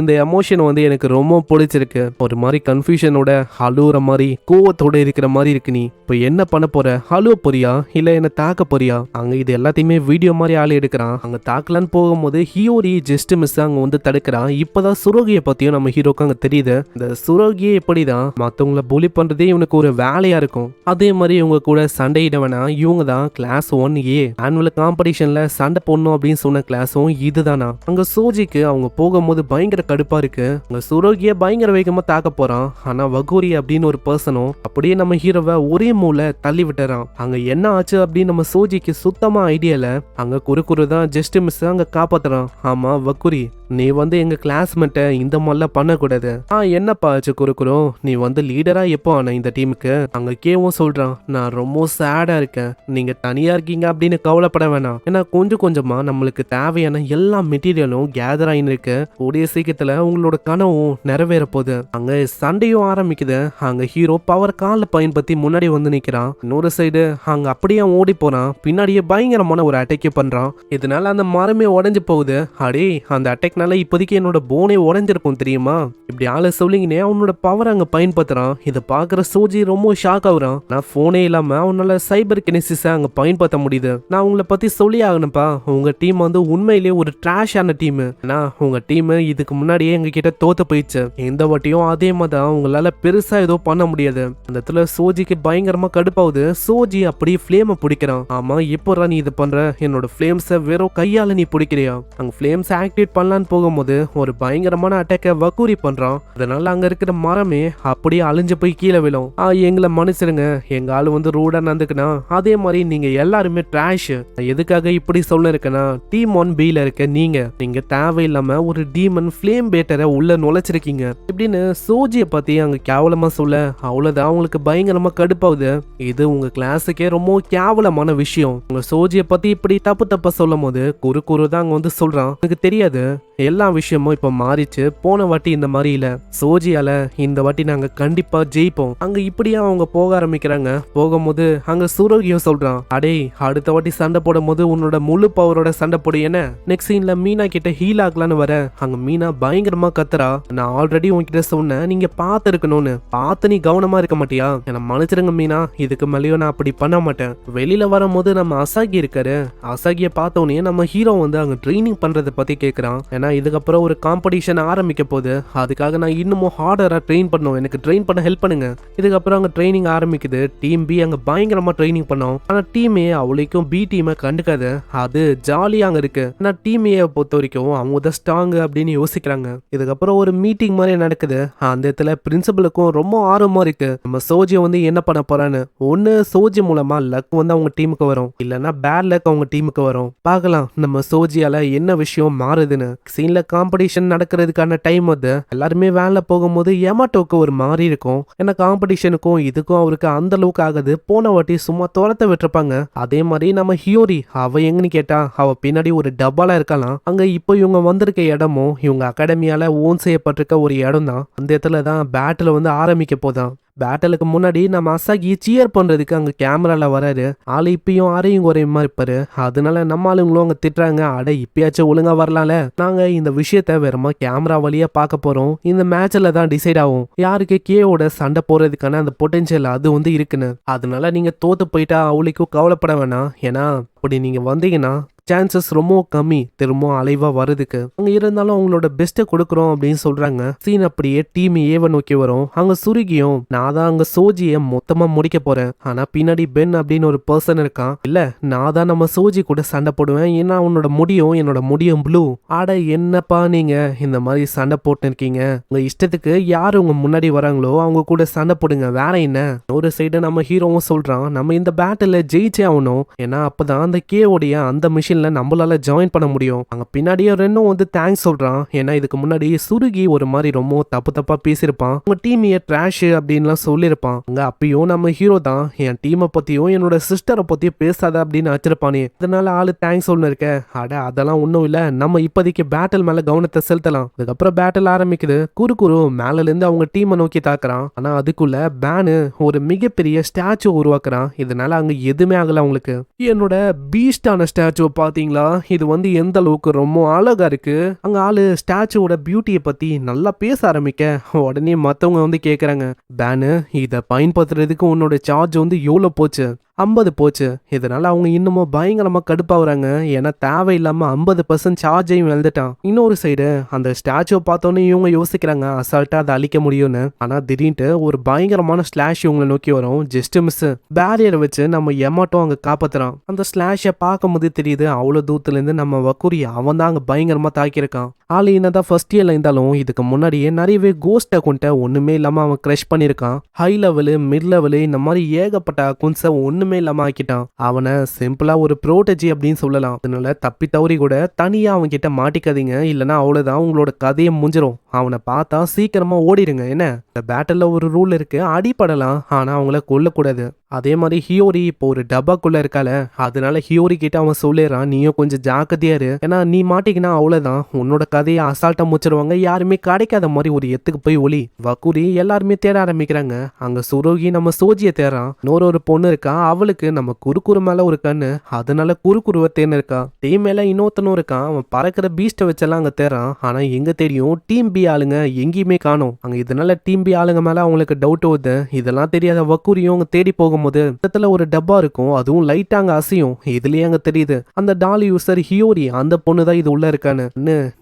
இந்த எமோஷன் வந்து எனக்கு ரொம்ப பிடிச்சிருக்கு. ஒரு மாதிரி கன்ஃபியூஷனோட அழுவுற மாதிரி கோவத்தோட இருக்கிற மாதிரி இருக்கு. நீ இப்போ என்ன பண்ண போற? அழுவ போறியா இல்ல என்ன தாக்க போறியா? அங்க இது எல்லாத்தையுமே வீடியோ மாதிரி ஆள் எடுக்கிறான். அங்க தாக்கலான்னு போகும்போது ஹியோரி ஜஸ்ட் மிஸ் அங்க வந்து தடுக்கிறான். இப்பதான் சுரோகியை பத்தியும் நம்ம ஹீரோக்கு அங்க தெரியுது. இந்த சுரோகியே எப்படிதான் மத்தவங்கள புலி பண்றதே இவனுக்கு ஒரு வேலையா இருக்கும். அதே மாதிரி இவங்க கூட சண்டையிட வேணா. இவங்க தான் கிளாஸ் 1A ஆனுவல் காம்படிஷன்ல சண்டை போடணும் அப்படின்னு சொன்ன கிளாஸும் இதுதானா. அங்க சோஜிக்கு அவங்க போகும்போது பயங்கர கடுப்பா இருக்கு. அங்க சுரோகிய பயங்கர வேகமா தாக்க போறான். ஆனா வகூரி அப்படின்னு ஒரு பர்சனும் அப்படியே நம்ம ஹீரோவை ஒரே மூல தள்ளி விட்டுறான். அங்க என்ன ஆச்சு அப்படின்னு நம்ம சோஜிக்கு சுத்தமா ஐடியால. அங்க குறு தான் ஜஸ்ட் மிஸ் அங்க காப்பாத்துறான். ஆமா வகூரி, நீ வந்து எங்க கிளாஸ்மேட்டை இந்த மாதிரிலாம் பண்ணக்கூடாது. என்னப்பா ஆச்சு குறுக்குறோ? நீ வந்து லீடரா எப்போ ஆன இந்த டீமுக்கு? அங்க கேவும் சொல்றான், நான் ரொம்ப சேடா இருக்கேன். நீங்க தனியா இருக்கீங்க அப்படின்னு கவலைப்பட வேணாம். ஏன்னா கொஞ்சம் கொஞ்சமா நம்மளுக்கு தேவையான எல்லா மெட்டீரியலும் கேதர் ஆயின்னு இருக்கு. கூடிய சீக்கிரத்துல உங்களோட கனவும் நிறைவேற போகுது. அங்க சண்டையும் ஆரம்பிக்குது. அங்க ஹீரோ பவர் கால பயன்படுத்தி முன்னாடி வந்து நிக்கிறான். இன்னொரு சைடு அங்க அப்படியே ஓடி போறான். பின்னாடியே பயங்கரமான ஒரு அட்டாக் பண்றான். இதனால அந்த மரமே உடைஞ்சு போகுது. அடே, அந்த அட்டாக்னால இப்போதைக்கு என்னோட போனே உடைஞ்சிருக்கும் தெரியுமா? இப்படி ஆளை சொல்லிங்கன்னே அவனோட பவர் அங்க பயன்படுத்துறான். இதை பாக்குற சோஜி ரொம்ப ஷாக் ஆகுறான். நான் போனே இல்லாம அவனால சைபர் கினெசிஸ அங்க பயன்படுத்த முடியுது. நான் உங்களை பத்தி சொல்லி ஆகணும்ப்பா. உங்க டீம் வந்து உண்மையிலேயே ஒரு ட்ராஷான டீம். ஏன்னா உங்க டீம் இதுக்கு முன்னாடியே எங்க கிட்ட தோத்து போயிடுச்சு. எந்த வாட்டியும் அதே மாதிரி உங்களால பெருசா ஏதோ பண்ண முடியாது. அந்த இடத்துல சோஜிக்கு பயங்கரமா கடுப்பாவுது. சோஜி அப்படியே ஃப்ளேமை பிடிக்கிறான். ஆமா, எப்போடா நீ இது பண்ற? என்னோட ஃப்ளேம்ஸை வெறும் கையால நீ பிடிக்கிறியா? அங்க ஃப்ளேம்ஸ் ஆக்டிவேட் பண்ணலான்னு போகும்போது ஒரு பயங்கரமான அட்டாக்கை வக்கூரி பண்றான். அதனால அங்க இருக்கிற மரமே அப்படியே அழிஞ்சு போய் கீழே விழும். எங்களை மன்னிச்சிருங்க, எங்க ஆளு வந்து ரூடா நடந்துக்குனா. அதே மாதிரி நீங்க எல்லாருமே ட்ராஷ். எதுக்காக இப்படி சொல்ல இருக்கேன்னா, டீம் 1Bல இருக்க நீங்க தேவையில்லாம ஒரு டீமன் ஃப்ளேம் பேட்டரை உள்ள நுழைச்சிருக்கீங்க இப்படின்னு சோஜியை பத்தி அங்க கேவலமா சொல்ல, அவ்வளவுதான் அவங்களுக்கு பயங்கரமா கடுப்பாகுது. இது உங்க கிளாஸுக்கே ரொம்ப கேவலமான விஷயம். உங்க சோஜியை பத்தி இப்படி தப்பா சொல்லும் போது குறு தான் அங்க வந்து சொல்றான், எனக்கு தெரியாது, எல்லா விஷயமும் இப்ப மாறிச்சு. போன வாட்டி இந்த மாதிரி இல்ல. சோஜியால இந்த வாட்டி நாங்க கண்டிப்பா ஜெயிப்போம். அங்க இப்படியா அவங்க போக ஆரம்பிக்கிறாங்க. போகும்போது அங்க சுரோகியும் சொல்றான், அடே, அடுத்த வாட்டி சண்டை போடும் போது உன்னோட முழு பவரோட சண்டை போடு. என்ன நெக்ஸ்ட் சீன்ல மீனா கிட்ட ஹீல் ஆகலான்னு வர அங்க மீனா பயங்கரமா கத்துறா, நான் ஆல்ரெடி உன்கிட்ட சொன்னேன் நீங்க பார்த்து இருக்கணும்னு. பார்த்து நீ கவனமா இருக்க மாட்டியா? என்ன மன்னிச்சிருங்க மீனா, இதுக்கு மேலேயும் நான் அப்படி பண்ண மாட்டேன். வெளியில வரும்போது நம்ம அசாகி இருக்காரு. அசாகிய பார்த்தோன்னே நம்ம ஹீரோ வந்து அங்க ட்ரைனிங் பண்றதை பத்தி கேக்குறான். ஏன்னா இதுக்கப்புறம் ஒரு காம்படிஷன் ஆரம்பிக்க போகுது. அதுக்காக நான் இன்னமும் ஹார்டரா ட்ரெயின் பண்ணும், எனக்கு ட்ரெயின் பண்ண ஹெல்ப் பண்ணுங்க. இதுக்கப்புறம் அங்க ட்ரைனிங் ஆரம்பிக்குது. டீம் பி அங்க பயங்கரமா ட்ரைனிங் பண்ணோம். ஆனா டீம் ஏ அவளைக்கும் பி டீமை கண்டுக்காது. அது ஜாலியா அங்க இருக்கு. ஆனா டீம் ஏ பொறுத்த வரைக்கும் அவங்க தான் ஸ்ட்ராங் அப்படின்னு யோசிக்கிறாங்க. இதுக்கப்புறம் ஒரு மீட்டிங் மாதிரி நடக்குது. அந்த இடத்துல பிரின்சிபலுக்கும் ரொம்ப ஆர்வமா இருக்கு. நம்ம சோஜி வந்து என்ன பண்ண போறான்னு. ஒன்னு சோஜி மூலமா லக் வந்து அவங்க டீமுக்கு வரும், இல்லைன்னா பேட் லக் அவங்க டீமுக்கு வரும். பார்க்கலாம் நம்ம சோஜியால என்ன விஷயம் மாறுதுன்னு. சீன்ல காம்படிஷன் நடக்கிறதுக்கான டைம் வந்து எல்லாருமே வேலை போகும்போது எமாட்டோக்கு ஒரு மாதிரி இருக்கும். ஏன்னா காம்படிஷனுக்கும் இதுக்கும் அவருக்கு அந்த அளவுக்கு ஆகுது. போன வாட்டி சும்மா தோரத்தை விட்டுருப்பாங்க. அதே மாதிரி நம்ம ஹியோரி, அவ எங்கன்னு கேட்டா அவ பின்னாடி ஒரு டப்பால இருக்கலாம். அங்க இப்போ இவங்க வந்திருக்க இடமும் இவங்க அகாடமியால ஓன் செய்யப்பட்டிருக்க ஒரு இடம் தான். அந்த இடத்துல தான் பேட்டில் வந்து ஆரம்பிக்க போதான். பேட்டலுக்கு முன்னாடி நம்ம அசாகி சியர் பண்றதுக்கு அங்க கேமரால வராரு. ஆளு இப்பயும் அரையும் குறையுமா இருப்பாரு. அதனால நம்ம ஆளுங்களும் அங்க திட்டுறாங்க, அட இப்பயாச்சும் ஒழுங்கா வரலாம்ல, நாங்க இந்த விஷயத்த வேறமா கேமரா வழியா பார்க்க போறோம். இந்த மேட்ச்ல தான் டிசைட் ஆகும் யாருக்கு கேவோட சண்டை போறதுக்கான அந்த பொட்டன்ஷியல் அது வந்து இருக்குன்னு. அதனால நீங்க தோத்து போயிட்டா அவளுக்கும் கவலைப்பட வேணாம். ஏன்னா அப்படி நீங்க வந்தீங்கன்னா சான்சஸ் ரொம்ப கம்மி திரும்ப அலைவா வரதுக்கு. அங்க இருந்தாலும் அவங்களோட பெஸ்ட்டை கொடுக்குறோம் அப்படின்னு சொல்றாங்க. சீன் அப்படியே டீம் ஏவ நோக்கி வரும். அங்க சுருகியும் நான் தான் அங்க சோஜியை மொத்தமா முடிக்க போறேன், ஆனா பின்னாடி பென் அப்படின்னு ஒரு பர்சன் இருக்கான். இல்ல நான் தான் நம்ம சோஜி கூட சண்டை போடுவேன், ஏன்னா உன்னோட முடியும் என்னோட முடியும் ப்ளூ. ஆட என்னப்பா நீங்க இந்த மாதிரி சண்டை போட்டு இருக்கீங்க, உங்க இஷ்டத்துக்கு யாரு உங்க முன்னாடி வராங்களோ அவங்க கூட சண்டை போடுங்க, வேற என்ன. ஒரு சைடு நம்ம ஹீரோவும் சொல்றான் நம்ம இந்த பேட்டில் ஜெயிச்சே ஆகணும், ஏன்னா அப்பதான் அந்த கேவோடைய அந்த மிஷின்ல நம்மளால ஜாயின் பண்ண முடியும். அங்க பின்னாடியே ரெண்டும் வந்து தேங்க்ஸ் சொல்றான், ஏன்னா இதுக்கு முன்னாடி சுருகி ஒரு மாதிரி ரொம்ப தப்பா பேசியிருப்பான், உங்க டீம் ட்ராஷ் அப்படின்லாம் சொல்லியிருப்பான். அங்க அப்பயும் நம்ம ஹீரோ தான் என் டீமை பத்தியும் என்னோட சிஸ்டரை பத்தியும் பேசாத அப்படின்னு வச்சிருப்பானே, அதனால ஆளு தேங்க்ஸ் ஒன்னு இருக்க. அட அதெல்லாம் ஒன்றும் இல்லை, நம்ம இப்போதைக்கு பேட்டில் மேல கவனத்தை செலுத்தலாம். அதுக்கப்புறம் பேட்டில் ஆரம்பிக்குது. குறு மேல இருந்து அவங்க டீமை நோக்கி தாக்குறான். ஆனா அதுக்குள்ள பேனு ஒரு மிகப்பெரிய ஸ்டாச்சு உருவாக்குறான். இதனால அங்க எதுவுமே ஆகல அவங்களுக்கு. என்னோட பீஸ்டான ஸ்டாச்சுவை பாத்தீங்களா, இது வந்து எந்த அளவுக்கு ரொம்ப அழகா இருக்கு. அங்க ஆளு ஸ்டாச்சுவோட பியூட்டியை பத்தி நல்லா பேச ஆரம்பிக்க உடனே மத்தவங்க வந்து கேக்குறாங்க, பேனு இதை பயன்படுத்துறதுக்கு உன்னோட சார்ஜ் வந்து எவ்வளவு போச்சு? 50 போச்சு. இதனால அவங்க இன்னமும் பயங்கரமா கடுப்பாகிறாங்க, ஏன்னா தேவையில்லாம 50% சார்ஜையும் இழந்துட்டான். இன்னொரு சைடு அந்த ஸ்டாச்சுவை பார்த்தோன்னே இவங்க யோசிக்கிறாங்க அசால்ட்டா அதை அழிக்க முடியும்னு. ஆனா திடீர்னு ஒரு பயங்கரமான ஸ்லாஷ் இவங்களை நோக்கி வரும். ஜஸ்ட் மிஸ் பேரியரை வச்சு நம்ம எமாட்டோ அங்க காப்பாத்துறான். அந்த ஸ்லாஷை பார்க்கும் போது தெரியுது அவ்வளவு தூரத்துல இருந்து நம்ம வக்குரி அவன் தான் அங்க பயங்கரமா தாக்கியிருக்கான். ஆளு என்னதான் ஃபர்ஸ்ட் இயர்ல இருந்தாலும் இதுக்கு முன்னாடியே நிறையவே கோஸ்ட் அக்கௌண்ட்டை ஒண்ணுமே இல்லாம அவன் கிரஷ் பண்ணிருக்கான். ஹை லெவலு மிட் லெவலு இந்த மாதிரி ஏகப்பட்ட அக்கௌண்ட்ஸை ஒண்ணுமே இல்லாம ஆக்கிட்டான். அவனை சிம்பிளா ஒரு ப்ரோட்டஜி அப்படின்னு சொல்லலாம். அதனால தப்பி தவறி கூட தனியா அவன் கிட்ட மாட்டிக்காதீங்க, இல்லைன்னா அவ்வளவுதான் உங்களோட கதையை முடிஞ்சிரும். அவனை பார்த்தா சீக்கிரமா ஓடிடுங்க. என்ன இந்த பேட்டல்ல ஒரு ரூல் இருக்கு, அடிப்படலாம் ஆனா அவங்கள கொல்லக்கூடாது. அதே மாதிரி ஹியோரி இப்போ ஒரு டப்பாக்குள்ள இருக்கால, அதனால ஹியோரி கிட்ட அவன் சொல்லிடுறான் நீயும் கொஞ்சம் ஜாக்கிரதையா இரு, ஏன்னா நீ மாட்டிக்கினா அவ்வளவுதான் உன்னோட கதையை அசால்ட்டா முடிச்சிருவாங்க, யாருமே கிடைக்காத மாதிரி ஒரு எத்துக்கு போய் ஒளி. வக்குரி எல்லாருமே தேட ஆரம்பிக்கிறாங்க. அங்க சுரோகி நம்ம சோஜியை தேடுறான். இன்னொரு பொண்ணு இருக்கா, அவளுக்கு நம்ம குறுக்குறு மேல ஒரு கண்ணு, அதனால குறுக்குருவ தேன்னு இருக்கா. டீம் மேல இன்னொருத்தனும் இருக்கான், அவன் பறக்கிற பீஸ்ட வச்செல்லாம் அங்க தேடுறான். ஆனா எங்க தெரியும் டீம் பி ஆளுங்க எங்கேயுமே காணும். அங்க இதனால டீம் பி ஆளுங்க மேல அவங்களுக்கு டவுட் வருது. இதெல்லாம் தெரியாத வக்குரியும் அவங்க தேடி போகும்போது இடத்துல ஒரு டப்பா இருக்கும், அதுவும் லைட்டா அங்க அசையும். இதுலயே அங்க தெரியுது அந்த டால் யூசர் ஹியோரி அந்த பொண்ணு தான் இது உள்ள இருக்கான்னு.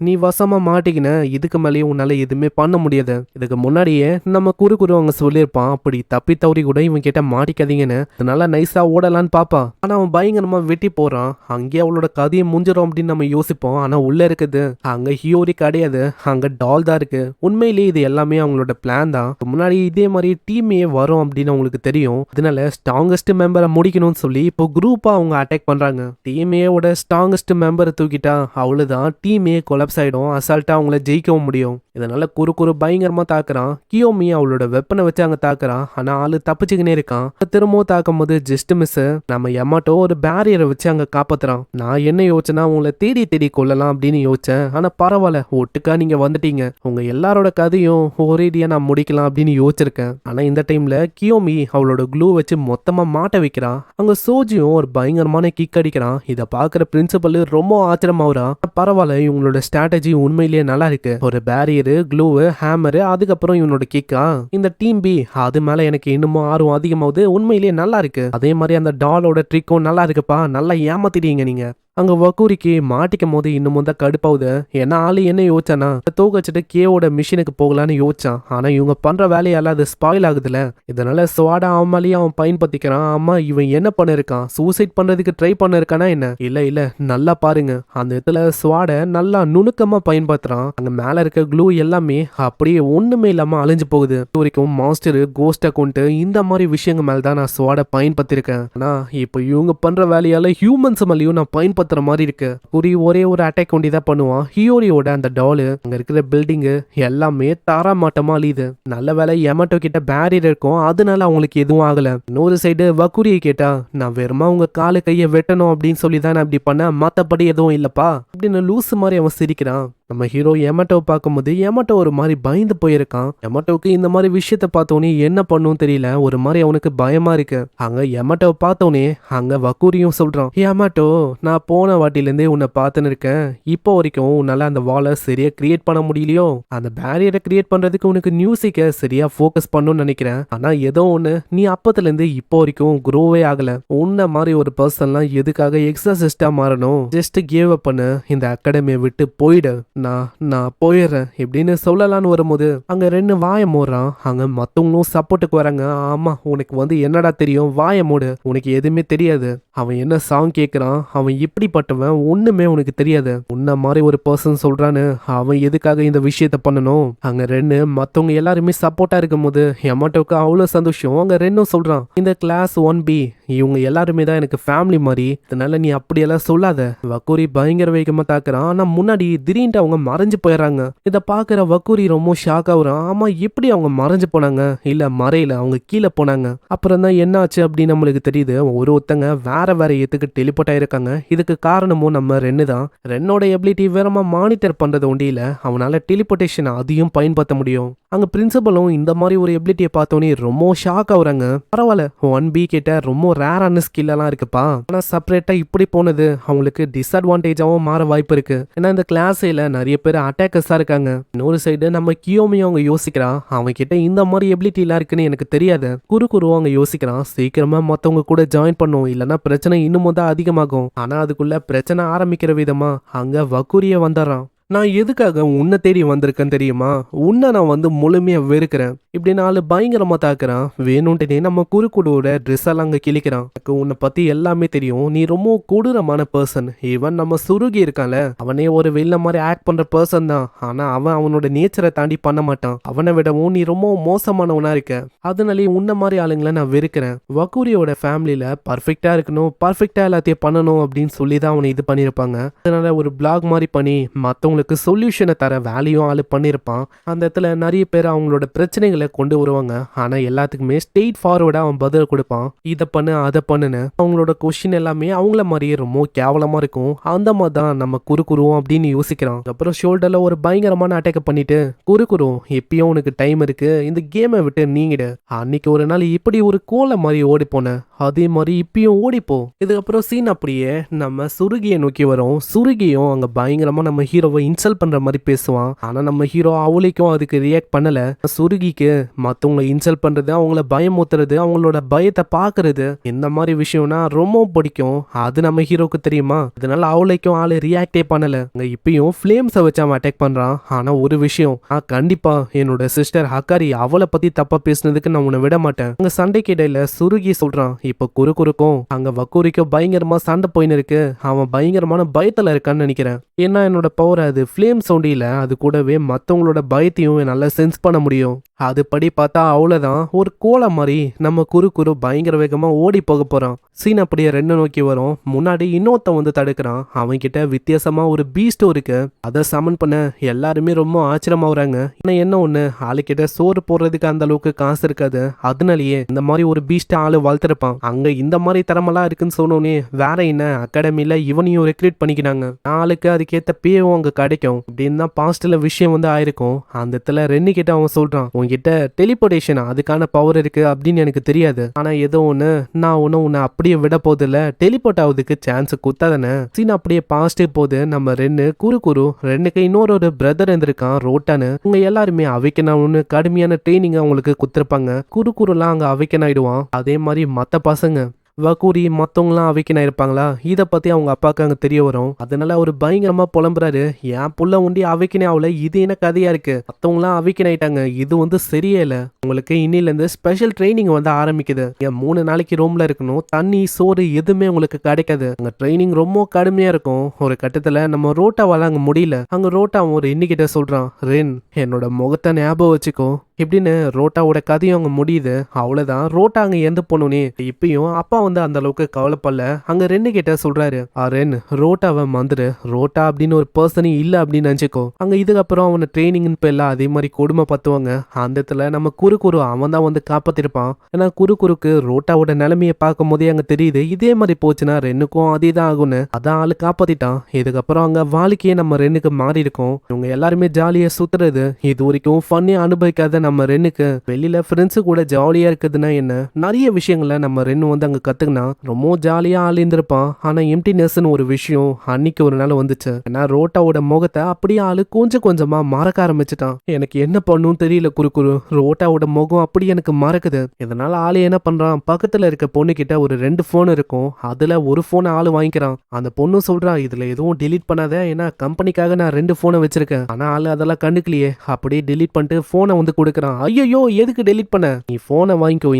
நீ வசமா மாட்டிக்கின, இதுக்கு மேலேயும் உன்னால எதுவுமே பண்ண முடியாது. இதுக்கு முன்னாடியே நம்ம குறு அவங்க சொல்லியிருப்பான் அப்படி தப்பி தவறி கூட இவன் கிட்ட மாட்டிக்காதீங்கன்னு. அதனால நைஸா ஓடலான்னு பாப்பான். ஆனா அவன் பயங்கரமா வெட்டி போறான். அங்கே அவளோட கதையை முடிஞ்சிடும் அப்படின்னு நம்ம யோசிப்போம். ஆனா உள்ள இருக்குது அங்க ஹியோரி கிடையாது, அங்க டால் தான் இருக்கு. உண்மையிலேயே இது எல்லாமே அவங்களோட பிளான் தான். முன்னாடி இதே மாதிரி டீமே வரும் அப்படின்னு அவங்களுக்கு தெரியும். அதனால ஸ்ட்ராங்கஸ்ட் மெம்பரை முடிக்கணும்னு சொல்லி இப்போ குரூப்பா அவங்க அட்டாக் பண்றாங்க. டீமேயோட ஸ்ட்ராங்கஸ்ட் மெம்பரை தூக்கிட்டா அவ்வளவுதான் டீமே கொலாப்ஸ் ஆயிடும், அசால்ட்டா அவங்கள ஜெயிக்கவும் முடியும். இதனால குறு பயங்கரமா தாக்குறான். கியோமி அவளோட வெப்பனை வச்சு அங்க தாக்குறான். ஆனா ஆளு தப்பிச்சுக்கினே இருக்கான். திரும்பவும் தாக்கும் போது ஜஸ்ட் மிஸ் நம்ம எமாட்டோ ஒரு பேரியரை வச்சு அங்க காப்பாத்துறான். நான் என்ன யோசிச்சேன்னா உங்களை தேடி தேடி கொள்ளலாம் அப்படின்னு யோசிச்சேன். ஆனா பரவாயில்ல ஒட்டுக்கா நீங்க வந்துட்டீங்க, உங்க எல்லாரோட கதையும் ஒரேடியா நான் முடிக்கலாம் அப்படின்னு யோசிச்சிருக்கேன். ஆனா இந்த டைம்ல கியோமி அவளோட க்ளூ வச்சு மொத்தமா மாட்ட வைக்கிறான். அங்க சோஜியும் ஒரு பயங்கரமான கிக் அடிக்கிறான். இதை பாக்குற பிரின்சிபல் ரொம்ப ஆச்சரியமாவறான். பரவாயில்ல இவங்களோட ஸ்ட்ராட்டஜி உண்மையிலேயே நல்லா இருக்கு, ஒரு பேரியர் க்ளூ ஹேமரு அதுக்கப்புறம் இவனோட கிக்கா. இந்த டீம் பி அது மேல எனக்கு இன்னமும் ஆர்வம் அதிகமாவது, உண்மையிலேயே நல்லா இருக்கு. அதே மாதிரி அந்த டாலோட ட்ரிக்கும் நல்லா இருக்குப்பா, நல்லா ஏமாத்திட்டீங்க நீங்க. அங்க வக்கூரிக்கு மாட்டிக்கும் போது இன்னமும் தான் கடுப்பாவுது. ஏன்னா ஆளு என்ன யோசிச்சானா தூக்க வச்சுட்டு கேவோட மிஷினுக்கு போகலான்னு யோசிச்சான். ஆனா இவங்க பண்ற வேலையால அது ஸ்பாயில் ஆகுதுல. இதனால ஸ்வாடா அவன் மேலேயே அவன் பயன்படுத்திக்கிறான். ஆமா இவன் என்ன பண்ணிருக்கான், சூசைட் பண்றதுக்கு ட்ரை பண்ணிருக்கானா என்ன? இல்ல நல்லா பாருங்க, அந்த இடத்துல ஸ்வாட நல்லா நுணுக்கமா பயன்படுத்துறான். அங்க மேல இருக்க க்ளூ எல்லாமே அப்படியே ஒண்ணுமே இல்லாம அழிஞ்சு போகுது. இது வரைக்கும் மாஸ்டர் கோஸ்ட் அக்கௌண்ட் இந்த மாதிரி விஷயங்கள் மேல தான் நான் ஸ்வாட பயன்படுத்திருக்கேன். ஆனா இப்போ இவங்க பண்ற வேலையால ஹியூமன்ஸ் மேலேயும் நான் பயன்படுத்த மாதிரி இருக்கு. குறி ஒரே ஒரு அட்டாக் கொண்டு தான் பண்ணுவான். ஹியோரியோட அந்த டாலு அங்க இருக்கிற பில்டிங்கு எல்லாமே தாராமாட்டமா அழியுது. நல்ல வேலை எமாட்டோ கிட்ட பேரியர் இருக்கும், அதனால அவங்களுக்கு எதுவும் ஆகல. இன்னொரு சைடு வக்குரியை கேட்டா நான் வெறுமா உங்க காலு கையை வெட்டணும் அப்படின்னு சொல்லி தான் நான் இப்படி பண்ண, மத்தபடி எதுவும் இல்லப்பா அப்படின்னு லூசு மாதிரி அவன் சிரிக்கிறான். நம்ம ஹீரோ எமட்டோ பார்க்கும்போது எமட்டோ ஒரு மாதிரி பயந்து போயிருக்கான். எமட்டோவுக்கு இந்த மாதிரி விஷயத்த பார்த்தோன்னே என்ன பண்ணும் தெரியல, ஒரு மாதிரி அவனுக்கு பயமா இருக்கு. அங்க எமட்டோ பார்த்தோன்னே அங்க வக்கூரியும் சொல்றான், எமட்டோ நான் போன வாட்டிலேருந்தே உன்னை பார்த்துன்னு இருக்கேன், இப்போ வரைக்கும் உன்னால அந்த வாலை சரியா கிரியேட் பண்ண முடியலையோ, அந்த பேரியரை கிரியேட் பண்றதுக்கு உனக்கு மியூசிக்கை சரியா ஃபோக்கஸ் பண்ணணும்னு நினைக்கிறேன். ஆனா ஏதோ ஒண்ணு நீ அப்பத்துல இருந்து இப்போ வரைக்கும் குரோவே ஆகல. உன்ன மாதிரி ஒரு பர்சன்லாம் எதுக்காக எக்ஸசிஸ்டா மாறணும்? ஜஸ்ட் கேவ் அப் பண்ணு, இந்த அகாடமியை விட்டு போயிடு, நான் போயிடுறேன் இப்படின்னு சொல்லலான்னு வரும்போது அங்க ரெண்டு வாய மூடுறான். அங்க மத்தவங்களும் சப்போர்ட்டுக்கு வராங்க. ஆமா உனக்கு வந்து என்னடா தெரியும், வாய மூடு, உனக்கு எதுவுமே தெரியாது. அவன் என்ன சாங் கேட்கறான், அவன் இப்படிப்பட்டவன், ஒண்ணுமே உனக்கு தெரியாது. உன்ன மாதிரி ஒரு பர்சன் சொல்றான்னு அவன் எதுக்காக இந்த விஷயத்த பண்ணணும்? அங்க ரெண்டு மத்தவங்க எல்லாருமே சப்போர்ட்டா இருக்கும் போது எமட்டோக்கு அவ்வளவு சந்தோஷம். அங்க ரெண்டும் சொல்றான், இந்த கிளாஸ் 1B இவங்க எல்லாருமே தான் எனக்கு ஃபேமிலி மாதிரி, அதனால நீ அப்படியெல்லாம் சொல்லாத. வக்கூரி பயங்கர வேகமா தாக்குறான். ஆனா முன்னாடி திடீர்னு அவங்க மறைஞ்சு போயிடறாங்க. இதை பாக்குற வக்கூரி ரொம்ப ஷாக் ஆகுறான். ஆமா எப்படி அவங்க மறைஞ்சு போனாங்க? இல்ல மறையில, அவங்க கீழே போனாங்க. அப்புறம் தான் என்ன ஆச்சு அப்படின்னு நம்மளுக்கு தெரியுது. ஒருத்தங்க வேற இடத்துக்கு டெலிபோர்ட் ஆயிருக்காங்க. இதுக்கு காரணமும் நம்ம ரென்னு தான். ரென்னோட எபிலிட்டி வேறமா மானிட்டர் பண்றது ஒண்டியில அவனால டெலிபோர்டேஷன் அதையும் பயன்படுத்த முடியும். அங்க பிரின்சிபலும் இந்த மாதிரி ஒரு எபிலிட்டியை பார்த்தோன்னே ரொம்ப ஷாக் ஆகுறாங்க. பரவாயில்ல 1B கிட்ட ரொம்ப ரேரான ஸ்கில் எல்லாம் இருக்குப்பா, ஆனா செப்பரேட்டா இப்படி போனது அவங்களுக்கு டிஸ்அட்வான்டேஜாவும் மாற வாய்ப்பு இருக்கு. ஏன்னா இந்த கிளாஸ்ல நிறைய பேர் அட்டாக்கர்ஸா இருக்காங்க. இன்னொரு சைடு நம்ம கியோமியும் அவங்க யோசிக்கிறான், அவன் கிட்ட இந்த மாதிரி எபிலிட்டி எல்லாம் இருக்குன்னு எனக்கு தெரியாது. குருவும் அவங்க யோசிக்கிறான், சீக்கிரமா மத்தவங்க கூட ஜாயின் பண்ணும், இல்லைன்னா பிரச்சனை இன்னும் தான் அதிகமாகும். ஆனா அதுக்குள்ள பிரச்சனை ஆரம்பிக்கிற விதமா அங்க வக்கூரிய வந்துடுறான். நான் எதுக்காக உன்னை தேடி வந்திருக்கேன் தெரியுமா? உன்னை நான் வந்து முழுமையா வெறுக்கிறேன் இப்படி நாலு பயங்கரமா தாக்குறான். வேணும்ட்டே நம்ம குறுக்குடோட ட்ரெஸ் எல்லாம் அங்க கிழிக்கிறான். எனக்கு உன்னை பத்தி எல்லாமே தெரியும், நீ ரொம்ப கொடூரமான பர்சன். ஈவன் நம்ம சுருகி இருக்கான்ல, அவனே ஒரு வெளில மாதிரி ஆக்ட் பண்ற பர்சன் தான். ஆனா அவன் அவனோட நேச்சரை தாண்டி பண்ண மாட்டான். அவனை விடவும் நீ ரொம்ப மோசமானவனா இருக்க. அதனாலே உன்ன மாதிரி ஆளுங்களை நான் வெறுக்கிறேன். வக்கூரியோட ஃபேமிலியில பர்ஃபெக்டா இருக்கணும், பர்ஃபெக்டா எல்லாத்தையும் பண்ணணும் அப்படின்னு சொல்லி தான் அவனை இது பண்ணியிருப்பாங்க. அதனால ஒரு பிளாக் மாதிரி பண்ணி மத்தவங்களுக்கு சொல்யூஷனை தர வேலையும் ஆளு பண்ணியிருப்பான். அந்த இடத்துல நிறைய பேர் அவங்களோட பிரச்சனைகளை கொண்டு வருவாங்க. ஆனா எல்லாத்துக்குமே ஸ்ட்ரெயிட் ஃபார்வர்டா அவன் பதில் கொடுப்பான். இதை பண்ணு அதை பண்ணுன்னு அவங்களோட கொஸ்டின் எல்லாமே அவங்கள மாதிரியே ரொம்ப கேவலமா இருக்கும். அந்த மாதிரி தான் நம்ம குறுக்குருவோம் அப்படின்னு யோசிக்கிறான். அப்புறம் ஷோல்டர்ல ஒரு பயங்கரமான அட்டாக் பண்ணிட்டு, குறுக்குரும் எப்பயும் உனக்கு டைம் இருக்கு, இந்த கேமை விட்டு நீங்கிடு. அன்னைக்கு ஒரு நாள் இப்படி ஒரு கோலை மாதிரி ஓடி போன, அதே மாதிரி இப்பயும் ஓடிப்போ. இதுக்கப்புறம் சீன் அப்படியே நம்ம சுருகியை நோக்கி வரும். சுருகியும் அங்க பயங்கரமா நம்ம ஹீரோவை இன்சல்ட் பண்ற மாதிரி பேசுவான். ஆனா நம்ம ஹீரோ அவளைக்கும் அதுக்கு ரியாக்ட் பண்ணல. சுருகிக்கு மத்தவங்களை இன்சல்ட் பண்றது, அவங்கள பயமுத்துறது, அவங்களோட பயத்தை பாக்குறது, இந்த மாதிரி விஷயம்னா ரொம்ப பிடிக்கும். அது நம்ம ஹீரோக்கு தெரியுமா? அதனால அவளைக்கும் ஆளு ரியாக்டே பண்ணல. அங்க இப்பயும் ஃபிளேம்ஸை வச்சு அவன் அட்டாக் பண்றான். ஆனா ஒரு விஷயம், கண்டிப்பா என்னோட சிஸ்டர் ஹக்காரி அவளை பத்தி தப்பா பேசுனதுக்கு நான் உன்னை விட மாட்டேன். அங்க சண்டைக்கு இடையில சுருகி சொல்றான், இப்ப குறுக்கும் அங்க வக்கூரிக்கும் பயங்கரமா சண்டை போயின்னு இருக்கு. அவன் பயங்கரமான பயத்துல இருக்கான்னு நினைக்கிறேன். ஏன்னா என்னோட பவர் அது ஃபிளேம் சவுண்டில, அது கூடவே மத்தவங்களோட பயத்தையும் நல்லா சென்ஸ் பண்ண முடியும். அதுபடி பார்த்தா அவ்வளவுதான், ஒரு கோலை மாதிரி நம்ம குறு பயங்கர வேகமா ஓடி போக போறான். சீன் அப்படியே ரெண்டு நோக்கி வரும். முன்னாடி இன்னொருத்த வந்து தடுக்கிறான். அவன் கிட்ட வித்தியாசமா ஒரு பீஸ்டும் இருக்கு. அதை சமன் பண்ண எல்லாருமே ரொம்ப ஆச்சரியமாகறாங்க. ஆனா என்ன ஒண்ணு, ஆளுக்கிட்ட சோறு போடுறதுக்கு அந்த அளவுக்கு காசு இருக்காது. அதனாலயே இந்த மாதிரி ஒரு பீஸ்ட ஆளு வளர்த்திருப்பான். அங்க இந்த மாதிரி தரமெல்லாம் இருக்குன்னு சொன்னோன்னே வேற என்ன அகாடமில இவனையும் ரெக்ரூட் பண்ணிக்கிறாங்க. ஆளுக்கு அதுக்கேத்த பேவும் அங்க கிடைக்கும் அப்படின்னு தான் பாஸ்ட்ல விஷயம் வந்து ஆயிருக்கும். அந்த இடத்துல ரெண்டு கிட்ட அவன் சொல்றான், உன்கிட்ட டெலிபோர்டேஷன் அதுக்கான பவர் இருக்கு அப்படின்னு எனக்கு தெரியாது. ஆனா ஏதோ ஒண்ணு, நான் உன்னை அப்படியே விட போதில்ல, டெலிபோர்ட் ஆகுதுக்கு சான்ஸ் குத்தாதானே. சீன் அப்படியே பாஸ்டே போது நம்ம ரெண்டு குறு ரெண்டுக்கு இன்னொரு பிரதர் இருந்திருக்கான் ரோட்டானு. உங்க எல்லாருமே அவைக்கணும்னு கடுமையான ட்ரைனிங் அவங்களுக்கு குத்துருப்பாங்க. குறுலாம் அங்க அவைக்கன் ஆயிடுவான். அதே மாதிரி மத்த பசங்க வக்கூரி மற்றவங்களாம் அவைக்கனா இருப்பாங்களா, இதை பற்றி அவங்க அப்பாவுக்கு அங்கே தெரிய வரும். அதனால அவர் பயங்கரமாக புலம்புறாரு, என் புள்ள உண்டி அவைக்கனே ஆகல, இது என்ன கதையா இருக்கு, மற்றவங்களாம் அவைக்கன் ஆயிட்டாங்க, இது வந்து சரியே இல்லை. உங்களுக்கு இன்னிலேருந்து ஸ்பெஷல் ட்ரைனிங் வந்து ஆரம்பிக்குது. என் 3 நாளைக்கு ரூம்ல இருக்கணும், தண்ணி சோறு எதுவுமே உங்களுக்கு கிடைக்காது. அங்கே ட்ரைனிங் ரொம்ப கடுமையாக இருக்கும். ஒரு கட்டத்தில் நம்ம ரோட்டாவால் அங்கே முடியல. அங்கே ரோட்டா ஒரு இன்னிக்கிட்ட சொல்கிறான், ரென் என்னோட முகத்தை ஞாபகம் வச்சுக்கோ, இப்படின்னு ரோட்டாவோட கதையும் அங்க முடியுது. அவ்வளவுதான், ரோட்டா அங்க இறந்து போனோனே இப்பயும் அப்பா வந்து அந்த அளவுக்கு கவலைப்படல. அங்க ரென்னு கிட்ட சொல்றாரு, ரென் ரோட்டாவை மந்துரு, ரோட்டா அப்படின்னு ஒரு பர்சனே இல்ல அப்படின்னு நினைச்சுக்கோ. அங்க இதுக்கப்புறம் அவனை ட்ரைனிங்னு பேர்ல அதே மாதிரி கொடுமை பத்துவாங்க. அந்த இடத்துல நம்ம குறு அவன் தான் வந்து காப்பாத்திருப்பான். ஏன்னா குறுக்கு ரோட்டாவோட நிலைமையை பார்க்கும் போதே அங்க தெரியுது இதே மாதிரி போச்சுன்னா ரென்னுக்கும் அதே தான் ஆகும்னு. அதான் ஆளு காப்பாத்திட்டான். இதுக்கப்புறம் அங்க வாழ்க்கையே நம்ம ரென்னுக்கு மாறி இருக்கும். இவங்க எல்லாருமே ஜாலியா சுத்துறது. இது வரைக்கும் ஃபன்னே அனுபவிக்காத நம்ம ரென்னுக்கு வெளியில ஃப்ரெண்ட்ஸு கூட ஜாலியா இருக்குதுன்னா என்ன, நிறைய விஷயங்களை நம்ம ரென்னு வந்து அங்க கத்துக்கினா ரொம்ப ஜாலியா ஆள் இருந்திருப்பான். ஆனா எம்டினஸ்ன்னு ஒரு விஷயம் அன்னைக்கு ஒரு நாள் வந்துச்சு. ஏன்னா ரோட்டாவோட முகத்தை அப்படியே ஆளு கொஞ்சமா மறக்க ஆரம்பிச்சுட்டான். எனக்கு என்ன பண்ணும் தெரியல குறு ரோட்டாவோட முகம் அப்படி எனக்கு மறக்குது. இதனால ஆளு என்ன பண்றான், பக்கத்துல இருக்க பொண்ணு கிட்ட ஒரு 2 போன் இருக்கும். அதுல ஒரு போனை ஆளு வாங்கிக்கிறான். அந்த பொண்ணு சொல்றா, இதுல எதுவும் டெலீட் பண்ணாத, ஏன்னா கம்பெனிக்காக நான் 2 போனை வச்சிருக்கேன். ஆனா ஆளு அதெல்லாம் கண்டுக்கலையே, அப்படியே டெலீட் பண்ணிட்டு போனை வந்து கொடுக்கறான். ஐயோ எதுக்கு டெலீட் பண்ண, நீ போனை வாங்கிக்கோ,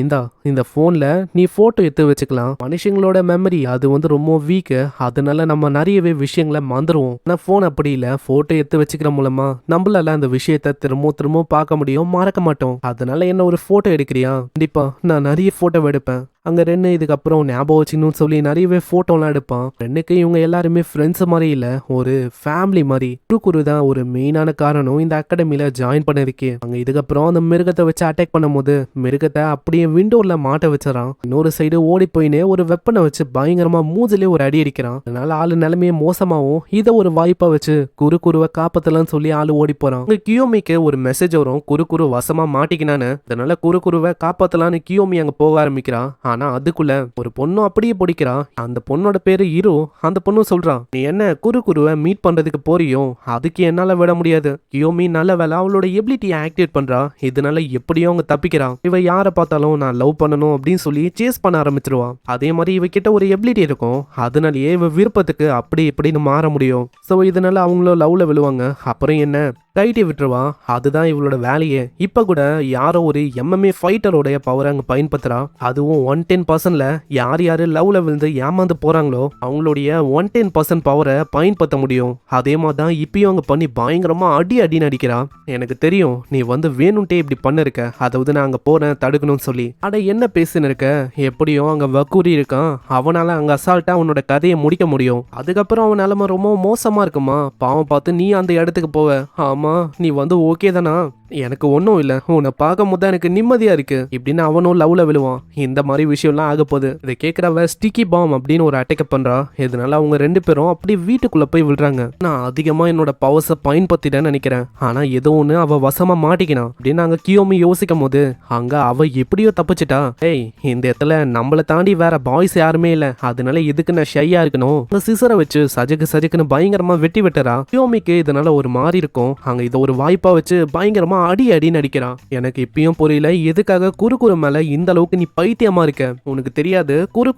இந்த போன்ல நீ போட்டோ எடுத்து வச்சுக்கலாம். மனுஷங்களோட மெமரி அது வந்து ரொம்ப வீக், அதனால நம்ம நிறையவே விஷயங்களை மறந்துடுவோம். ஆனா போன் அப்படி இல்ல, போட்டோ எடுத்து வச்சுக்கிற மூலமா நம்மளால அந்த விஷயத்த திரும்ப பார்க்க முடியும், மறக்க மாட்டோம். அதனால என்ன ஒரு போட்டோ எடுக்கிறியா, கண்டிப்பா நான் நிறைய போட்டோ எடுப்பேன். அங்க ரென்னு இதுக்கப்புறம் ஞாபகம் வச்சுக்கணும்னு சொல்லி நிறையவே போட்டோலாம் எடுப்பான். ரென்னுக்கு இவங்க எல்லாருமே ஃப்ரெண்ட்ஸ் மாதிரி இல்ல, ஒரு ஃபேமிலி மாதிரி. குரு தான் ஒரு மெயினான காரணம் இந்த அகாடமில ஜாயின் பண்ணதுக்கு. அங்க இதுக்கப்புறம் அந்த மிருகத்தை வச்சு அட்டாக் பண்ணும்போது மிருகத்தை அப்படியே விண்டோல மாட்ட வச்சிடறான். இன்னொரு சைடு ஓடி போயினே ஒரு வெப்பனை வச்சு பயங்கரமா மூஞ்சிலே ஒரு அடி அடிக்கிறான். அதனால ஆளு நிலைமையே மோசமாவும் இதை ஒரு வாய்ப்பா வச்சு குருவை காப்பாத்தலாம்னு சொல்லி ஆளு ஓடி போறான். அங்க கியோமிக்கு ஒரு மெசேஜ் வரும், குரு வசமா மாட்டிக்கினான்னு. அதனால குருவை காப்பாத்தலான்னு கியோமி அங்க போக ஆரம்பிக்கிறான். ஆனா அதுக்குள்ள ஒரு பொண்ணும் அப்படியே பிடிக்கிறா. அந்த பொண்ணோட பேரு இரு. அந்த பொண்ணு சொல்றான், நீ என்ன குருவை மீட் பண்றதுக்கு போறியோ, அதுக்கு என்னால விட முடியாது. கியோமி நல்ல வேலை அவளோட எபிலிட்டியை ஆக்டிவேட் பண்றா. இதனால எப்படியோ அவங்க தப்பிக்கிறான். இவ யாரை பார்த்தாலும் நான் லவ் பண்ணணும் அப்படின்னு சொல்லி சேஸ் பண்ண ஆரம்பிச்சிருவா. அதே மாதிரி இவ கிட்ட ஒரு எபிலிட்டி இருக்கும், அதனாலயே இவ விருப்பத்துக்கு அப்படி இப்படின்னு மாற முடியும். சோ இதனால அவங்களும் லவ்ல விழுவாங்க. அப்புறம் என்ன, கைட்டி விட்டுருவா. அதுதான் இவளோட வேலையே. இப்ப கூட யாரோ ஒரு MMA ஃபைட்டரோடைய பவர் அங்க பயன்படுத்துறா. அதுவும் 110%ல யார் லவ்ல விழுந்து ஏமாந்து போறாங்களோ அவங்களுடைய 110% பவரை பயன்படுத்த முடியும். அதே மாதிரி தான் இப்பயும் அங்க பண்ணி பயங்கரமா அடின்னு அடிக்கிறா. எனக்கு தெரியும் நீ வந்து வேணும்ட்டே இப்படி பண்ணிருக்க, அதாவது நான் அங்க போறேன் தடுக்கணும்னு சொல்லி. அட என்ன பேசுன்னு இருக்க, எப்படியும் அங்க வக்கூரி இருக்கான், அவனால அங்க அசால்ட்டா அவனோட கதையை முடிக்க முடியும். அதுக்கப்புறம் அவன் நிலைமை ரொம்ப மோசமா இருக்குமா, பாவம் பார்த்து நீ அந்த இடத்துக்கு போவ. ஆமா நீ வந்து ஓகே தானா, எனக்கு ஒன்றும் இல்லை, உன்னை பார்க்கும் போது எனக்கு நிம்மதியா இருக்கு இப்படின்னு அவனும் லவ்ல விழுவான். இந்த மாதிரி விஷயம்லாம் ஆக போகுது. இதை கேட்கிறவ ஸ்டிக்கி பாம் அப்படின்னு ஒரு அட்டாக் பண்றா. இதனால அவங்க 2 பேரும் அப்படி வீட்டுக்குள்ள போய் விழுறாங்க. நான் அதிகமா என்னோட பவர்ஸை பயன்படுத்திட்டேன்னு நினைக்கிறேன், ஆனா ஏதோ ஒன்று அவ வசமா மாட்டிக்கினான் அப்படின்னு அங்க கியோமி யோசிக்கும் போது அங்க அவ எப்படியோ தப்பிச்சிட்டா. ஏய் இந்த இடத்துல நம்மளை தாண்டி வேற பாய்ஸ் யாருமே இல்லை, அதனால எதுக்கு நான் ஷையா இருக்கணும். அந்த சிசரை வச்சு சஜக்குன்னு பயங்கரமா வெட்டி விட்டுறா. கியோமிக்கு இதனால ஒரு மாதிரி இருக்கும். அங்க இதை ஒரு வாய்ப்பா வச்சு பயங்கரமா அடின்னு அடிக்கிறான். எனக்கு இப்பயும் புரியல எதுக்காக குரு மேல இந்த அளவுக்கு நீ பைத்தியமா இருக்க. உனக்கு தெரியாது குரு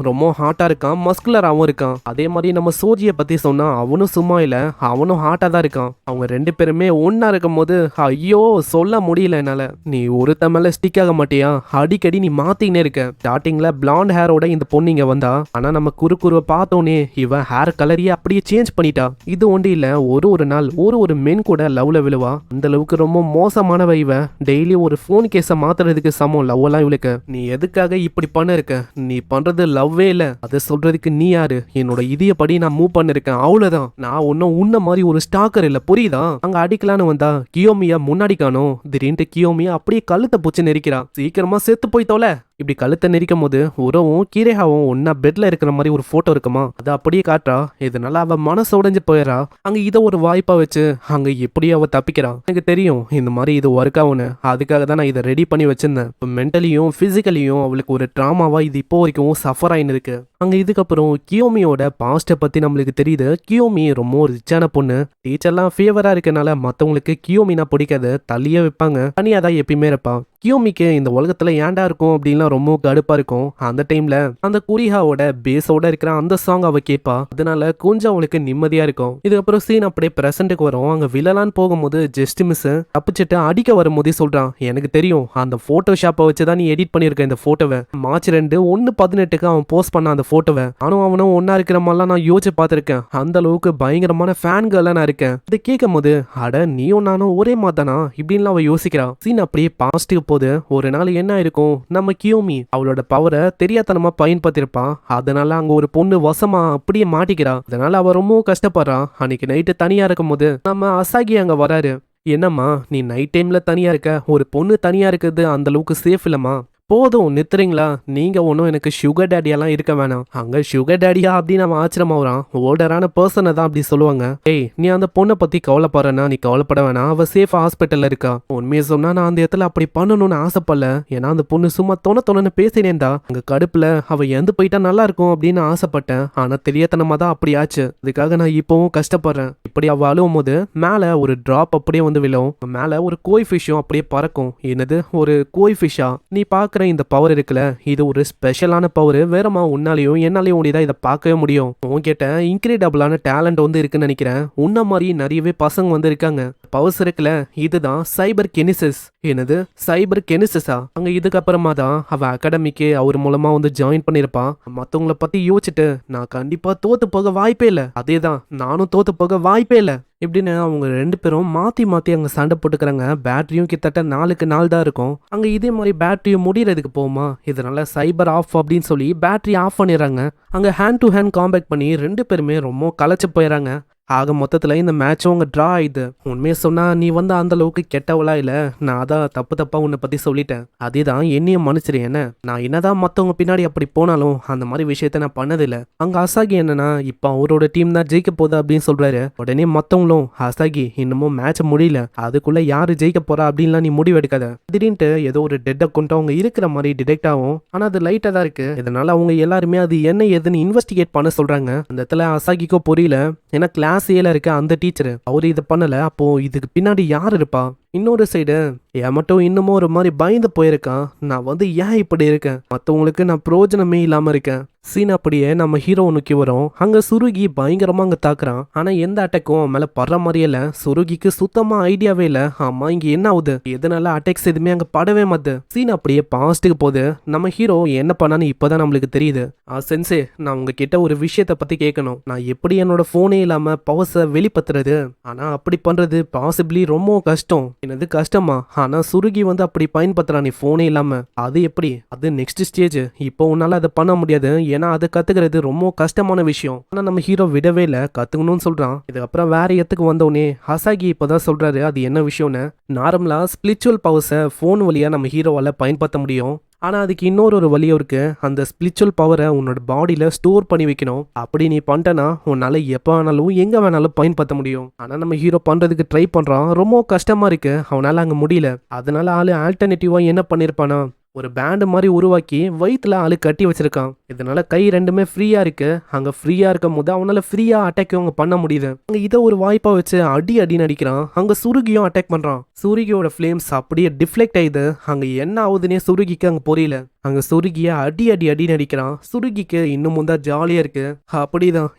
ரொம்ப ஹாட்டா இருக்கான், மஸ்குலராவும் இருக்கான். அதே மாதிரி நம்ம சோஜியை பத்தி சொன்னா அவனும் சும்மா இல்ல, அவனும் ஹாட்டா தான் இருக்கான். அவங்க 2 பேருமே ஒன்னா இருக்கும் போது ஐயோ சொல்ல முடியல என்னால. நீ ஒருத்த மேல ஸ்டிக் ஆக மாட்டியா, அடிக்கடி நீ மாத்தினே இருக்க. ஸ்டார்டிங்ல பிளாண்ட் ஹேரோட இந்த பொண்ணு இங்க வந்தா, ஆனா நம்ம குருவை பார்த்தோன்னே இவன் ஹேர் கலரையே அப்படியே சேஞ்ச் பண்ணிட்டா. இது ஒன்று இல்ல, ஒரு நாள் ஒரு மென் கூட லவ்ல விழுவா. அந்த அளவுக்கு ரொம்ப மோசமானவ இவ. டெய்லி ஒரு போன் கேஸை மாத்துறதுக்கு சமம் லவ் எல்லாம் இவளுக்கு. நீ எதுக்காக இப்படி பண்ண இருக்க, நீ பண்றது லவ்வே இல்ல, அதை சொல்றதுக்கு நீ யாரு, என்னோட இதயப்படி நான் மூவ் பண்ணிருக்கேன் அவ்வளவுதான். நான் ஒன்னும் உன்ன மாதிரி ஒரு ஸ்டாக்கர் இல்ல, புரியுதா. அங்க அடிக்கலான்னு வந்தா கியோமியா முன்னாடி காணோம். திடீர்னு கியோமியா அப்படியே கழுத்தை பூச்சி நெரிக்கிறா. சீக்கிரமா செத்து போய் தொலை. இப்படி கழுத்தை நெரிக்கும் போது உறவும் கீரேகாவும் ஒன்னா பெட்ல இருக்கிற மாதிரி ஒரு போட்டோ இருக்குமா, அதை அப்படியே காட்டுறா. இதனால அவ மனசு உடைஞ்சு போயிடறா. அங்க இதை ஒரு வாய்ப்பா வச்சு அங்க எப்படியும் அவ தப்பிக்கிறான். எனக்கு தெரியும் இந்த மாதிரி இது ஒர்க் ஆகும்னு, அதுக்காக தான் நான் இதை ரெடி பண்ணி வச்சிருந்தேன். இப்போ மென்டலியும் பிசிக்கலியும் அவளுக்கு ஒரு ட்ராமாவா இது இப்போ வரைக்கும் சஃபர் ஆயின்னு இருக்கு. அங்க இதுக்கப்புறம் கியோமியோட பாஸ்ட பத்தி நம்மளுக்கு தெரியுது. கியோமி ரொம்ப ஒரு ரிச்சான பொண்ணு. டீச்சர்லாம் ஃபேவரா இருக்கனால மத்தவங்களுக்கு கியோமினா பிடிக்காது, தள்ளியே வைப்பாங்க. தனியா தான் எப்பயுமே இருப்பான். கியோமிக்கு இந்த உலகத்துல ஏன்டா இருக்கும் அப்படின்லாம் ரொம்ப கடுப்பா இருக்கும். அந்த டைம்ல அந்த குரிஹாவோட பேஸோட இருக்கிற அந்த சாங் அவ கேட்பா. அதனால கொஞ்சம் அவளுக்கு நிம்மதியா இருக்கும். இதுக்கப்புறம் சீன் அப்படியே பிரசன்ட்டுக்கு வரும். அங்க விழலான்னு போகும்போது ஜஸ்ட் மிஸ் தப்பிச்சிட்டு அடிக்க வரும்போதே சொல்றான், எனக்கு தெரியும் அந்த போட்டோஷாப்பை வச்சுதான் நீ எடிட் பண்ணிருக்க இந்த போட்டோவை. மார்ச் 2 1/18 அவன் போஸ்ட் பண்ண அந்த போட்டோவை நானும் அவனும் ஒன்னா இருக்கிற மாதிரிலாம் நான் யோசிச்சு பார்த்திருக்கேன். அந்த அளவுக்கு பயங்கரமான ஃபேன் கேர்லா நான் இருக்கேன். இதை கேட்கும் போது அட நீயும் நானும் ஒரே மாதானா இப்படின்லாம் அவ யோசிக்கிறா. சீன் அப்படியே பாசிட்டிவ் போது ஒரு நாள் என்ன இருக்கும், நம்ம கியோமி அவளோட பவரை தெரியாதனமா பயன்படுத்திருப்பான். அதனால அங்க ஒரு பொண்ணு வசமா அப்படியே மாட்டிக்கிறா. அதனால அவ ரொம்ப கஷ்டப்படுறா. அன்னைக்கு நைட்டு தனியா இருக்கும் போது நம்ம அசாகி அங்க வராரு. என்னம்மா நீ நைட் டைம்ல தனியா இருக்க, ஒரு பொண்ணு தனியா இருக்கிறது அந்த அளவுக்கு சேஃப் இல்லம்மா, போதும் நிறுத்துறீங்களா, நீங்க ஒன்றும் எனக்கு சுகர் டேடியெல்லாம் இருக்க வேணாம். அங்க சுகர் டேடியா அப்படின்னு அவன் ஆச்சரியமாகறான். ஓல்டரான பர்சனை தான் அப்படி சொல்லுவாங்க. ஏய் நீ அந்த பொண்ணை பத்தி கவலைப்படுறனா, நீ கவலைப்பட வேணாம், அவ சேஃப் ஹாஸ்பிட்டல்ல இருக்கா. உண்மையை சொன்னா நான் அந்த இடத்துல அப்படி பண்ணணும்னு ஆசைப்படல. ஏன்னா அந்த பொண்ணு சும்மா தொணன்னு பேசினேன்டா. அங்க கடுப்புல அவ எந்து போயிட்டா நல்லா இருக்கும் அப்படின்னு ஆசைப்பட்டேன். ஆனா தெரியாதனமா தான் அப்படி ஆச்சு. அதுக்காக நான் இப்பவும் கஷ்டப்படுறேன். இப்படி அவ அழுவும் போது மேல ஒரு டிராப் அப்படியே வந்து விழும். மேல ஒரு கோய் ஃபிஷ்ஷும் அப்படியே பறக்கும். என்னது ஒரு கோய் ஃபிஷ்ஷா? நீ பாக்குற இந்த பவர் இருக்குல்ல, இது ஒரு ஸ்பெஷலான பவர். வேறமா உன்னாலையும் என்னாலையும் முடியதான் இதை பார்க்கவே முடியும். உன்கிட்ட இன்கிரெடிபிளான டேலண்ட் வந்து இருக்குன்னு நினைக்கிறேன். உன்ன மாதிரி நிறையவே பசங்க வந்து இருக்காங்க. பவர்ஸ் இருக்குல்ல, இதுதான் சைபர் கெனிசிஸ். என்னது சைபர் கெனிசிஸா? அங்க இதுக்கப்புறமா தான் அவ அகாடமிக்கு அவர் மூலமா வந்து ஜாயின் பண்ணிருப்பான். மத்தவங்கள பத்தி யோசிச்சுட்டு நான் கண்டிப்பா தோத்து போக வாய்ப்பே இல்லை, அதேதான் நானும் தோத்து போக வாய்ப்பே இல்லை இப்படின்னு அவங்க 2 பேரும் மாத்தி மாத்தி அங்க சண்டை போட்டுக்கிறாங்க. பேட்டரியும் கிட்டத்தட்ட 4க்கு 4 தான் இருக்கும். அங்க இதே மாதிரி பேட்டரியும் முடியறதுக்கு போகுமா, இதனால சைபர் ஆஃப் அப்படின்னு சொல்லி பேட்டரி ஆஃப் பண்ணிடுறாங்க. அங்க ஹேண்ட் டு ஹேண்ட் காம்பேக்ட் பண்ணி 2 பேருமே ரொம்ப களைச்சு போயிடறாங்க. ஆக மொத்தத்தில் இந்த மேட்சும் அவங்க ட்ரா ஆயிடுது. உண்மையை சொன்னா நீ வந்து அந்த அளவுக்கு கெட்டவளா இல்லை, நான் அதான் தப்பா உன்னை பத்தி சொல்லிட்டேன். அதே தான் என்னையும் மன்னிச்சிரு. என்ன நான் என்னதான் மற்றவங்க பின்னாடி அப்படி போனாலும் அந்த மாதிரி விஷயத்த நான் பண்ணதில்லை. அங்க அசாகி என்னன்னா இப்போ அவரோட டீம் தான் ஜெயிக்க போகுது அப்படின்னு சொல்றாரு. உடனே மற்றவங்களும் அசாகி இன்னமும் மேட்ச் முடியல, அதுக்குள்ள யாரு ஜெயிக்க போறா அப்படின்லாம் நீ முடிவு எடுக்காத. திடீர்னு ஏதோ ஒரு டெட் அக்கௌண்ட் அவங்க இருக்கிற மாதிரி டிடெக்ட் ஆகும். ஆனா அது லைட்டா தான் இருக்கு. இதனால அவங்க எல்லாருமே அது என்ன ஏதுன்னு இன்வெஸ்டிகேட் பண்ண சொல்றாங்க. அந்த இடத்துல அசாகிக்கோ புரியல. ஏன்னா கிளாஸ் ஏல இருக்க அந்த டீச்சர் அவரு இதை பண்ணல, அப்போ இதுக்கு பின்னாடி யார் இருப்பா? இன்னொரு சைடு ஏன் மட்டும் இன்னமும் ஒரு மாதிரி பயந்து போயிருக்கான். நான் வந்து ஏன் இப்படி இருக்கேன், மற்றவங்களுக்கு நான் பிரயோஜனமே இல்லாம இருக்கேன். சீன் அப்படியே நம்ம ஹீரோ நோக்கி வரும். அங்க சுருகி பயங்கரமா அங்க தாக்குறான். ஆனா எந்த அட்டாக்கும் மேல படுற மாதிரியே இல்ல. சுருகிக்கு சுத்தமா ஐடியாவே இல்ல. ஆமா இங்க என்ன ஆகுது, எதனால அட்டாக்ஸ் எதுவுமே அங்க படவே மாத்து. சீன் அப்படியே பாஸ்ட்டுக்கு போகுது. நம்ம ஹீரோ என்ன பண்ணான்னு இப்பதான் நம்மளுக்கு தெரியுது. சென்சே நான் உங்ககிட்ட ஒரு விஷயத்த பத்தி கேட்கணும். நான் எப்படி என்னோட போனே இல்லாம பவர்ஸை வெளிப்படுத்துறது? ஆனா அப்படி பண்றது பாசிபிளி ரொம்ப கஷ்டம். என்னது கஷ்டமா? ஆனா சுருகி வந்து அப்படி பயன்படுத்துறான் நீ போனே இல்லாம. அது எப்படி? அது நெக்ஸ்ட் ஸ்டேஜ். இப்போ உன்னால அதை பண்ண முடியாது. ஏன்னா அதை கத்துக்கிறது ரொம்ப கஷ்டமான விஷயம். ஆனா நம்ம ஹீரோ விடவே இல்லை, கத்துக்கணும்னு சொல்றான். இதுக்கப்புறம் வேற இடத்துக்கு வந்தோடனே அசாகி இப்பதான் சொல்றாரு அது என்ன விஷயம்னு. நார்மலா ஸ்பிரிச்சுவல் பவர்ஸை போன் வழியா நம்ம ஹீரோவால பயன்படுத்த முடியும். ஆனா அதுக்கு இன்னொரு வழியும் இருக்கு. அந்த ஸ்பிரிச்சுவல் பவரை உன்னோட பாடியில ஸ்டோர் பண்ணி வைக்கணும். அப்படி நீ பண்ணிட்டனா உன்னால எப்ப வேணாலும் எங்க வேணாலும் பயன்படுத்த முடியும். ஆனா நம்ம ஹீரோ பண்றதுக்கு ட்ரை பண்றான். ரொம்ப கஷ்டமா இருக்கு, அவனால அங்க முடியல. அதனால ஆளு ஆல்டர்னேட்டிவா என்ன பண்ணிருப்பானா, ஒரு பேண்ட் மாதிரி உருவாக்கி வயிற்றுல ஆளு கட்டி வச்சிருக்கான். இதனால கை ரெண்டுமே ஃப்ரீயா இருக்கு. அங்க ஃப்ரீயா இருக்கும் போது அவனால ஃப்ரீயா அட்டாக் அவங்க பண்ண முடியுது. அங்க இதை ஒரு வாய்ப்பா வச்சு அடின்னு அடிக்கிறான். அங்க சுருகியும் அட்டாக் பண்றான். சுருகியோட ஃபிளேம்ஸ் அப்படியே டிஃப்ளெக்ட் ஆயிடுது. அங்க என்ன ஆகுதுன்னே சுருகிக்கு அங்க புரியல. அங்க சுருகிய அடின்னு அடிக்கிறான். சுருகிக்கு இன்னமும் தான் ஜாலியா இருக்கு. அப்படிதான்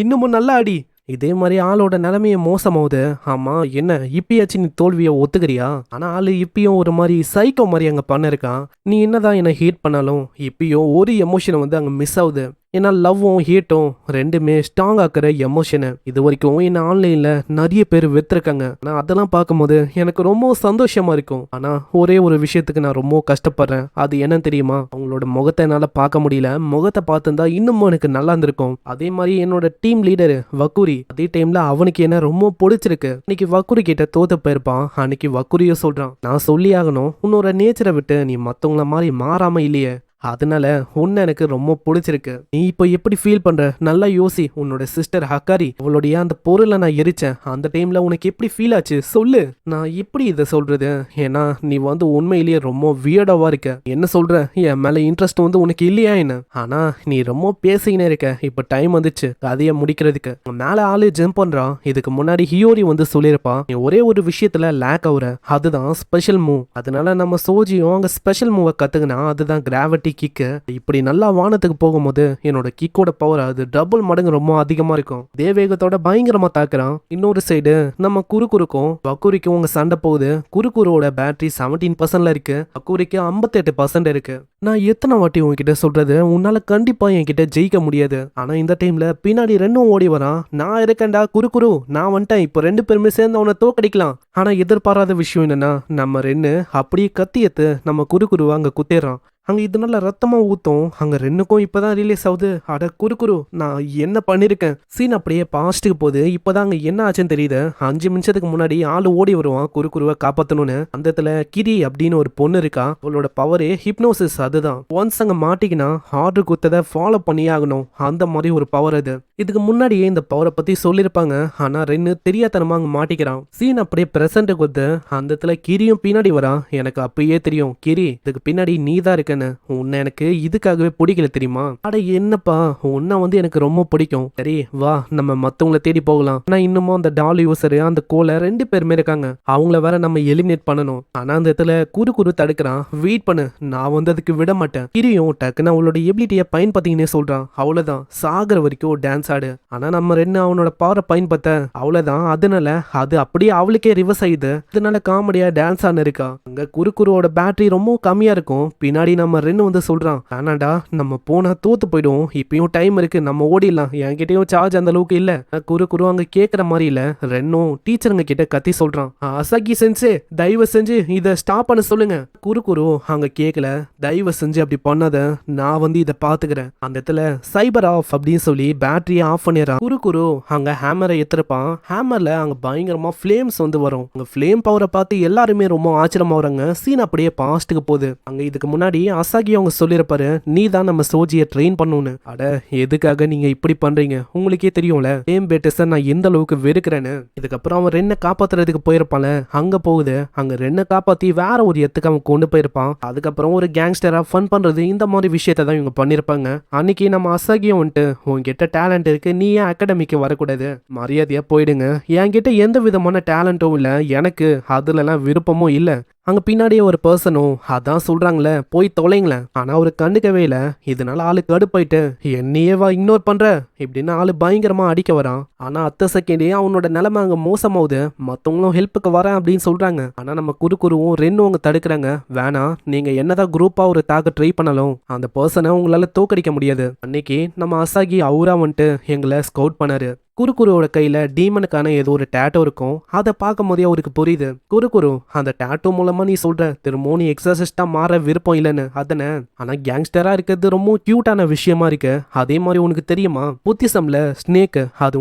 இன்னமும் நல்லா அடி. இதே மாதிரி ஆளோட நிலைமைய மோசமாகுது. ஆமா என்ன இப்பயாச்சும் நீ தோல்வியை ஒத்துக்கிறியா? ஆனா ஆளு இப்பயும் ஒரு மாதிரி சைக்கோ மாதிரி அங்க பண்ண இருக்கான். நீ என்னதான் என்ன ஹேட் பண்ணாலும் இப்பயும் ஒரு எமோஷன் வந்து அங்க மிஸ் ஆகுது. ஏன்னா லவ்வும் ஹேட்டும் ரெண்டுமே ஸ்ட்ராங் ஆக்குற எமோஷனு. இது வரைக்கும் என்ன ஆன்லைன்ல நிறைய பேர் வெத்திருக்காங்க. நான் அதெல்லாம் பார்க்கும்போது எனக்கு ரொம்ப சந்தோஷமா இருக்கும். ஆனா ஒரே ஒரு விஷயத்துக்கு நான் ரொம்ப கஷ்டப்படுறேன். அது என்ன தெரியுமா? அவங்களோட முகத்தை என்னால பார்க்க முடியல. முகத்தை பார்த்துருந்தா இன்னமும் எனக்கு நல்லா இருந்திருக்கும். அதே மாதிரி என்னோட டீம் லீடர் வக்குரி, அதே டைம்ல அவனுக்கு என்ன ரொம்ப பிடிச்சிருக்கு. அன்னைக்கு வக்குரி கிட்ட தோத்து போயிருப்பான். அன்னைக்கு வக்குரிய சொல்றான், நான் சொல்லி ஆகணும், உன்னோட நேச்சரை விட்டு நீ மத்தவங்கள மாதிரி மாறாம இல்லையே. அதனால உன்னை எனக்கு ரொம்ப பிடிச்சிருக்கு. நீ இப்போ எப்படி ஃபீல் பண்ற? நல்லா யோசி. உன்னோட சிஸ்டர் ஹக்காரி அவளுடைய அந்த பொருளை நான் எரிச்சேன். அந்த டைம்ல உனக்கு எப்படி ஃபீல் ஆச்சு சொல்லு. நான் எப்படி இதை சொல்றது? ஏன்னா நீ வந்து உண்மையிலேயே ரொம்ப வியர்டாவா இருக்க. என்ன சொல்ற? என் மேல இன்ட்ரெஸ்ட் வந்து உனக்கு இல்லையா என்ன? ஆனா நீ ரொம்ப பேசிக்கினே இருக்க. இப்ப டைம் வந்துச்சு கதையை முடிக்கிறதுக்கு. மேல ஆளு ஜம்ப் பண்றான். இதுக்கு முன்னாடி ஹியோரி வந்து சொல்லியிருப்பான், நீ ஒரே ஒரு விஷயத்துல லேக் ஆகுற, அதுதான் ஸ்பெஷல் மூவ். அதனால நம்ம சோஜியும் அங்க ஸ்பெஷல் மூவை கத்துக்கினா அதுதான் கிராவிட்டி கிக்கு. இப்படி நல்லா வானத்துக்கு போகும்போது என்னோட கிக்கோட பவர் அது டபுள் மடங்கு ரொம்ப அதிகமா இருக்கும். தேவேகத்தோட பயங்கரமா தாக்குறான். இன்னொரு சைடு நம்ம குறுக்கும் வக்கூரிக்கும் உங்க சண்டை போகுது. குறுக்குரோட பேட்டரி 17% இருக்கு, வக்கூரிக்கு 58% இருக்கு. நான் எத்தனை வாட்டி உங்ககிட்ட சொல்றது, உன்னால கண்டிப்பா என்கிட்ட ஜெயிக்க முடியாது. ஆனா இந்த டைம்ல பின்னாடி ரெண்டும் ஓடி வரான். நான் இருக்கேன்டா குறுக்குரு, நான் வந்துட்டேன், இப்போ 2 பேருமே சேர்ந்து அவனை தோக்கடிக்கலாம். ஆனா எதிர்பாராத விஷயம் என்னன்னா, நம்ம ரென்னு அப்படியே கத்தி எடுத்து நம்ம குறுக்குருவை அங்க குத்திடுறான். அங்க இதனால ரத்தமா ஊத்தும். அங்க ரெண்டுக்கும் இப்பதான் ரிலீஸ் ஆகுது. அட குறுக்குரு, நான் என்ன பண்ணிருக்கேன்? சீன் அப்படியே பாஸ்ட்டுக்கு போகுது. இப்பதான் அங்க என்ன ஆச்சுன்னு தெரியுது. 5 நிமிஷத்துக்கு முன்னாடி ஆளு ஓடி வருவான் குறுக்குருவை காப்பாத்தணும்னு. அந்த இடத்துல கிரி அப்படின்னு ஒரு பொண்ணு இருக்கா. அவளோட பவரே ஹிப்னோசிஸ். அதுதான் ஒன்ஸ் அங்க மாட்டிக்கினா ஆர்டர் குத்ததை ஃபாலோ பண்ணியே ஆகணும். அந்த மாதிரி ஒரு பவர் அது. இதுக்கு முன்னாடியே இந்த பவரை பத்தி சொல்லியிருப்பாங்க. ஆனா ரென்னு தெரியாதனமா அங்க மாட்டிக்கிறான். சீன் அப்படியே பிரசன்ட் கொடுத்து அந்த இடத்துல கிரியும் பின்னாடி வரான். எனக்கு அப்பயே தெரியும் கிரி இதுக்கு பின்னாடி நீ தான் இருக்கேன்னு. உன்னை எனக்கு இதுக்காகவே பிடிக்கல தெரியுமா? அட என்னப்பா, உன்னை வந்து எனக்கு ரொம்ப பிடிக்கும். சரி வா நம்ம மத்தவங்களை தேடி போகலாம். ஆனா இன்னமும் அந்த டால் யூசர் அந்த கோல 2 பேருமே இருக்காங்க. அவங்கள வேற நம்ம எலிமினேட் பண்ணணும். ஆனா அந்த இடத்துல குறு தடுக்கிறான். வெயிட் பண்ணு, நான் வந்து அதுக்கு விட மாட்டேன். கிரியும் டக்குன்னு அவளோட எபிலிட்டியை பயன்படுத்திங்கன்னே சொல்றான். அவ்வளவுதான், சாகர வரைக்கும் டான்ஸ் ஆடு. ஆனா நம்ம ரெண்டு அவனோட பவரை பயன்படுத்த அவ்வளவுதான். அதனால அது அப்படியே அவளுக்கே ரிவர்ஸ் ஆயிடுது. அதனால காமெடியா டான்ஸ் ஆன இருக்கா. அங்க குறுவோட பேட்டரி ரொம்ப கம்மியா இருக்கும். பின்னாடி நம்ம ரென்னு வந்து சொல்றான், ஆனாடா நம்ம போனா தோத்து போயிடுவோம், இப்பயும் டைம் இருக்கு, நம்ம ஓடிடலாம், என்கிட்டயும் சார்ஜ் அந்த அளவுக்கு இல்ல. குறு அங்க கேக்குற மாதிரி இல்ல. ரென்னும் டீச்சருங்க கிட்ட கத்தி சொல்றான், அசாகி சென்சே தயவு செஞ்சு இதை ஸ்டாப் பண்ண சொல்லுங்க. குறு அங்க கேட்கல. தயவு செஞ்சு அப்படி பண்ணாத, நான் வந்து இதை பாத்துக்கிறேன். அந்த இடத்துல சைபர் ஆஃப் அப்படின்னு சொல்லி பேட்டரி ஆஃப் பண்ணிடுறான். குறு அங்க ஹேமரை எத்திருப்பான். ஹேமர்ல அங்க பயங்கரமா ஃபிளேம்ஸ் வந்து வரும். அங்க ஃபிளேம் பவரை பார்த்து எல்லாருமே ரொம்ப ஆச்சரியமா வராங்க. சீன் அப்படியே பாஸ்ட்டுக்கு போகுது. அங்க இதுக்கு முன்னாடி அசாகி அவங்க சொல்லிருப்பாரு, நீ தான் நம்ம சோஜியை ட்ரெயின் பண்ணணும்னு. அட எதுக்காக நீங்க இப்படி பண்றீங்க? உங்களுக்கே தெரியும்ல ஏம் பேட்டஸ நான் எந்த அளவுக்கு வெறுக்கிறேன்னு. இதுக்கப்புறம் அவன் ரென்னை காப்பாத்துறதுக்கு போயிருப்பான்ல, அங்க போகுது. அங்க ரென்னை காப்பாத்தி வேற ஒரு இடத்துக்கு அவன் கொண்டு போயிருப்பான். அதுக்கப்புறம் ஒரு கேங்ஸ்டரா ஃபன் பண்றது, இந்த மாதிரி விஷயத்த தான் இவங்க பண்ணிருப்பாங்க. அன்னைக்கு நம்ம அசாகியும் வந்துட்டு, உன்கிட்ட டேலண்ட் இருக்கு, நீ ஏன் அகாடமிக்கு வரக்கூடாது, மரியாதையா போயிடுங்க, என்கிட்ட எந்த விதமான டேலண்ட்டும் இல்ல, எனக்கு அதுலலாம் விருப்பமும் இல்ல. அங்க பின்னாடியே ஒரு பர்சனும் அதான் சொல்றாங்களே போய் தொலைங்களேன். ஆனா அவரு கண்டுக்கவே இல்ல. இதனால ஆளு கடுப்பாயிட்டு, என்னையேவா இக்னோர் பண்ற இப்படின்னு ஆளு பயங்கரமா அடிக்க வரான். ஆனா அத்த செகண்டே அவனோட நிலைமை அங்க மோசமாவுது. மத்தவங்களும் ஹெல்ப்புக்கு வரேன் அப்படின்னு சொல்றாங்க. ஆனா நம்ம குறுவும் ரெண்டும் அவங்க தடுக்கிறாங்க. வேணாம், நீங்க என்னதான் குரூப்பா ஒரு தாக்க ட்ரை பண்ணாலும் அந்த பர்சனை உங்களால தோக்கடிக்க முடியாது. அன்னைக்கு நம்ம அசாகி அவுரா வந்துட்டு எங்களை ஸ்கவுட் பண்ணாரு. குறுவோட கையில டீமனுக்கான ஏதோ ஒரு டேட்டோ இருக்கும். அதை பார்க்கும் போதே அவருக்கு புரியுது, குறு அந்த டேட்டோ மூலமா நீ சொல்ற திரும்பவும் நீ எக்ஸாசிஸ்டா மாற விருப்பம் இல்லைன்னு அதனை. ஆனா கேங்ஸ்டரா இருக்கிறது ரொம்ப கியூட்டான விஷயமா இருக்கு. அதே மாதிரி உனக்கு தெரியுமா, புத்திசம்ல ஸ்னேக் அது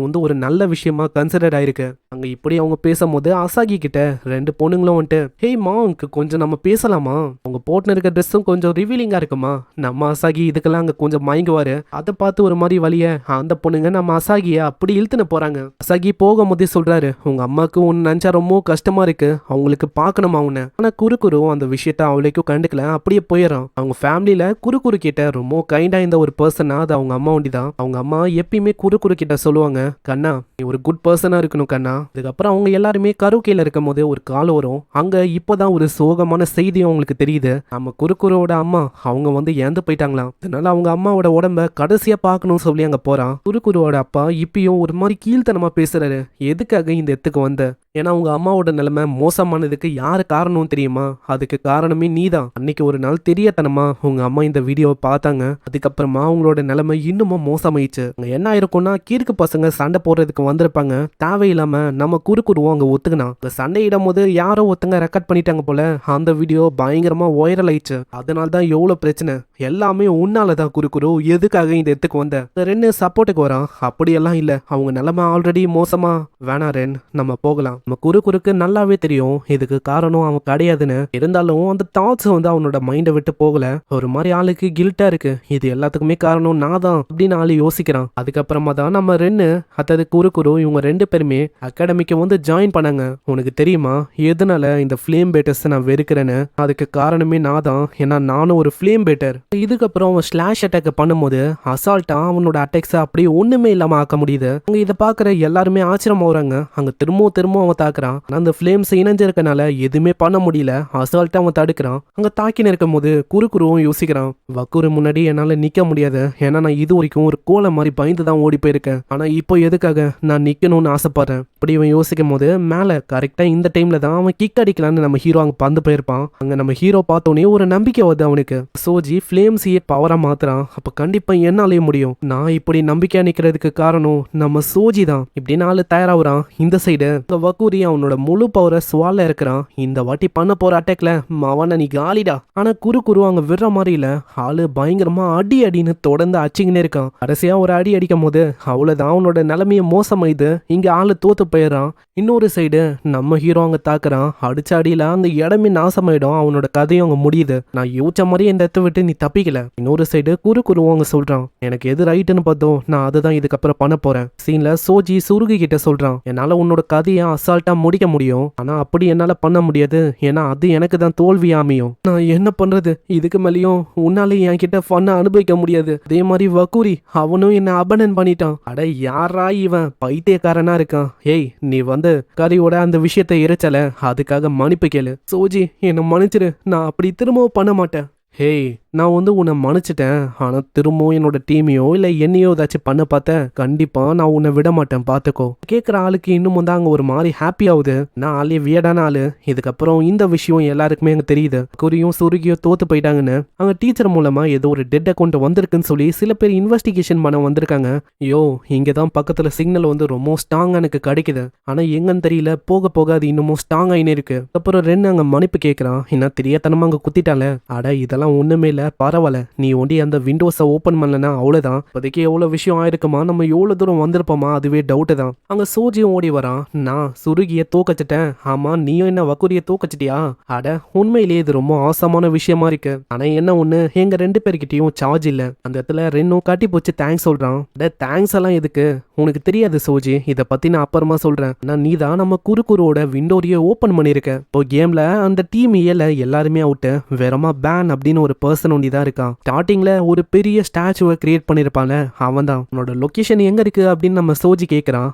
வந்து ஒரு நல்ல விஷயமா கன்சிடர் ஆயிருக்கு. அங்க இப்படி அவங்க பேசும்போது அசாகி கிட்ட 2 பொண்ணுங்களும் வந்துட்டு, ஹேய் மாங்க் கொஞ்சம் நம்ம பேசலாமா, அவங்க போட்டுன்னு இருக்க ட்ரெஸ்ஸும் கொஞ்சம் ரிவீலிங்கா இருக்குமா. நம்ம அசாகி இதுக்கெல்லாம் அங்க கொஞ்சம் மயங்குவாரு. அதை பார்த்து ஒரு மாதிரி வலிய அந்த பொண்ணுங்க நம்ம அசாகிய அப்படி இழுத்துன்னு போறாங்க. அசாகி போகும்போதே சொல்றாரு, உங்க அம்மாக்கு உன் நினைச்சா ரொம்ப கஷ்டமா இருக்கு, அவங்களுக்கு பார்க்கணுமா உன்னை. ஆனா குறு அந்த விஷயத்த அவளுக்கும் கண்டுக்கல, அப்படியே போயிடறான். அவங்க ஃபேமிலியில குறு கிட்ட ரொம்ப கைண்டா இந்த ஒரு பர்சனா அது அவங்க அம்மா ஒண்டிதான். அவங்க அம்மா எப்பயுமே குறு கிட்ட சொல்லுவாங்க, கண்ணா நீ ஒரு குட் பர்சனா இருக்கணும் கண்ணா. அதுக்கப்புறம் அவங்க எல்லாருமே கருக்கையில இருக்கும் போது ஒரு கால் வரும். அங்க இப்பதான் ஒரு சோகமான செய்தியும் அவங்களுக்கு தெரியுது. நம்ம குறுவோட அம்மா அவங்க வந்து இறந்து போயிட்டாங்களாம். அதனால அவங்க அம்மாவோட உடம்ப கடைசியா பார்க்கணும்னு சொல்லி அங்க போறான். குறுவோட அப்பா இப்பயும் ஒரு மாதிரி கீழ்த்தனமா பேசுறாரு, எதுக்காக இந்த இடத்துக்கு வந்த, ஏன்னா உங்க அம்மாவோட நிலைமை மோசமானதுக்கு யாரு காரணம் தெரியுமா, அதுக்கு காரணமே நீதான். அன்னைக்கு ஒரு நாள் தெரியத்தனமா உங்க அம்மா இந்த வீடியோவை பார்த்தாங்க. அதுக்கப்புறமா அவங்களோட நிலைமை இன்னமும் மோசமாயிடுச்சு. அங்க என்ன ஆயிருக்கும்னா, கீருக்கு பசங்க சண்டை போடுறதுக்கு வந்திருப்பாங்க. தேவையில்லாம நம்ம குறுவும் அங்க ஒத்துக்கினா. சண்டையிடும் போது யாரோ ஒருத்தங்க ரெக்கார்ட் பண்ணிட்டாங்க போல. அந்த வீடியோ பயங்கரமா வைரல் ஆயிடுச்சு. அதனால தான் எவ்வளவு பிரச்சனை, எல்லாமே உன்னாலதான் குறு எதுக்காக இந்த இடத்துக்கு வந்த. ரென்னு சப்போர்ட்டுக்கு வரான். அப்படியெல்லாம் இல்ல, அவங்க நிலைமை ஆல்ரெடி மோசமா. வேணா ரென் நம்ம போகலாம். நம்ம குறுக்கு நல்லாவே தெரியும் இதுக்கு காரணம் அவன் கிடையாதுன்னு. இருந்தாலும் அந்த தாட்ஸ் வந்து அவனோட மைண்டை விட்டு போகல. ஒரு மாதிரி ஆளுக்கு கில்ட்டா இருக்கு. இது எல்லாத்துக்குமே காரணம் நான் தான் அப்படின்னு ஆளு யோசிக்கிறான். அதுக்கப்புறமா தான் நம்ம ரென்னு அதாவது குறு இவங்க 2 பேருமே அகாடமிக்கு வந்து ஜாயின் பண்ணாங்க. உனக்கு தெரியுமா எதனால இந்த ஃப்ளேம் பேட்டர்ஸ் நான் வெறுக்கிறேன்னு? அதுக்கு காரணமே நான் தான். ஏன்னா நானும் ஒரு ஃப்ளேம் பேட்டர். இதுக்கப்புறம் அவன் ஸ்லாஷ் அட்டாக் பண்ணும்போது அசால்ட்டா அவனோட அட்டாக்ஸை அப்படியே ஒண்ணுமே இல்லாம ஆக்க முடியுது. அங்க இதை பாக்குற எல்லாருமே ஆச்சரியம் ஆகுறாங்க. அங்க திரும்பவும் அவன் தாக்குறான். ஆனா அந்த ஃப்ளேம்ஸ் இணைஞ்சிருக்கனால எதுவுமே பண்ண முடியல. அசால்ட்டா அவன் தடுக்கிறான். அங்க தாக்கின்னு இருக்கும் போது குறுவும் யோசிக்கிறான், வக்கூரு முன்னாடி என்னால நிக்க முடியாது. ஏன்னா நான் இது வரைக்கும் ஒரு கோலை மாதிரி பயந்து தான் ஓடி போயிருக்கேன். ஆனா இப்போ எதுக்காக நான் நிக்கணும்னு ஆசைப்படுறேன். இப்படி இவன் யோசிக்கும் போது மேல கரெக்டா இந்த டைம்ல தான் அவன் கிக் அடிக்கலான்னு நம்ம ஹீரோ அங்க பந்து போயிருப்பான். அங்க நம்ம ஹீரோ பார்த்தோன்னே ஒரு நம்பிக்கை வருது அவனுக்கு. சோஜி ஃப்ளேம்ஸையே பவரா மாத்துறான். அப்ப கண்டிப்பா என்னாலே முடியும். நான் இப்படி நம்பிக்கையா நிக்கிறதுக்கு காரணம் நம்ம சோஜி தான். இப்படின்னு ஆளு தயாராகுறான். இந்த சைடு வக்கூரி அவனோட முழு பவரை சுவால இருக்கிறான். இந்த வாட்டி பண்ண போற அட்டாக்ல அவனை நீ காலிடா. ஆனா குறு அங்க விடுற மாதிரி இல்ல. ஆளு பயங்கரமா அடின்னு தொடர்ந்து அச்சிங்கன்னே இருக்கான். கடைசியா ஒரு அடி அடிக்கும் போது அவ்வளவுதான் அவனோட நிலைமைய மோசமாயிது. இங்க ஆளு தோத்து போயிடறான். இன்னொரு சைடு நம்ம ஹீரோ அங்க தாக்குறான். அடிச்ச அடியில அந்த இடமே நாசமாயிடும். அவனோட கதையும் அங்க முடியுது. நான் யோசிச்ச மாதிரி இந்த இடத்த விட்டு நீ தப்பிக்கல. இன்னொரு சைடு குறுவும் அங்க சொல்றான், எனக்கு எது ரைட்டுன்னு பார்த்தோம் நான் அதுதான் இதுக்கப்புறம் பண்ண போறேன். சீன்ல சோஜி சுருகி கிட்ட சொல்றான், என்னால உன்னோட கதையை அசால்ட்டா முடிக்க முடியும். ஆனா அப்படி என்னால பண்ண முடியாது. ஏன்னா அது எனக்கு தான் தோல்வி அமையும். நான் என்ன பண்றது? இதுக்கு மேலேயும் உன்னால என் கிட்ட ஃபன்னா அனுபவிக்க முடியாது. அதே மாதிரி வக்கூரி அவனும் என்ன அபனன் பண்ணிட்டான். அட யாரா இவன் பைத்தியக்காரனா இருக்கான். ஏய் நீ வந்து கரியோட அந்த விஷயத்தை இறைச்சல அதுக்காக மன்னிப்பு கேளு. சோஜி என்ன மன்னிச்சிரு. நான் அப்படி திரும்பவும் பண்ண மாட்டேன். ஹேய் நான் வந்து உன்னை மன்னிச்சிட்டேன். ஆனால் திரும்பவும் என்னோட டீமையோ இல்லை என்னையோ ஏதாச்சும் பண்ண பார்த்தேன் கண்டிப்பாக நான் உன்னை விட மாட்டேன் பார்த்துக்கோ. கேட்குற ஆளுக்கு இன்னும் வந்து அங்கே ஒரு மாதிரி ஹாப்பி ஆகுது. நான் ஆளே வியடான ஆளு. இதுக்கப்புறம் இந்த விஷயம் எல்லாருக்குமே அங்கே தெரியுது. குறியும் சுருகியோ தோத்து போயிட்டாங்கன்னு அங்கே டீச்சர் மூலமாக ஏதோ ஒரு டெட் அக்கௌண்ட் வந்திருக்குன்னு சொல்லி சில பேர் இன்வெஸ்டிகேஷன் பண்ண வந்திருக்காங்க. ஐயோ இங்கே தான் பக்கத்தில் சிக்னல் வந்து ரொம்ப ஸ்ட்ராங்காக எனக்கு கிடைக்குது. ஆனால் எங்கன்னு தெரியல போக போக அது இன்னமும் ஸ்ட்ராங் ஆகினே இருக்கு. அப்புறம் ரெண்டு அங்கே மன்னிப்பு கேட்குறான். என்ன தெரியாதனமா அங்கே குத்திட்டால. அட இதெல்லாம் ஒன்றுமே இல்லை பரவாயில்ல. நீ ஒண்டி அந்த விண்டோஸை ஓப்பன் பண்ணலன்னா அவ்வளோதான். இப்போதைக்கு எவ்வளோ விஷயம் ஆயிருக்குமா, நம்ம எவ்வளோ தூரம் வந்திருப்போமா அதுவே டவுட்டு தான். அங்கே சோஜியும் ஓடி வரான். நான் சுருகிய தோக்கச்சிட்டேன். ஆமா நீயும் என்ன வக்குரிய தோக்கச்சிட்டியா? அட உண்மையிலேயே இது ரொம்ப ஆசமான விஷயமா இருக்கு. ஆனா என்ன ஒண்ணு எங்க 2 பேர்கிட்டயும் சார்ஜ் இல்ல. அந்த இடத்துல ரெண்டும் காட்டி போச்சு தேங்க்ஸ் சொல்றான். அட தேங்க்ஸ் எல்லாம் எதுக்கு? உனக்கு தெரியாது சோஜி, இதை பத்தி நான் அப்புறமா சொல்றேன். நான் நீ தான் நம்ம குறுவோட விண்டோரியை ஓப்பன் பண்ணிருக்க. இப்போ கேம்ல அந்த டீம் ஏல எல்லாருமே அவுட்டு. வேறமா பேன் அப்படின்னு ஒரு பர்சன் ஒண்டி தான் இருக்கான். ஸ்டார்டிங்ல ஒரு பெரிய ஸ்டாச்சுவை கிரியேட் பண்ணிருப்பான்ல அவன் தான். உன்னோட லொகேஷன் எங்க இருக்கு அப்படின்னு நம்ம சோஜி கேட்கறான்.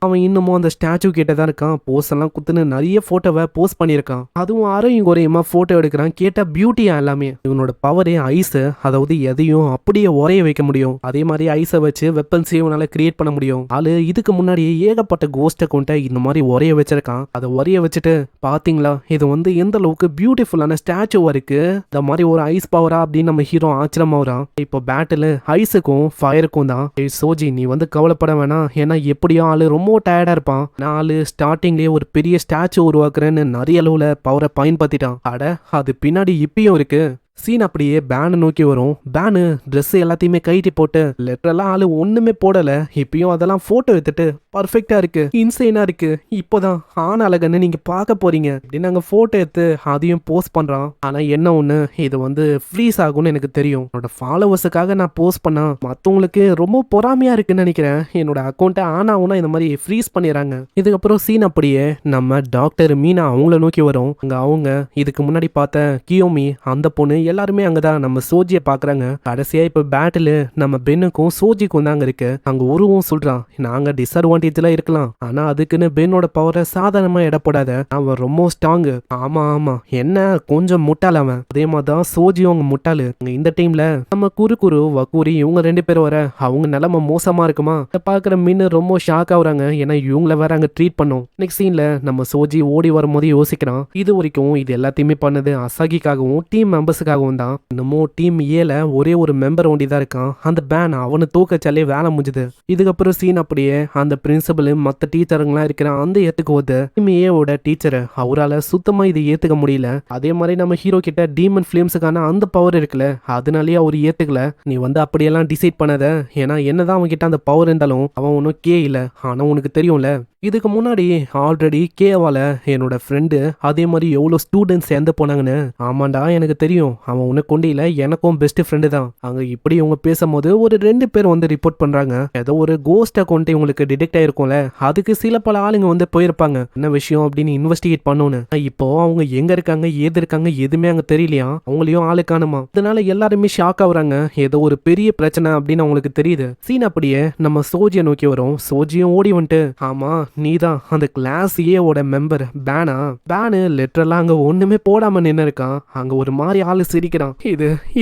அவன் இன்னமும் அந்த ஸ்டாச்சு கிட்ட தான் இருக்கான். போஸ்ட் எல்லாம் குத்துன்னு நிறைய போட்டோவை போஸ்ட் பண்ணிருக்கான். அதுவும் அரையும் குறையுமா போட்டோ எடுக்கிறான். கேட்டா பியூட்டியா எல்லாமே. இவனோட பவரே ஐஸ், அதாவது எதையும் அப்படியே உரைய வைக்க முடியும். அதே மாதிரி ஐஸை வச்சு வெப்பன்ஸையும் இவனால கிரியேட் பண்ண முடியும். ஆளு இதுக்கு முன்னாடி ஏகப்பட்ட கோஸ்ட் அக்கௌண்ட்டை இந்த மாதிரி உரைய வச்சிருக்கான். அதை உரைய வச்சுட்டு பாத்தீங்களா இது வந்து எந்த அளவுக்கு பியூட்டிஃபுல்லான ஸ்டாச்சுவா இருக்கு. இந்த மாதிரி ஒரு ஐஸ் பவரா அப்படின்னு நம்ம ஹீரோ ஆச்சரியமாகறான். இப்போ பேட்டில் ஐஸுக்கும் ஃபயருக்கும் தான். சோஜி நீ வந்து கவலைப்பட வேணாம். ஏன்னா எப்படியோ ஆளு ரொம்ப டயர்டா இருப்பான். நான் ஆளு ஸ்டார்டிங்லேயே ஒரு பெரிய ஸ்டாச்சு உருவாக்குறேன்னு நிறைய அளவுல பவரை பயன்படுத்திட்டான். அட அது பின்னாடி இப்பயும் இருக்கு. சீன் அப்படியே பேனை நோக்கி வரும். பேனு ட்ரெஸ் எல்லாத்தையுமே கைட்டி போட்டு லெட்டரெல்லாம் ஆளு ஒண்ணுமே போடல. இப்பயும் அதெல்லாம் போட்டோ எடுத்துட்டு பர்ஃபெக்டா இருக்கு, இன்சைனா இருக்கு, இப்போதான் ஆன அழகன்னு நீங்க பார்க்க போறீங்க அப்படின்னு நாங்க போட்டோ எடுத்து அதையும் போஸ்ட் பண்றான். ஆனா என்ன ஒண்ணு, இது வந்து ஃப்ரீஸ் ஆகும்னு எனக்கு தெரியும். என்னோட ஃபாலோவர்ஸுக்காக நான் போஸ்ட் பண்ணா மற்றவங்களுக்கு ரொம்ப பொறாமையா இருக்குன்னு நினைக்கிறேன். என்னோட அக்கௌண்ட்டை ஆன் ஆகும்னா இந்த மாதிரி ஃப்ரீஸ் பண்ணிடுறாங்க. இதுக்கப்புறம் சீன் அப்படியே நம்ம டாக்டர் மீனா அவங்கள நோக்கி வரும். அங்க அவங்க இதுக்கு முன்னாடி பார்த்த கியோமி அந்த பொண்ணு எல்லாருமே அங்கதான் நம்ம சோஜியை பாக்குறாங்க. கடைசியா இப்ப பேட்டில் நம்ம பென்னுக்கும் சோஜிக்கும் தான் அங்க இருக்கு. அங்க உருவம் சொல்றான், நாங்க டிஸ்அட்வான்டேஜ்ல இருக்கலாம், ஆனா அதுக்குன்னு பென்னோட பவரை சாதாரணமா இடப்படாத, அவன் ரொம்ப ஸ்ட்ராங்கு. ஆமா என்ன கொஞ்சம் முட்டாள் அவன். அதே மாதிரிதான் சோஜியும் அவங்க முட்டாளு. இந்த டைம்ல நம்ம குறு வக்கூரி இவங்க 2 பேரும் வர அவங்க நிலைமை மோசமா இருக்குமா பாக்குற மீன் ரொம்ப ஷாக் ஆகுறாங்க. ஏன்னா இவங்கள வேற அங்க ட்ரீட் பண்ணும். நெக்ஸ்ட் சீன்ல நம்ம சோஜி ஓடி வரும்போது யோசிக்கிறான், இது வரைக்கும் இது எல்லாத்தையுமே பண்ணது அசாகிக்காகவும் டீம் மெம்பர்ஸுக்காக பேனுக்காகவும் தான். இன்னமும் டீம் ஏல ஒரே ஒரு மெம்பர் ஒண்டி தான் இருக்கான், அந்த பேன். அவனை தூக்கச்சாலே வேலை முடிஞ்சுது. இதுக்கப்புறம் சீன் அப்படியே அந்த பிரின்சிபல் மற்ற டீச்சருங்களாம் இருக்கிற அந்த ஏத்துக்கு போது டீம் ஏவோட டீச்சர் அவரால் சுத்தமா இதை ஏத்துக்க முடியல. அதே மாதிரி நம்ம ஹீரோ கிட்ட டீமன் ஃபிளேம்ஸுக்கான அந்த பவர் இருக்குல்ல, அதனாலேயே அவர் ஏத்துக்கல. நீ வந்து அப்படியெல்லாம் டிசைட் பண்ணாத, ஏன்னா என்னதான் அவன் கிட்ட அந்த பவர் இருந்தாலும் அவன் ஒன்றும் கே இல்லை. ஆனா உனக்கு தெரியும்ல, இதுக்கு முன்னாடி ஆல்ரெடி கேவால என்னோட ஃப்ரெண்டு அதே மாதிரி எவ்வளோ ஸ்டூடெண்ட்ஸ் இறந்து போனாங்கன்னு. ஆமாண்டா எனக்கு தெரியும், அவன் உனக்கு கொண்டு இல்லை, எனக்கும் பெஸ்ட் ஃப்ரெண்டு தான். அங்கே இப்படி இவங்க பேசும்போது ஒரு 2 பேர் வந்து ரிப்போர்ட் பண்றாங்க. ஏதோ ஒரு கோஸ்ட் அக்கௌண்ட் இவங்களுக்கு டிடெக்ட் ஆயிருக்கும்ல, அதுக்கு சில பல ஆளுங்க வந்து போயிருப்பாங்க என்ன விஷயம் அப்படின்னு இன்வெஸ்டிகேட் பண்ணணும்னு. இப்போ அவங்க எங்க இருக்காங்க ஏது இருக்காங்க எதுவுமே அங்கே தெரியலையா, அவங்களையும் ஆளு காணுமா. அதனால எல்லாருமே ஷாக் ஆகுறாங்க, ஏதோ ஒரு பெரிய பிரச்சனை அப்படின்னு அவங்களுக்கு தெரியுது. சீன் அப்படியே நம்ம சோஜியை நோக்கி வரும். சோஜியும் ஓடி வந்துட்டு, ஆமா நீதான் அந்த கிளாஸ் ஏவோட மெம்பர் பேனா? பேனு லெட்டர்லாம் அங்க ஒண்ணுமே போடாம நின்று இருக்கான். அங்க ஒரு மாதிரி ஆளு சிரிக்கிறான்.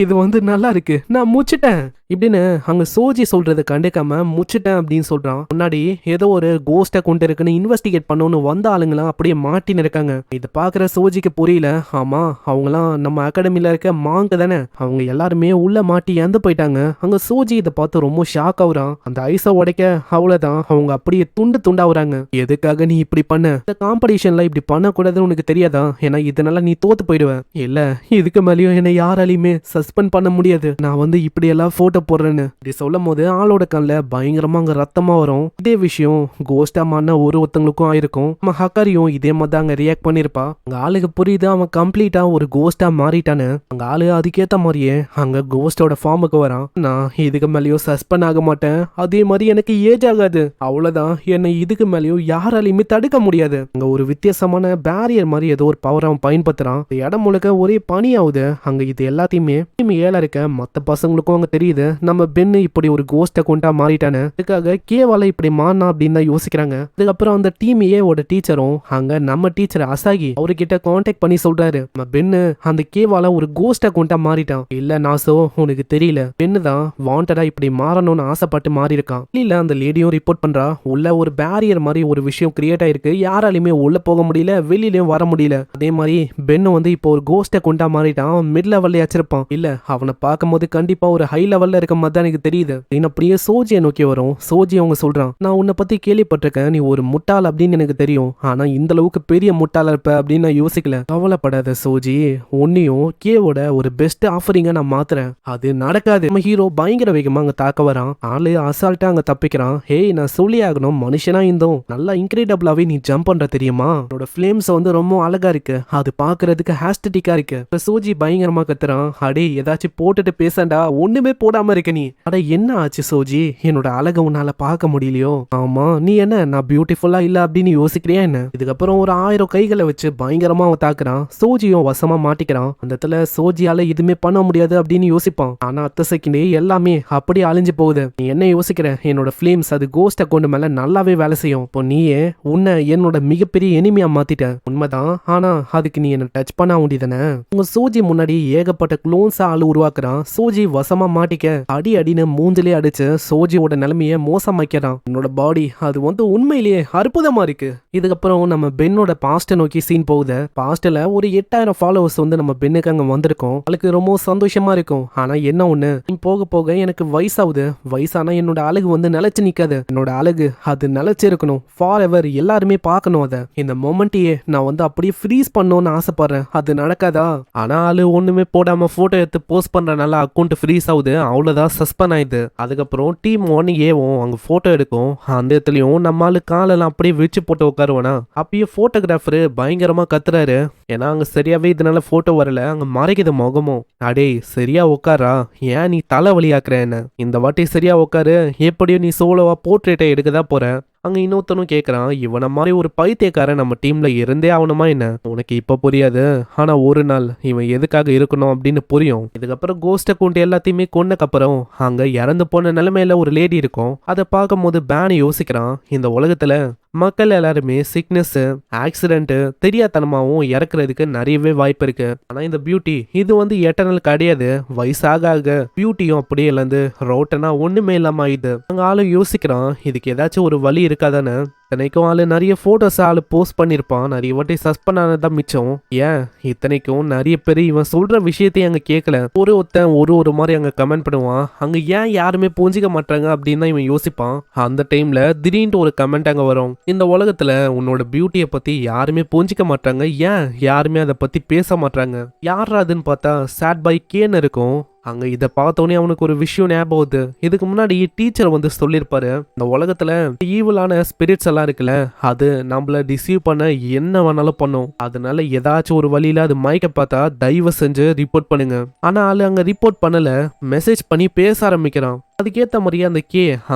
இது வந்து நல்லா இருக்கு, நான் முச்சிட்டேன் இப்படின்னு அங்க சோஜி சொல்றதை கண்டுக்காம முச்சிட்டேன் அப்படின்னு சொல்றான். முன்னாடி ஏதோ ஒரு கோஸ்டை கொண்டு இருக்குன்னு இன்வெஸ்டிகேட் பண்ணணும்னு வந்த ஆளுங்களாம் அப்படியே மாட்டின்னு இருக்காங்க. இதை பாக்குற சோஜிக்கு புரியல. ஆமா அவங்களாம் நம்ம அகாடமில இருக்க மாங்க தானே, அவங்க எல்லாருமே உள்ள மாட்டி இறந்து போயிட்டாங்க. அங்க சோஜி இதை பார்த்து ரொம்ப ஷாக் ஆகுறான். அந்த ஐஸை உடைக்க அவ்வளவுதான், அவங்க அப்படியே துண்டு துண்டாவுறாங்க. எதுக்காக நீ இப்படி பண்ண? இந்த காம்படிஷன்ல இப்படி பண்ணக்கூடாதுன்னு உனக்கு தெரியாதா? ஏன்னா இதனால நீ தோத்து போயிடுவ. இல்ல இதுக்கு மேலேயும் என்னை யாராலையுமே சஸ்பெண்ட் பண்ண முடியாது, நான் வந்து இப்படி எல்லாம் போட்டோ போடுறேன்னு இப்படி சொல்லும் போது ஆளோட கண்ல பயங்கரமா அங்க ரத்தமா வரும். இதே விஷயம் கோஸ்டா மாறின ஒருத்தங்களுக்கும் ஆயிருக்கும். நம்ம ஹக்காரியும் இதே மாதிரி அங்க ரியாக்ட் பண்ணிருப்பா. அங்க ஆளுக்கு புரியுது அவன் கம்ப்ளீட்டா ஒரு கோஸ்டா மாறிட்டானு. அங்க ஆளு அதுக்கேத்த மாதிரியே அங்க கோஸ்டோட ஃபார்முக்கு வரான். நான் இதுக்கு மேலேயும் சஸ்பெண்ட் ஆக மாட்டேன், அதே மாதிரி எனக்கு ஏஜ் ஆகாது, அவ்வளவுதான், என்னை இதுக்கு மேலேயும் யாராலையுமே தடுக்க முடியாது. அங்க ஒரு வித்தியாசமான பேரியர் மாதிரி ஏதோ ஒரு பவர் அவன் பயன்படுத்துறான். இடம் முழுக்க ஒரே பனி ஆகுது. அங்க இது எல்லாத்தையுமே ஏழ இருக்க மத்த பசங்களுக்கும் அங்க தெரியுது, நம்ம பென்னு இப்படி ஒரு கோஸ்ட் அக்கௌண்டா மாறிட்டானு. அதுக்காக கேவால இப்படி மாறினா அப்படின்னு தான் யோசிக்கிறாங்க. அதுக்கப்புறம் அந்த டீம் ஏவோட டீச்சரும் அங்க நம்ம டீச்சர் அசாகி அவர்கிட்ட கான்டாக்ட் பண்ணி சொல்றாரு, நம்ம பென்னு அந்த கேவால ஒரு கோஸ்ட் அக்கௌண்டா மாறிட்டான். இல்ல நாசோ உனக்கு தெரியல, பென்னு தான் வாண்டடா இப்படி மாறணும்னு ஆசைப்பட்டு மாறி இருக்கான். இல்ல அந்த லேடியும் ரிப்போர்ட் பண்றா, உள்ள ஒரு பேரியர் மாதிரி ஒரு விஷயம் கிரியேட் ஆயிருக்கு, யாராலையுமே உள்ள போக முடியல, வெளியிலயும் வர முடியல. அதே மாதிரி பென்னு வந்து இப்போ ஒரு கோஸ்ட் அக்கௌண்டா மாறிட்டான், மிட் லெவல்ல வச்சிருப்பான். இல்ல அவனை பார்க்கும்போது கண்டிப்பா ஒரு ஹை லெவல்ல இருக்க மாதிரி தான் எனக்கு தெரியுது. அப்படியே சோஜியை நோக்கி வரும். சோஜி அவங்க சொல்றான், நான் உன்னை பத்தி கேள்விப்பட்டிருக்கேன், நீ ஒரு முட்டாள் அப்படின்னு எனக்கு தெரியும், ஆனா இந்த அளவுக்கு பெரிய முட்டாளா இருப்ப அப்படின்னு நான் யோசிக்கல. கவலைப்படாத சோஜி, உன்னையும் கேவோட ஒரு பெஸ்ட் ஆஃபரிங்க நான் மாத்துறேன். அது நடக்காது. நம்ம ஹீரோ பயங்கர வேகமா அங்க தாக்க வரான். ஆளு அசால்ட்டா அங்க தப்பிக்கிறான். ஹேய் நான் சொல்லி ஆகணும், மனுஷனா இருந்தோம் நல்லா இன்கிரெடிபிளாவே நீ ஜம்ப் பண்ற தெரியுமா, உன்னோட ஃபிளேம்ஸ் வந்து ரொம்ப அழகா இருக்கு, அது பாக்குறதுக்கு ஹாஸ்டட்டிக்கா இருக்கு. சோஜி பயங்கரமா கத்துறான், அடே ஏதாச்சும் போட்டுட்டு பேசண்டா, ஒண்ணுமே போடாம இருக்க நீ. அட என்ன ஆச்சு சோஜி, என்னோட அழக உன்னால பார்க்க முடியலையோ? ஆமா நீ என்ன நான் பியூட்டிஃபுல்லா இல்ல அப்படின்னு யோசிக்கிறியா என்ன? இதுக்கப்புறம் ஒரு 1000 கைகளை வச்சு பயங்கரமா அவன் தாக்குறான். சோஜியும் வசமா மாட்டிக்கிறான். அந்த இடத்துல சோஜியால எதுவுமே பண்ண முடியாது அப்படின்னு யோசிப்பான். ஆனா அத்த செகண்டே எல்லாமே அப்படியே அழிஞ்சு போகுது. நீ என்ன யோசிக்கிற, என்னோட ஃபிளேம்ஸ் அது கோஸ்ட் அக்கௌண்ட் மேல நல்லாவே வேலை செய்யும். இப்போ நீயே உன்னை என்னோட மிகப்பெரிய எனிமியா மாத்திட்ட, உண்மைதான், ஆனா அதுக்கு நீ என்ன டச் பண்ண வேண்டியதானே? உங்க சோஜி முன்னாடி ஏகப்பட்ட குளோன்ஸ் ஆளு உருவாக்குறான். சோஜி வசமா மாட்டிக்க அடி அடின்னு மூஞ்சிலே அடிச்சு சோஜியோட நிலைமைய மோசமாக்கிறான். என்னோட பாடி அது வந்து உண்மையிலேயே அற்புதமா இருக்கு. இதுக்கப்புறம் நம்ம பென்னோட பாஸ்ட நோக்கி சீன் போகுது. பாஸ்ட்ல ஒரு 8000 ஃபாலோவர்ஸ் வந்து நம்ம பென்னுக்கு அங்க வந்திருக்கோம். அவளுக்கு ரொம்ப சந்தோஷமா இருக்கும். ஆனா என்ன ஒண்ணு, போக போக எனக்கு வயசாகுது, வயசானா என்னோட அழகு வந்து நிலைச்சு நிக்காது. என்னோட அழகு அது நிலைச்சு இருக்கணும் ஃபார் எவர், எல்லாருமே பார்க்கணும். அத இந்த மொமெண்ட்டையே நான் வந்து அப்படியே ஃப்ரீஸ் பண்ணணும்னு ஆசைப்படுறேன். அது நடக்காதா? ஆனா ஆளு ஒண்ணுமே போடாம போட்டோ எடுத்து போஸ்ட் பண்றனால அக்கௌண்ட் ஃப்ரீஸ் ஆகுது, அவ்வளவுதான் சஸ்பெண்ட் ஆயிடுது. அதுக்கப்புறம் டீம் 1 ஏவும் அங்க போட்டோ எடுக்கும். அந்த இடத்துலயும் நம்மளால காலெல்லாம் அப்படியே வச்சு போட்டு உட்காருவானா. அப்பயே போட்டோகிராஃபரு பயங்கரமா கத்துறாரு, ஏன்னா அங்க சரியாவே இதனால போட்டோ வரல, அங்க மறைக்குது முகமும். அடே சரியா உட்காரா, ஏன் நீ தலை வலியாக்குற என்ன? இந்த வாட்டி சரியா உட்காரு, எப்படியும் நீ சோலோவா போர்ட்ரேட்டை எடுக்கதா போற. அங்க இன்னொருத்தனும் கேட்கறான், இவனை மாதிரி ஒரு பைத்தியக்காரன் நம்ம டீம்ல இருந்தே ஆகணுமா என்ன? உனக்கு இப்ப புரியாது, ஆனா ஒரு நாள் இவன் எதுக்காக இருக்கணும் அப்படின்னு புரியும். இதுக்கப்புறம் கோஸ்ட் அக்கௌண்ட் எல்லாத்தையுமே கொன்னக்கப்புறம் அங்க இறந்து போன நிலைமையில ஒரு லேடி இருக்கும். அதை பார்க்கும் போது பேன் யோசிக்கிறான், இந்த உலகத்துல மக்கள் எல்லாருமே சிக்னஸ், ஆக்சிடென்ட், தெரியாதனமாவும் இறக்குறதுக்கு நிறையவே வாய்ப்பு இருக்கு. ஆனா இந்த பியூட்டி இது வந்து எட்டர்னல் கிடையாது. வயசாக ஆக பியூட்டியும் அப்படியே இழந்து ரோட்டனா ஒண்ணுமே இல்லாம ஆயிடுது. அங்க ஆளும் யோசிக்கிறான், இதுக்கு ஏதாச்சும் ஒரு வழி இருக்காதானே? இத்தனைக்கும் ஆளு நிறைய போட்டோஸ் ஆளு போஸ்ட் பண்ணிருப்பான், நிறைய வாட்டி சஸ்பெண்ட் ஆனதான் மிச்சம். ஏன் இத்தனைக்கும் நிறைய பேர் இவன் சொல்ற விஷயத்தையும் அங்க கேட்கல. ஒருத்தன் ஒரு மாதிரி அங்க கமெண்ட் பண்ணுவான். அங்க ஏன் யாருமே புரிஞ்சிக்க மாட்டாங்க அப்படின்னு தான் இவன் யோசிப்பான். அந்த டைம்ல திடீர்னு ஒரு கமெண்ட் அங்க வரும். இந்த உலகத்துல உன்னோட பியூட்டியை பத்தி யாருமே புரிஞ்சிக்க மாட்டாங்க, ஏன் யாருமே அதை பத்தி பேச மாட்டாங்க. யாரா அதுன்னு பார்த்தா சேட் பை கேன்னு இருக்கும். அங்க இதை பார்த்தோன்னே அவனுக்கு ஒரு விஷயம் ஞாபகம் வருது. இதுக்கு முன்னாடி டீச்சர் வந்து சொல்லியிருப்பாரு, இந்த உலகத்துல ஈவலான ஸ்பிரிட்ஸ் எல்லாம் இருக்குல்ல, அது நம்மள டிசீவ் பண்ண என்ன வேணாலும் பண்ணும். அதனால ஏதாச்சும் ஒரு வழியில அது மயக்க பார்த்தா தயவு செஞ்சு ரிப்போர்ட் பண்ணுங்க. ஆனா ஆளு அங்க ரிப்போர்ட் பண்ணல, மெசேஜ் பண்ணி பேச ஆரம்பிக்கிறான். அதுக்கேற்ற மாதிரியே அந்த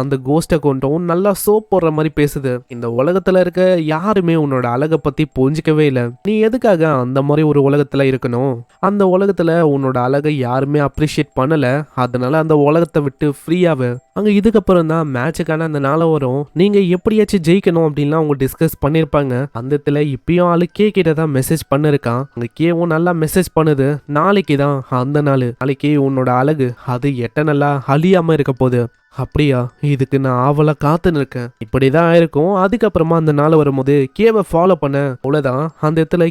அந்த கோஸ்ட் அக்கௌண்ட்டும் நல்லா சோப் போடுற மாதிரி பேசுது. இந்த உலகத்துல இருக்க யாருமே உன்னோட அழகை பத்தி புரிஞ்சிக்கவே இல்லை. நீ எதுக்காக அந்த மாதிரி ஒரு உலகத்துல இருக்கணும்? அந்த உலகத்துல உன்னோட அழகை யாருமே அப்ரிஷியேட் பண்ணல, அதனால அந்த உலகத்தை விட்டு ஃப்ரீயாவே. அங்க இதுக்கப்புறம் தான் மேட்சுக்கான அந்த நாளை வரும். நீங்க எப்படியாச்சும் ஜெயிக்கணும் அப்படின்லாம் அவங்க டிஸ்கஸ் பண்ணிருப்பாங்க. அந்த இடத்துல இப்பயும் ஆளு கிட்ட தான் மெசேஜ் பண்ணிருக்கான். அங்க கேவும் நல்லா மெசேஜ் பண்ணுது. நாளைக்கு தான் அந்த நாள், நாளைக்கு உன்னோட அழகு அது எட்ட நல்லா அழியாம இருக்க போகுது. அப்படியா, இதுக்கு நான் ஆவலா காத்துன்னு இருக்கேன். இப்படிதான் ஆயிருக்கும். அதுக்கப்புறமா அந்த நாள் வரும்போது கேவை ஃபாலோ பண்ண, அவ்வளவுதான் அந்த இடத்துல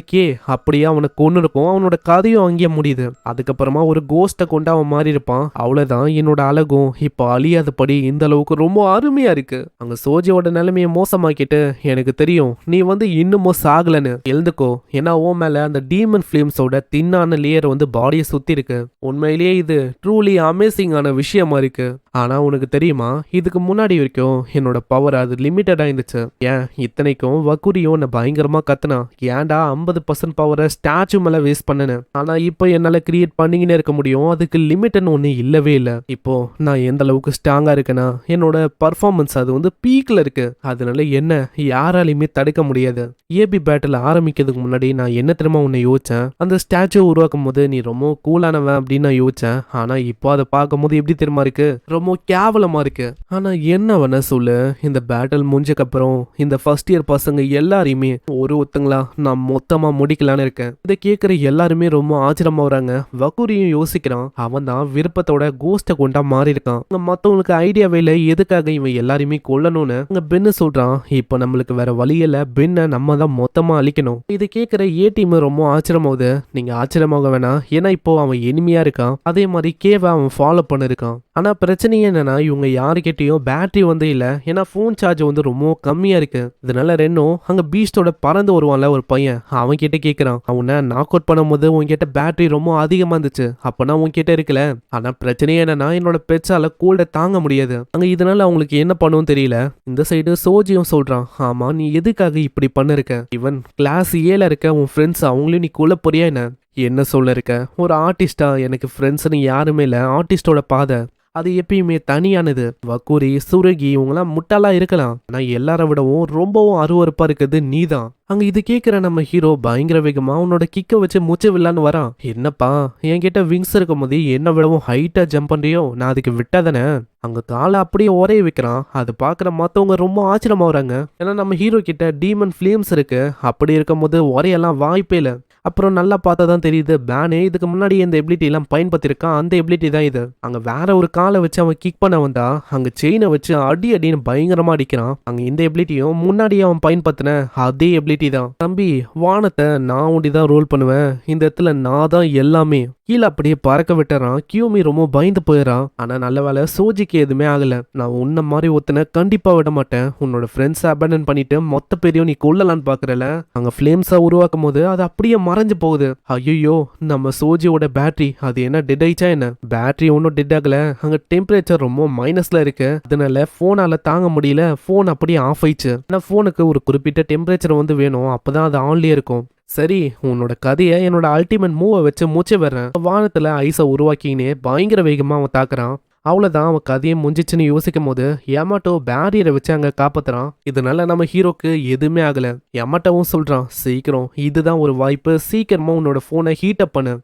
அப்படியே அவனை கொண்டு இருக்கும். அவனோட கதையும் அங்கேயே முடியுது. அதுக்கப்புறமா ஒரு கோஸ்ட்டை கொண்டு அவன் மாறி இருப்பான். அவ்வளவுதான், என்னோட அழகும் இப்போ அழியாதபடி இந்த அளவுக்கு ரொம்ப அருமையா இருக்கு. அங்க சோஜியோட நிலைமையை மோசமாக்கிட்டு, எனக்கு தெரியும் நீ வந்து இன்னமும் சாகலன்னு, எழுந்துக்கோ. ஏன்னா ஓ மேல அந்த டீமன் ஃபிலிம்ஸோட தின்னான லேயர் வந்து பாடியை சுத்தி இருக்கு. உண்மையிலேயே இது ட்ரூலி அமேசிங்கான விஷயமா இருக்கு. ஆனா உனக்கு தெரியுமா, இதுக்கு முன்னாடி வரைக்கும் என்னோட பவர் அது லிமிட்டடா இருந்துச்சு. ஏன் இத்தனைக்கும் வக்குரியும் நான் பயங்கரமா கத்துனா, ஏன்டா 50% பவரை ஸ்டாச்சு மேல வேஸ்ட் பண்ணனு. ஆனா இப்போ என்னால கிரியேட் பண்ணிக்கினே இருக்க முடியும். அதுக்கு லிமிட்னு ஒண்ணு இல்லவே இல்லை. இப்போ நான் எந்த அளவுக்கு ஸ்ட்ராங்கா இருக்கேன்னா, என்னோட பர்ஃபார்மன்ஸ் அது வந்து பீக்ல இருக்கு. அதனால என்ன யாராலையுமே தடுக்க முடியாது. ஏபி பேட்டில் ஆரம்பிக்கிறதுக்கு முன்னாடி நான் என்ன தெரியுமா உன்னை யோசிச்சேன், அந்த ஸ்டாச்சு உருவாக்கும் போது நீ ரொம்ப கூலானவன் அப்படின்னு நான் யோசிச்சேன். ஆனா இப்போ அதை பார்க்கும் போது எப்படி தெரியுமா இருக்கு, ரொம்ப கேவலமா இருக்கு. ஆனா என்ன வேணா சொல்லு, இந்த பேட்டில் முடிஞ்சக்கு அப்புறம் இந்த ஃபர்ஸ்ட் இயர் பசங்க எல்லாரையுமே ஒருத்தங்களா நான் மொத்தமா முடிக்கலான்னு இருக்கேன். இதை கேட்கிற எல்லாருமே ரொம்ப ஆச்சரியமா வராங்க. வக்குரியும் யோசிக்கிறான். அவன் தான் விருப்பத்தோட கோஸ்ட கொண்டா மாறி இருக்கான். மத்தவங்களுக்கு ஐடியாவே இல்லை எதுக்காக இவன் எல்லாரையுமே கொல்லணும்னு. அங்க பென்னு சொல்றான், இப்போ நம்மளுக்கு வேற வழி இல்ல, பென்னை நம்ம தான் மொத்தமா அழிக்கணும். இதை கேட்கிற டீம் ரொம்ப ஆச்சரியமாகுது. நீங்க ஆச்சரியமாக வேணாம், ஏன்னா இப்போ அவன் எனிமையா இருக்கான். அதே மாதிரி கேவை அவன் ஃபாலோ பண்ணிருக்கான். ஆனா பிரச்சனையே என்னன்னா, இவங்க யாருக்கிட்டையும் பேட்டரி வந்து இல்ல. ஏன்னா போன் சார்ஜ் வந்து ரொம்ப கம்மியா இருக்கு. இதனால ரெண்டும் அங்க பீஸ்டோட பறந்து வருவான்ல ஒரு பையன், அவன் கிட்ட கேட்கிறான், அவனை நாக் அவுட் பண்ணும்போது உன்கிட்ட பேட்டரி ரொம்ப அதிகமா இருந்துச்சு, அப்பனா உன்கிட்ட இருக்கல. ஆனா பிரச்சனையே என்னன்னா, என்னோட பெட்ஸால கோல்ட தாங்க முடியாது. அங்க இதனால அவங்களுக்கு என்ன பண்ணும் தெரியல. இந்த சைடு சோஜியும் சொல்றான், ஆமா நீ எதுக்காக இப்படி பண்ணிருக்க? இவன் கிளாஸ் ஏல இருக்க உன் ஃப்ரெண்ட்ஸ் அவங்களையும் நீ கொல்ல போறியா என்ன சொல்ல இருக்க? ஒரு ஆர்டிஸ்டா எனக்கு ஃப்ரெண்ட்ஸ்னு யாருமே இல்ல. ஆர்டிஸ்டோட பாதை அது எப்பயுமே தனியானது. வக்கூரி சுருகி இவங்கெல்லாம் முட்டாளா இருக்கலாம், ஆனா எல்லார விடவும் ரொம்பவும் அருவருப்பா இருக்கிறது நீதான். அங்க இது கேட்கிற நம்ம ஹீரோ பயங்கர வேகமா உன்னோட கிக்க வச்சு மூச்சு விடலான்னு வரான். என்னப்பா என்கிட்ட விங்ஸ் இருக்கும் போது என்ன விடவும் ஹைட்டா ஜம்ப் பண்றியோ, நான் அதுக்கு விட்டாதானே. அங்க காலை அப்படியே ஒரே வைக்கிறான். அது பாக்குற மத்தவங்க ரொம்ப ஆச்சரியமா வராங்க. ஏன்னா நம்ம ஹீரோ கிட்ட டீமன் ஃபிலிம்ஸ் இருக்கு. அப்படி இருக்கும் போது ஒரையெல்லாம் வாய்ப்பே இல்லை. அப்புறம் நல்லா பார்த்தா தான் தெரியுது, பேனே இதுக்கு முன்னாடி இந்த எபிலிட்டி எல்லாம் பயன்படுத்திருக்கான். அந்த எபிலிட்டி தான் இது. அங்க வேற ஒரு காலை வச்சு அவன் கிக் பண்ண வந்தா, அங்க செயினை வச்சு அடின்னு பயங்கரமா அடிக்கிறான். அங்க இந்த எபிலிட்டியும் முன்னாடியே அவன் பயன்படுத்தின அதே எபிலிட்டி தான். தம்பி வானத்தை நான் ஒண்டிதான் ரோல் பண்ணுவேன், இந்த இடத்துல நான் தான் எல்லாமே. கீழே அப்படியே பறக்க விட்டுறான். கியூமி ரொம்ப பயந்து போயிடறான். ஆனா நல்ல வேலை சோஜிக்கு எதுவுமே ஆகல. நான் உன்ன மாதிரி ஒருத்தனை கண்டிப்பா விட மாட்டேன். உன்னோட ஃப்ரெண்ட்ஸை அபேண்டன் பண்ணிட்டு மொத்த பேரையும் நீ கொல்லலான்னு பாக்குறல. அங்க ஃபிளேம்ஸா உருவாக்கும் போது அது அப்படியே மறைஞ்சு போகுது. ஐயோ நம்ம சோஜியோட பேட்டரி அது என்ன டெட் ஆயிச்சா என்ன? பேட்டரி ஒன்னும் டெட் ஆகல. அங்க டெம்பரேச்சர் ரொம்ப மைனஸ்ல இருக்கு. அதனால போனால தாங்க முடியல. போன் அப்படியே ஆஃப் ஆயிடுச்சு. ஆனா போனுக்கு ஒரு குறிப்பிட்ட டெம்பரேச்சர் வந்து வேணும், அப்பதான் அது ஆன்லயே இருக்கும். சரி உன்னோட கதையை என்னோட அல்டிமேட் மூவை வச்சு மூச்சு வர்றேன். வானத்துல ஐஸை உருவாக்கினே பயங்கர வேகமா அவன் தாக்குறான். அவ்வளோதான் அவன் கதையை முடிஞ்சிச்சுன்னு யோசிக்கும் போது யமாட்டோ பேரியரை வச்சு அங்கே காப்பாத்துறான். இதனால நம்ம ஹீரோக்கு எதுவுமே ஆகல. யமாட்டோவும் சொல்றான், சீக்கிரம் இதுதான் ஒரு வாய்ப்பு, சீக்கிரமா உன்னோட போனை ஹீட் அப் பண்ணு.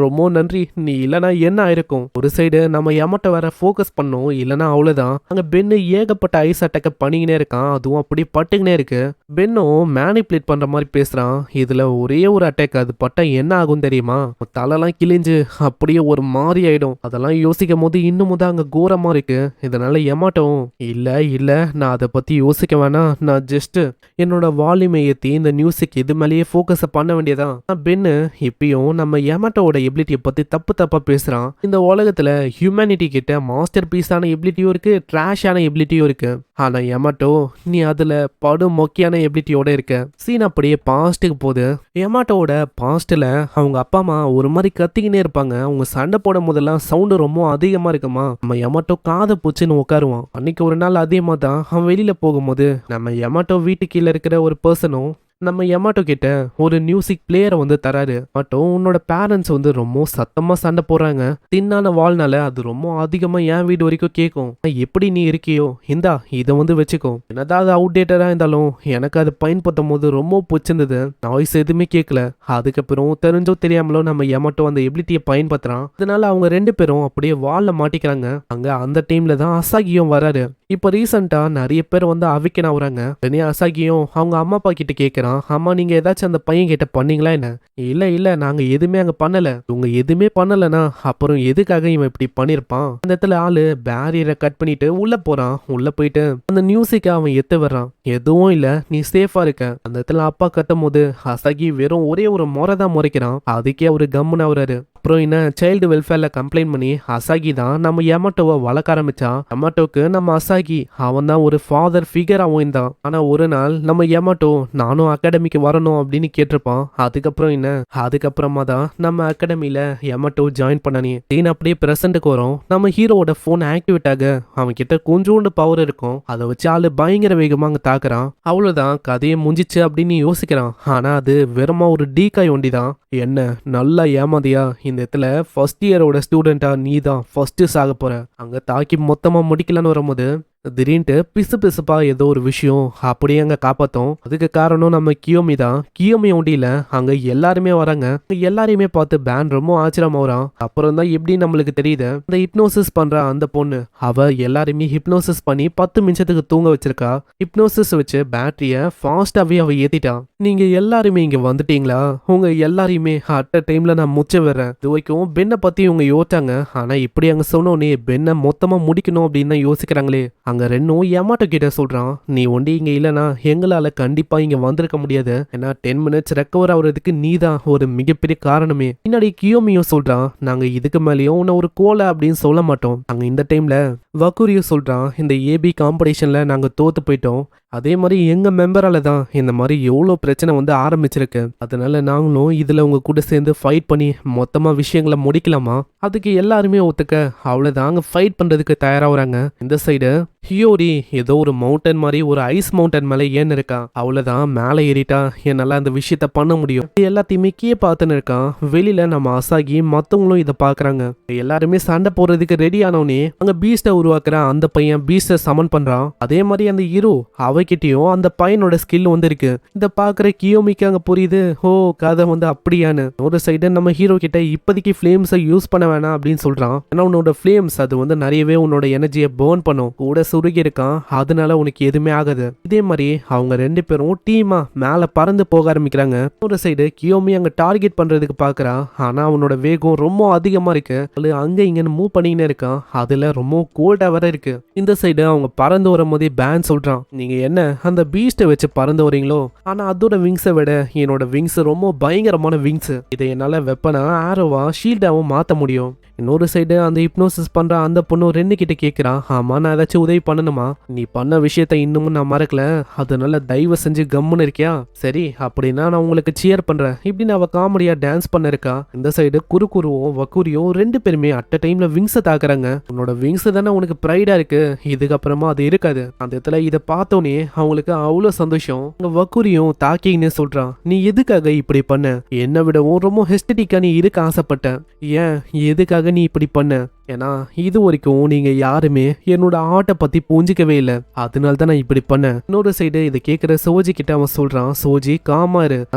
ரொம்ப நன்றி, நீ இல்லைனா என்ன ஆயிருக்கும். ஒரு சைடு நம்ம யமாட்டோ வேற ஃபோக்கஸ் பண்ணோம், இல்லைனா அவ்வளோதான். அங்கே பென்னு ஏகப்பட்ட ஐஸ் அட்டாக்க பண்ணிக்கினே இருக்கான். அதுவும் அப்படி பட்டுக்கினே இருக்கு. பென்னும் மேனிப்ளேட் பண்ற மாதிரி பேசுறான். இதுல ஒரே ஒரு அட்டாக், அது பட்டா என்ன ஆகும் தெரியுமா? தலைலாம் கிழிஞ்சு அப்படியே ஒரு மாதிரி ஆயிடும். அதெல்லாம் யோசிக்கும் போது இன்னும் பார்க்கும்போது அங்க கோரமா இருக்கு. இதனால எமாட்டோவும் இல்ல இல்ல நான் அதை பத்தி யோசிக்க வேணாம், நான் ஜஸ்ட் என்னோட வால்யூமை ஏத்தி இந்த மியூசிக் இது மேலேயே ஃபோக்கஸ் பண்ண வேண்டியதான். பென்னு இப்பயும் நம்ம எமாட்டோட எபிலிட்டியை பத்தி தப்பு தப்பா பேசுறான். இந்த உலகத்துல ஹியூமனிட்டி கிட்ட மாஸ்டர் பீஸான எபிலிட்டியும் இருக்கு, ட்ராஷான எபிலிட்டியும் இருக்கு. ஆனா எமாட்டோ நீ அதுல படு மொக்கையான எபிலிட்டியோட இருக்க. சீன் அப்படியே பாஸ்ட்டுக்கு போகுது. எமாட்டோட பாஸ்ட்ல அவங்க அப்பா அம்மா ஒரு மாதிரி கத்திக்கினே இருப்பாங்க. அவங்க சண்டை போடும் போதெல்லாம் சவுண்டு ரொம்ப அதிகமா இருக்குமா, நம்ம எமாட்டோ காதை பூச்சின்னு உட்காருவான். அன்னைக்கு ஒரு நாள் அதே மாதிரி தான் அவன் வெளியில போகும்போது நம்ம எமாட்டோ வீட்டு கீழே இருக்கிற ஒரு பர்சனும் நம்ம எமாட்டோ கிட்ட ஒரு மியூசிக் பிளேயரை வந்து தராரு. மட்டும் உன்னோட பேரண்ட்ஸ் வந்து ரொம்ப சத்தமா சண்டை போடுறாங்க, தின்னான வாழ்னால அது ரொம்ப அதிகமா என் வீடு வரைக்கும் கேட்கும். எப்படி நீ இருக்கியோ இந்தா இதை வந்து வச்சுக்கோ. என்னதான் அது அவுடேட்டடா இருந்தாலும் எனக்கு அது பயன்படுத்தும் போது ரொம்ப பிடிச்சிருந்தது. நாய்ஸ் எதுவுமே கேட்கல. அதுக்கப்புறம் தெரிஞ்சோ தெரியாமலோ நம்ம எமாட்டோ அந்த எபிலிட்டியை பயன்படுத்துறான். அதனால அவங்க ரெண்டு பேரும் அப்படியே வால்ல மாட்டிக்கிறாங்க. அங்க அந்த டைம்ல தான் அசாகியும் வராரு. இப்போ ரீசெண்டா நிறைய பேர் வந்து அவிக்கன் ஆகுறாங்க. அசாகியும் அவங்க அம்மா அப்பா கிட்ட கேட்கறான், அம்மா நீங்க ஏதாச்சும் அந்த பையன் கிட்ட பண்ணீங்களா என்ன? இல்ல இல்ல நாங்க எதுவுமே அங்க பண்ணல. இவங்க எதுவுமே பண்ணலனா அப்புறம் எதுக்காக இவன் இப்படி பண்ணிருப்பான்? அந்த இடத்துல ஆளு பேரியரை கட் பண்ணிட்டு உள்ள போறான். உள்ள போயிட்டு அந்த மியூசிக்கை அவன் எத்து வர்றான். எதுவும் இல்ல நீ சேஃபா இருக்க. அந்த இடத்துல அப்பா கத்தும் போது அசாகி வெறும் ஒரே ஒரு முறை தான் முறைக்கிறான். அதுக்கே அவரு கம்முன்னு ஆகுறாரு. அப்புறம் என்ன சைல்டு வெல்ஃபேர்ல கம்ப்ளைண்ட் பண்ணி அசாகி தான் நம்ம எமாட்டோவை வளர்க்க ஆரம்பிச்சான். எமாட்டோக்கு நம்ம அசாகி அவன் தான் ஒரு ஃபாதர் ஃபிகராகவும் இருந்தான். ஆனா ஒரு நாள் நம்ம எமாட்டோ நானும் அகாடமிக்கு வரணும் அப்படின்னு கேட்டிருப்பான். அதுக்கப்புறம் என்ன அதுக்கப்புறமா தான் நம்ம அகாடமியில எமாட்டோ ஜாயின் பண்ணனே. சீன் அப்படியே பிரசன்ட்டுக்கு வரும். நம்ம ஹீரோவோட போன் ஆக்டிவேட் ஆக அவன் கிட்ட கொஞ்சோண்டு பவர் இருக்கும். அதை வச்சு ஆளு பயங்கர வேகமா அங்க தாக்குறான். அவ்வளவுதான் கதையை முடிஞ்சிச்சு அப்படின்னு யோசிக்கிறான். ஆனா அது வெறுமா ஒரு டீக்காய் ஒண்டி தான். என்ன நல்லா ஏமாதியா, இந்த இடத்துல ஃபர்ஸ்ட் இயரோட ஸ்டூடெண்டா நீ தான் ஃபர்ஸ்ட் சாக போற. அங்க தாக்கி மொத்தமா முடிக்கலன்னு வரும்போது திடீர்னு பிசு பிசுப்பா ஏதோ ஒரு விஷயம் அப்படியே அங்க காப்பாத்தோம். அதுக்கு காரணம் நம்ம கியோமி தான். கியோமி ஒண்டியில அங்க எல்லாருமே வராங்க. எல்லாரையுமே பார்த்து பேன் ரொம்ப ஆச்சரியமாகறான். அப்புறம் தான் எப்படி நம்மளுக்கு தெரியுது இந்த ஹிப்னோசிஸ் பண்ற அந்த பொண்ணு அவ எல்லாருமே ஹிப்னோசிஸ் பண்ணி 10 நிமிஷத்துக்கு தூங்க வச்சிருக்கா. ஹிப்னோசிஸ் வச்சு பேட்டரிய ஃபாஸ்டாவே அவ ஏத்திட்டான். நீங்க எல்லாருமே இங்க வந்துட்டீங்களா? உங்க எல்லாரையுமே அட் அ டைம்ல நான் முச்ச வர்றேன். இது வரைக்கும் பென்னை பத்தி இவங்க யோசிச்சாங்க. ஆனா இப்படி அங்க சொன்னோன்னே பென்னை மொத்தமா முடிக்கணும் அப்படின்னு தான் யோசிக்கிறாங்களே. அங்க ரெண்டும் எமாட்டோ கிட்ட சொல்றான், நீ ஒண்டி இங்க இல்லனா எங்களால கண்டிப்பா இங்க வந்திருக்க முடியாது. ஏன்னா 10 மினிட்ஸ் ரெக்கவர் ஆகுறதுக்கு நீ தான் ஒரு மிகப்பெரிய காரணமே. பின்னாடி கியோமியும் சொல்றான், நாங்க இதுக்கு மேலேயும் உன்னை ஒரு கோலை அப்படின்னு சொல்ல மாட்டோம். அங்க இந்த டைம்ல வக்குரியும் சொல்றான், இந்த ஏபி காம்படிஷன்ல நாங்க தோத்து போயிட்டோம். அதே மாதிரி எங்க மெம்பரால தான் இந்த மாதிரி எவ்வளோ பிரச்சனை வந்து ஆரம்பிச்சிருக்கு. அதனால நாங்களும் இதுல உங்க கூட சேர்ந்து ஃபைட் பண்ணி மொத்தமா விஷயங்களை முடிக்கலாமா? அதுக்கு எல்லாருமே ஒத்துக்க அவ்வளவுதாங்க ஃபைட் பண்றதுக்கு தயாராகிறாங்க. இந்த சைடு ஹியோரி ஏதோ ஒரு மவுண்டன் மாதிரி ஒரு ஐஸ் மவுண்டன் மேலே ஏன்னு இருக்கான். அவ்வளவுதான் மேலே ஏறிட்டா என்னால அந்த விஷயத்த பண்ண முடியும். எல்லாத்தையுமே கீழே பார்த்துன்னு இருக்கான். வெளியில நம்ம அசாகி மத்தவங்களும் இதை பாக்குறாங்க. எல்லாருமே சண்டை போடுறதுக்கு ரெடி ஆனவனே அங்க பீஸ்ட உருவாக்குற அந்த பையன் பீஸ்ட சமன் பண்றான். அதே மாதிரி அந்த ஹீரோ அவகிட்டயும் அந்த பையனோட ஸ்கில் வந்து இருக்கு. இதை பாக்குற கியோமிக்கு அங்க புரியுது, ஓ கதை வந்து அப்படியான்னு. ஒரு சைடு நம்ம ஹீரோ கிட்ட இப்போதைக்கு ஃபிளேம்ஸை யூஸ் பண்ண வேணாம் அப்படின்னு சொல்றான். ஏன்னா உன்னோட ஃபிளேம்ஸ் அது வந்து நிறையவே உன்னோட எனர்ஜியை பேர்ன் பண்ணும். கூட சுருகி இருக்கான், அதனால உனக்கு எதுவுமே ஆகாது. இதே மாதிரி அவங்க ரெண்டு பேரும் டீமா மேல பறந்து போக ஆரம்பிக்கிறாங்க. ஒரு சைடு கியோமி அங்க டார்கெட் பண்றதுக்கு பாக்குறா. ஆனா அவனோட வேகம் ரொம்ப அதிகமா இருக்கு. அங்க இங்கன்னு மூவ் பண்ணிக்கினே இருக்கான். அதுல ரொம்ப கோல்டா வர இருக்கு. இந்த சைடு அவங்க பறந்து வரும் போதே பேன் சொல்றான், நீங்க என்ன அந்த பீஸ்ட வச்சு பறந்து வரீங்களோ, ஆனா அதோட விங்ஸை விட என்னோட விங்ஸ் ரொம்ப பயங்கரமான விங்ஸ். இதை என்னால வெப்பனா ஆரோவா ஷீல்டாவும் மாத்த முடியும். இன்னொரு சைடு அந்த ஹிப்னோசிஸ் பண்ற அந்த பொண்ணு ரெண்டு கிட்ட கேட்கிறான், ஆமா நான் ஏதாச்சும் உதவி பண்ணணுமா? நீ பண்ண விஷயத்த இன்னமும் நான் மறக்கல, அதனால தயவு செஞ்சு கம்முன்னு இருக்கியா? சரி அப்படின்னா நான் உங்களுக்கு சியர் பண்றேன் இப்படின்னு அவ காமெடியா டான்ஸ் பண்ண இருக்கா. இந்த சைடு குருவும் வக்கூரியும் ரெண்டு பேருமே அட் அ டைம்ல விங்ஸை தாக்குறாங்க. உன்னோட விங்ஸ் தானே உனக்கு ப்ரைடா இருக்கு, இதுக்கப்புறமா அது இருக்காது. அந்த இடத்துல இதை பார்த்தோன்னே அவங்களுக்கு அவ்வளோ சந்தோஷம். வக்கூரியும் தாக்கின்னு சொல்றான், நீ எதுக்காக இப்படி பண்ண? என்னை விடவும் ரொம்ப ஹெஸ்டட்டிக்கா நீ இருக்க ஆசைப்பட்ட. ஏன் எதுக்காக நீ இப்படி பண்ண? ஏன்னா இது வரைக்கும் நீங்க யாருமே என்னோட ஆட்டை பத்தி புரிஞ்சிக்கவே இல்லை, அதனால தான் நான் இப்படி பண்ணேன். இன்னொரு சைடு இதை கேட்கிற சோஜி கிட்ட அவன் சொல்றான், சோஜி காமா இரு.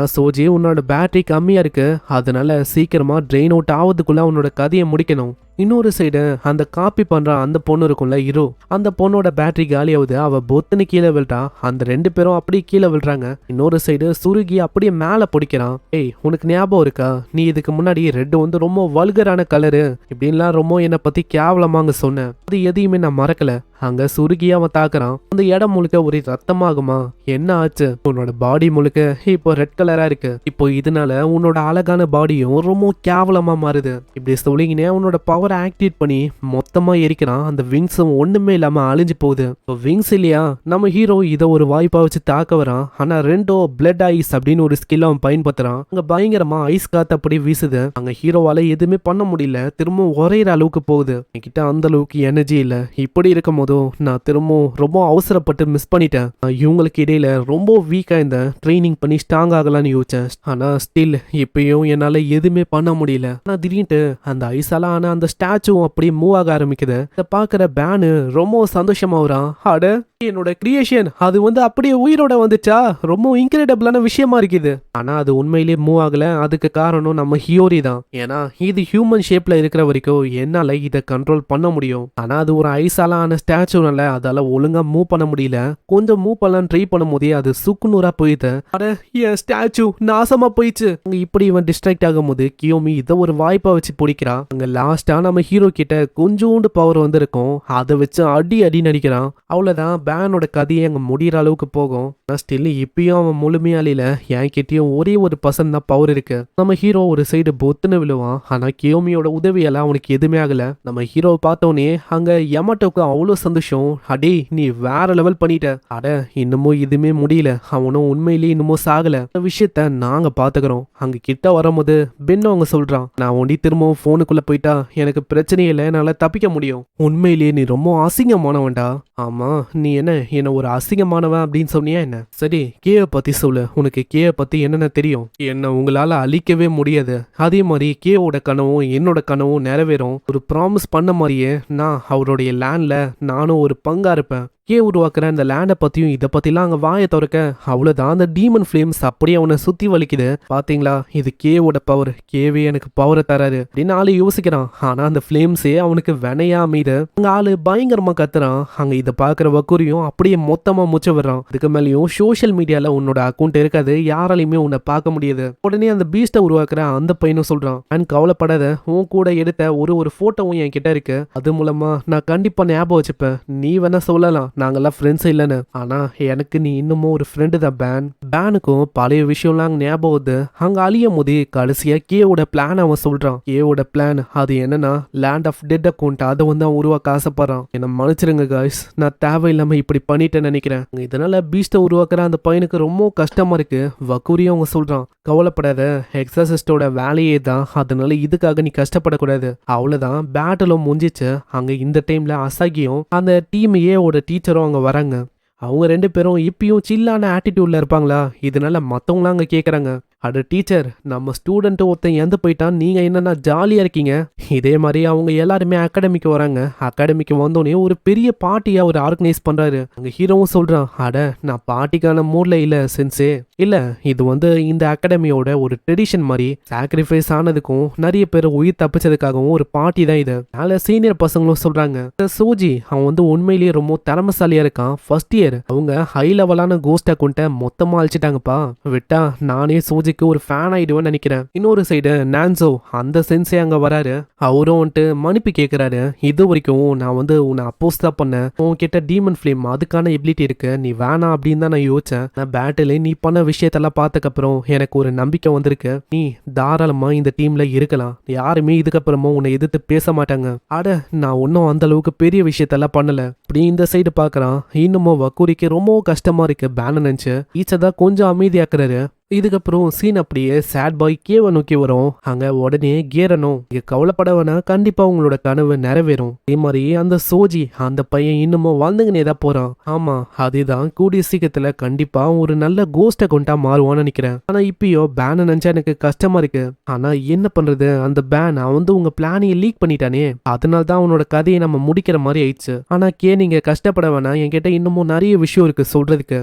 சோஜி உன்னோட பேட்டரி கம்மியா இருக்கு, அதனால சீக்கிரமா ட்ரெயின் அவுட் ஆவதுக்குள்ள உன்னோட கதையை முடிக்கணும். இன்னொரு சைடு அந்த காப்பி பண்ற அந்த பொண்ணு இருக்கும்ல ஹீரோ, அந்த பொண்ணோட பேட்டரி காலியாவது, அவ பொத்துன்னு கீழே விழுறா. அந்த ரெண்டு பேரும் அப்படியே கீழே விழுறாங்க. இன்னொரு சைடு சுருகி அப்படியே மேல பிடிக்கிறான். ஏய் உனக்கு ஞாபகம் இருக்கா, நீ இதுக்கு முன்னாடி ரெட் வந்து ரொம்ப வல்கரான கலரு இப்படின்லாம் ரொம்ப என்ன பத்தி கேவலமா அங்க சொன்னேன், அது எதையுமே நான் மறக்கல. அங்க சுருகியா அவன் தாக்குறான். அந்த இடம் முழுக்க ஒரே ரத்தமாகுமா? என்ன ஆச்சு? உன்னோட பாடி முழுக்க இப்போ ரெட் கலரா இருக்கு. இப்போ இதனால உன்னோட அழகான பாடியும் ரொம்ப கேவலமா மாறுது. இப்படி சொல்லிங்கனே உன்னோட பவரை ஆக்டிவேட் பண்ணி மொத்தமா எரிக்கிறான். அந்த விங்ஸும் ஒண்ணுமே இல்லாம அழிஞ்சு போகுது. விங்ஸ் இல்லையா, நம்ம ஹீரோ இதை ஒரு வாய்ப்பா வச்சு தாக்க வரான். ஆனா ரெண்டோ பிளட் ஐஸ் அப்படின்னு ஒரு ஸ்கில் அவன் பயன்படுத்துறான். அங்க பயங்கரமா ஐஸ் காத்து அப்படி வீசுது. அங்க ஹீரோவால எதுவுமே பண்ண முடியல. திரும்ப உரையிற அளவுக்கு போகுது. என்கிட்ட அந்த அளவுக்கு எனர்ஜி இல்ல. இப்படி இருக்கும் போதும் நான் திரும்பவும் ரொம்ப அவசரப்பட்டு மிஸ் பண்ணிட்டேன். இவங்களுக்கு இடையில ரொம்ப வீக்கா இந்த ட்ரைனிங் பண்ணி ஸ்ட்ராங் ஆகலாம்னு யோசிச்சேன். ஆனா ஸ்டில் இப்பயும் என்னால எதுவுமே பண்ண முடியல. ஆனா திடீர்னு அந்த ஐஸால ஆன அந்த ஸ்டாச்சு அப்படியே மூவ் ஆக ஆரம்பிக்குது. இதை பாக்குற பேனு ரொம்ப சந்தோஷமா வரான். அட, என்னோட கிரியேஷன் அது அப்படியே உயிரோட வந்துச்சா? ரொம்ப இன்கிரெடிபிளான விஷயமா இருக்குது. ஆனா அது உண்மையிலேயே மூவ் ஆகல. அதுக்கு காரணம் நம்ம ஹியோரி தான். ஏன்னா இது ஹியூமன் ஷேப்ல இருக்கிற வரைக்கும் என்னால இதை கண்ட்ரோல் பண்ண முடியும். ஆனா அது ஒரு ஐஸால ஆன ஸ்டாச்சுனால அதால ஒழுங்கா மூவ் பண்ண முடியல. கொஞ்சம் மூவ் பண்ணலாம் ட்ரை பண்ணும் போதே அது சுக்குநூறா போயிது. அட, என் ஸ்டாச்சு நாசமா போயிடுச்சு. அங்க இப்படி இவன் டிஸ்ட்ராக்ட் ஆகும் போது கியோமி இதை ஒரு வாய்ப்பா வச்சு பிடிக்கிறா. அங்க லாஸ்டா நம்ம ஹீரோ கிட்ட கொஞ்சோண்டு பவர் வந்திருக்கும். அதை வச்சு அடி அடி நடிக்கிறான். அவ்வளவுதான், பேனோட கதையை அங்க முடிகிற அளவுக்கு போகும். ஸ்டில் இப்பயும் அவன் முழுமையாலில என் கிட்டயும் ஒரே ஒரு பர்சன்ட் தான் பவர் இருக்கு. நம்ம ஹீரோ ஒரு சைடு பொத்துன்னு விழுவான். ஆனா கியோமியோட உதவியெல்லாம் அவனுக்கு எதுவுமே ஆகல. நம்ம ஹீரோவை பார்த்தோன்னே அங்க யமாட்டோக்கு அவ்வளோ சந்தோஷம். அடே, நீ வேற லெவல் பண்ணிட்ட. அட, இன்னமும் எதுவுமே முடியல. அவனும் உண்மையிலேயே இன்னமும் சாகல. இந்த விஷயத்த நாங்க பாத்துக்கிறோம். அங்க கிட்ட வரும்போது பென்னு அவங்க சொல்றான், நான் ஒண்டி திரும்பவும் போனுக்குள்ள போயிட்டா எனக்கு பிரச்சனை இல்லை, என்னால தப்பிக்க முடியும். உண்மையிலேயே நீ ரொம்ப அசிங்கமானவன்டா. ஆமா, நீ என்ன ஒரு அசிங்கமானவன் அப்படின்னு சொன்னியா என்ன? சரி, கேவை பத்தி சொல்லு. உனக்கு கேவை பத்தி என்னென்ன தெரியும்? என்ன உங்களால அழிக்கவே முடியாது. அதே மாதிரி கேவோட கனவும் என்னோட கனவும் நிறைவேறும். ஒரு ப்ராமிஸ் பண்ண மாதிரியே நான் அவருடைய லேண்ட்ல நானும் ஒரு பங்கா இருப்பேன். கே உருவாக்குற அந்த லேண்டை பத்தியும் இதை பத்திலாம் அங்க வாயை திறக்க அவ்வளவுதான், அந்த டீமன் ஃபிளேம்ஸ் அப்படியே அவனை சுத்தி வலிக்குது. பாத்தீங்களா, இது கேவோட பவர். கேவே எனக்கு பவரை தராரு அப்படின்னு ஆளு யோசிக்கிறான். ஆனா அந்த ஃபிளேம்ஸே அவனுக்கு வினையா அமைது. அங்க ஆளு பயங்கரமா கத்துறான். அங்க இதை பாக்குற வக்கூரியும் அப்படியே மொத்தமா முச்ச விடுறான். இதுக்கு மேலேயும் சோசியல் மீடியால உன்னோட அக்கௌண்ட் இருக்காது, யாராலையுமே உன்னை பார்க்க முடியாது. உடனே அந்த பீஸ்ட உருவாக்குற அந்த பையனும் சொல்றான், அண்ட் கவலைப்படாத, உன் கூட எடுத்த ஒரு போட்டோவும் என் கிட்ட இருக்கு. அது மூலமா நான் கண்டிப்பா ஞாபகம் வச்சுப்பேன். நீ வேணா சொல்லலாம் நாங்கெல்லாம் ஃப்ரெண்ட்ஸ் இல்லைன்னு, ஆனா எனக்கு நீ இன்னமும் ஒரு ஃப்ரெண்டு தான். பேனுக்கும் பழைய விஷயம்லாம் ஞாபகம் வருது. அங்க அழியும் போது கடைசியா கேவோட பிளான் அவன் சொல்றான். கேவோட பிளான் அது என்னன்னா லேண்ட் ஆஃப் டெட் அக்கௌண்ட் அதை அவன் உருவாக்க ஆசைப்படுறான். என்ன மன்னிச்சிருங்க காய்ஸ், நான் தேவையில்லாம இப்படி பண்ணிட்டேன்னு நினைக்கிறேன். இதனால பீஸ்ட உருவாக்குற அந்த பையனுக்கு ரொம்ப கஷ்டமா இருக்கு. வக்கூரியும் அவங்க சொல்றான், கவலைப்படாத, எக்ஸாசிஸ்டோட வேலையே தான், அதனால இதுக்காக நீ கஷ்டப்படக்கூடாது. அவ்வளவுதான், பேட்டலும் முடிஞ்சிச்சு. அங்க இந்த டைம்ல அசாகியும் அந்த டீம் ஏவோட டீச்சரும் அங்க வராங்க. அவங்க ரெண்டு பேரும் இப்பயும் சில்லான ஆட்டிடியூட்ல இருப்பாங்களா? இதனால மத்தவங்களாம் அங்க கேக்குறாங்க, அட டீச்சர், நம்ம ஸ்டூடெண்ட் ஒருத்தன் இறந்து போயிட்டான், நீங்க என்னன்னா ஜாலியா இருக்கீங்க? இதே மாதிரி அவங்க எல்லாருமே அகாடமிக்கு வராங்க. அகாடமிக்கு வந்தோடனே ஒரு பெரிய பார்ட்டியா அவர் ஆர்கனைஸ் பண்றாரு. அங்க ஹீரோவும் சொல்றான், அட நான் பார்ட்டிக்கான மூட்ல இல்ல சென்சே. இல்ல, இது இந்த அகாடமியோட ஒரு ட்ரெடிஷன் மாதிரி. சாக்ரிஃபைஸ் ஆனதுக்கும் நிறைய பேர் உயிர் தப்பிச்சதுக்காகவும் ஒரு பார்ட்டி தான் இது. அதனால சீனியர் பசங்களும் சொல்றாங்க, சோஜி அவன் உண்மையிலேயே ரொம்ப திறமசாலியா இருக்கான். ஃபர்ஸ்ட் இயர் அவங்க ஹை லெவலான கோஸ்ட் அக்கௌண்ட்டை மொத்தமா அழிச்சிட்டாங்கப்பா. விட்டா நானே சோஜி ஒரு ஃபேன் ஆயிடுவேன்னு நினைக்கிறேன். இன்னொரு சைடு நான்சோ அந்த சென்ஸே அங்க வராரு. அவரும் மன்னிப்பு கேட்கிறாரு. இது வரைக்கும் நான் உன்னை அப்போஸ் தான் பண்ணேன். உன்கிட்ட டீமன் ஃபிளேம் அதுக்கான எபிலிட்டி இருக்கு, நீ வேணாம் அப்படின்னு தான் நான் யோசிச்சேன். நான் பேட்டில் நீ பண்ண விஷயத்தெல்லாம் பார்த்ததுக்கப்புறம் எனக்கு ஒரு நம்பிக்கை வந்திருக்கு. நீ தாராளமா இந்த டீம்ல இருக்கலாம். யாருமே இதுக்கப்புறமா உன்னை எதிர்த்து பேச மாட்டாங்க. அட, நான் ஒன்னும் அந்த அளவுக்கு பெரிய விஷயத்தெல்லாம் பண்ணல. இப்படி இந்த சைடு பாக்குறான். இன்னமும் வக்கூரிக்கு ரொம்ப கஷ்டமா இருக்கு. பேன நினைச்சு ஈச்சதான் கொஞ்சம் அமைதியாக்குறாரு. இதுக்கப்புறம் சீன் அப்படியே சேட் பாய் கேவை நோக்கி வரும். அங்க உடனே கேரனும், இங்க கவலைப்பட வேணா, கண்டிப்பா உங்களோட கனவு நிறைவேறும். அதே மாதிரி அந்த சோஜி அந்த பையன் இன்னமும் வாழ்ந்துங்கன்னே தான் போறான். ஆமா, அதுதான் கூடிய சீக்கிரத்துல கண்டிப்பா ஒரு நல்ல கோஸ்ட கொண்டா மாறுவான்னு நினைக்கிறேன். ஆனா இப்பயோ பேனை நினைச்சா எனக்கு கஷ்டமா இருக்கு. ஆனா என்ன பண்றது, அந்த பேன் அவன் உங்க பிளானையே லீக் பண்ணிட்டானே, அதனால தான் அவனோட கதையை நம்ம முடிக்கிற மாதிரி ஆயிடுச்சு. ஆனா நீங்க கஷ்டப்பட வேணாம், என்கிட்ட இன்னமும் நிறைய விஷயம் இருக்கு சொல்றதுக்கு.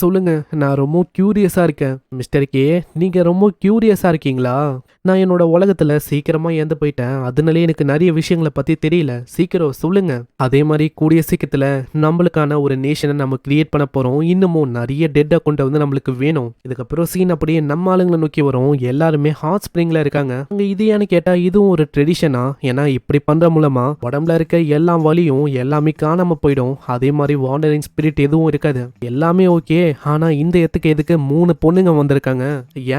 சொல்லுங்க, நான் ரொம்ப கியூரியஸா இருக்கேன். மிஸ்டர் கே, நீங்க ரொம்ப கியூரியஸா இருக்கீங்களா? நான் என்னோட உலகத்துல சீக்கிரமா இறந்து போயிட்டேன். அதனாலே எனக்கு நிறைய விஷயங்களை பத்தி தெரியல. சீக்கிரம் சொல்லுங்க. அதே மாதிரி கூடிய சீக்கிரத்துல நம்மளுக்கான ஒரு நேஷனை நம்ம கிரியேட் பண்ண போறோம். இன்னமும் நிறைய டெட் அக்கௌண்ட் வந்து நம்மளுக்கு வேணும். இதுக்கப்புறம் சீன் அப்படியே நம்ம ஆளுங்களை நோக்கி வரும். எல்லாருமே ஹாட் ஸ்பிரிங்ல இருக்காங்க. அங்க இது ஏன்னு கேட்டா இதுவும் ஒரு ட்ரெடிஷனா? ஏன்னா இப்படி பண்ற மூலமா உடம்புல இருக்க எல்லா வலியும் எல்லாமே காணாம போயிடும். அதே மாதிரி வாண்டரிங் ஸ்பிரிட் எதுவும் இருக்காது. எல்லாமே ஓகே. ஆனா இந்த இடத்துக்கு எதுக்கு 3 பொண்ணுங்க வந்திருக்காங்க?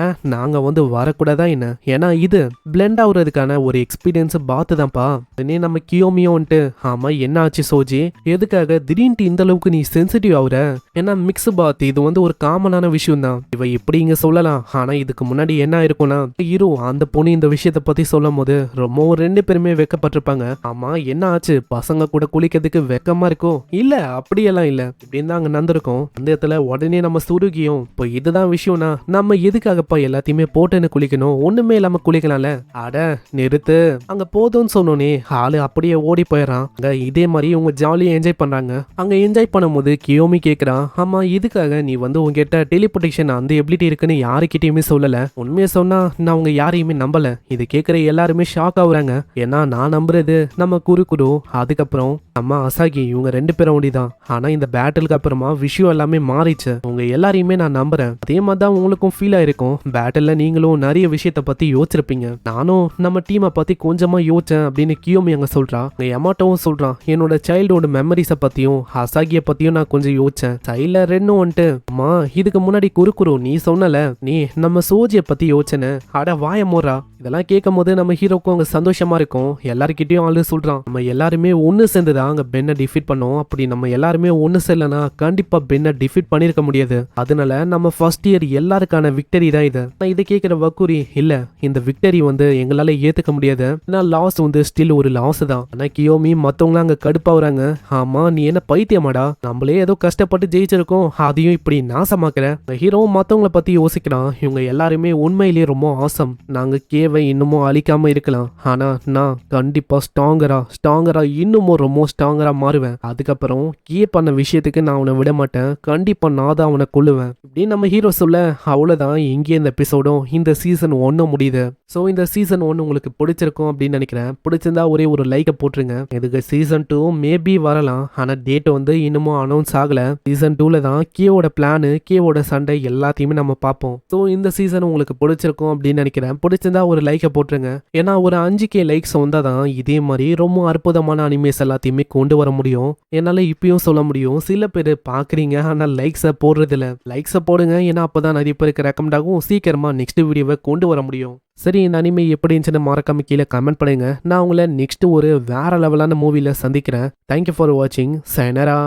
ஏன் நாங்க வந்து வரக்கூடாதா என்ன? ஏன்னா இது பிளெண்ட் ஆகுறதுக்கான ஒரு எக்ஸ்பீரியன்ஸ் பார்த்து தான்ப்பா. உடனே நம்ம கியோமியோ வந்துட்டு, ஆமா என்ன ஆச்சு சோஜி, எதுக்காக திடீர்னு இந்த அளவுக்கு நீ சென்சிட்டிவ் ஆகுற? ஏன்னா மிக்ஸ் பாத் இது வந்து ஒரு காமனான விஷயம் தான். இவ இப்படி இங்க சொல்லலாம். ஆனா இதுக்கு முன்னாடி என்ன இருக்கும்னா ஹீரோ அந்த பொண்ணு இந்த விஷயத்த பத்தி சொல்லும் போது ரொம்ப 2 பேருமே வெக்கப்பட்டிருப்பாங்க. ஆமா என்ன ஆச்சு, பசங்க கூட குளிக்கிறதுக்கு வெக்கமா இருக்கும்? இல்ல அப்படியெல்லாம் இல்ல, இப்படின்னு தான் அங்க நடந்திருக்கும். அந்த இடத்துல உடனே நம்ம சுருகியும், இப்போ இதுதான் விஷயம்னா நம்ம எதுக்காகப்பா எல்லாத்தையுமே போட்டுன்னு குளிக்கணும்? ஒண்ணுமே இல்லாம குளிக்கலாம்ல. அட நிறுத்து. அங்க போதும்னு சொன்னோனே ஆளு அப்படியே ஓடி போயிடறான். அங்க இதே மாதிரி இவங்க ஜாலியா என்ஜாய் பண்றாங்க. அங்க என்ஜாய் பண்ணும்போது கியோமி கேக்குறான், ஆமா இதுக்காக நீ வந்து உங்ககிட்ட டெலிபோர்டேஷன் அந்த எபிலிட்டி இருக்குன்னு யாருக்கிட்டயுமே சொல்லல. உண்மையை சொன்னா நான் அவங்க யாரையுமே நம்பல. இது கேக்குற எல்லாருமே ஷாக் ஆகுறாங்க. ஏன்னா நான் நம்புறது நம்ம குரு அதுக்கப்புறம் நம்ம அசாகி இவங்க 2 பேரும் ஒண்டிதான். ஆனா இந்த பேட்டிலுக்கு அப்புறமா விஷயம் எல்லாமே மாறிச்சு. உங்க எல்லாரையுமே நான் நம்புறேன். அதே மாதிரி தான் உங்களுக்கும் ஃபீல் ஆயிருக்கும். பேட்டில்ல நீங்களும் நிறைய விஷயத்த பத்தி யோசிச்சிருப்பீங்க. நானும் நம்ம டீமை பத்தி கொஞ்சமா யோசிச்சேன் அப்படின்னு கியோமி அங்க சொல்றா. யமாட்டோவும் சொல்றான், என்னோட சைல்டோட மெமரிஸை பத்தியும் அசாகிய பத்தியும் நான் கொஞ்சம் யோசிச்சேன். சைல்ட்ல ரெண்டும் வந்துட்டு, அம்மா இதுக்கு முன்னாடி குரு நீ சொன்னல நீ நம்ம சோஜியை பத்தி யோசிச்சேன்னு. அட வாய மோரா. இதெல்லாம் கேட்கும் போது நம்ம ஹீரோக்கும் அங்க சந்தோஷமா இருக்கும். எல்லாருக்கிட்டையும் ஆளு சொல்றான், நம்ம எல்லாருமே ஒன்னு சேர்ந்துதான் அங்க பென்னை டிஃபீட் பண்ணோம். அப்படி நம்ம எல்லாருமே ஒன்னு சேர்லனா கண்டிப்பா பென்னை டிஃபீட் பண்ணிருக்க முடியாது. அதனால நம்ம ஃபர்ஸ்ட் இயர் எல்லாருக்கான விக்டரி தான் இது. நான் இதை கேட்கிற வக்கூரி, இல்ல இந்த விக்டரி வந்து எங்களால ஏத்துக்க முடியாது. ஏன்னா லாஸ் வந்து ஸ்டில் ஒரு லாஸ் தான். ஆனா கியோமி மத்தவங்களாம் அங்க கடுப்பாவுறாங்க. ஆமா நீ என்ன பைத்தியமாடா, நம்மளே ஏதோ கஷ்டப்பட்டு ஜெயிச்சிருக்கோம், அதையும் இப்படி நாசமாக்குற. ஹீரோ மத்தவங்களை பத்தி யோசிக்கிறான். இவங்க எல்லாருமே உண்மையிலேயே ரொம்ப ஆசம். நாங்க கேவை இன்னமும் அழிக்காம இருக்கலாம். ஆனா நான் கண்டிப்பா ஸ்ட்ராங்கரா இன்னமும் ரொம்ப ஸ்ட்ராங்கரா மாறுவேன். அதுக்கப்புறம் கே பண்ண விஷயத்துக்கு நான் அவனை விட மாட்டேன். கண்டிப்பா நான் தான் அவனை கொல்லுவேன் இப்படின்னு நம்ம ஹீரோ சொல்ல, அவ்வளவுதான் இங்கே இந்த எபிசோடும் இந்த சீசன் 1 முடியுது. ஸோ இந்த சீசன் 1 உங்களுக்கு பிடிச்சிருக்கும் அப்படின்னு நினைக்கிறேன். பிடிச்சிருந்தா ஒரே ஒரு லைக்கை போட்டுருங்க. இதுக்கு சீசன் 2 மேபி வரலாம். ஆனா டேட் வந்து இன்னமும் அனௌன்ஸ் ஆகல. சீசன் 2ல தான் கேவோட பிளானு கேவோட சண்டை எல்லாத்தையுமே நம்ம பார்ப்போம். ஸோ இந்த சீசன் உங்களுக்கு பிடிச்சிருக்கும் அப்படின்னு நினைக்கிறேன். பிடிச்சிருந்தா ஒரு லைக்கை போட்டுருங்க. ஏன்னா ஒரு 5K லைக்ஸ் வந்தால் தான் இதே மாதிரி ரொம்ப அற்புதமான அனிமேஸ் எல்லாத்தையுமே கொண்டு வர முடியும். என்னால் இப்பயும் சொல்ல முடியும், சில பேர் பார்க்குறீங்க ஆனால் லைக்ஸை போடுறதில்ல. லைக்ஸை போடுங்க. ஏன்னா அப்போ தான் நிறைய பேருக்கு ரெக்கமெண்ட் ஆகும். சீக்கிரமாக நெக்ஸ்ட் வீடியோவை கொண்டு வர முடியும். சரி இந்த அனிமே எப்படி இருந்துச்சுன்னு மறக்காம கீழே கமெண்ட் பண்ணுங்க. நான் உங்களை நெக்ஸ்ட் ஒரு வேற லெவலான மூவில சந்திக்கிறேன். தேங்க்யூ ஃபார் வாட்சிங். சைனரா.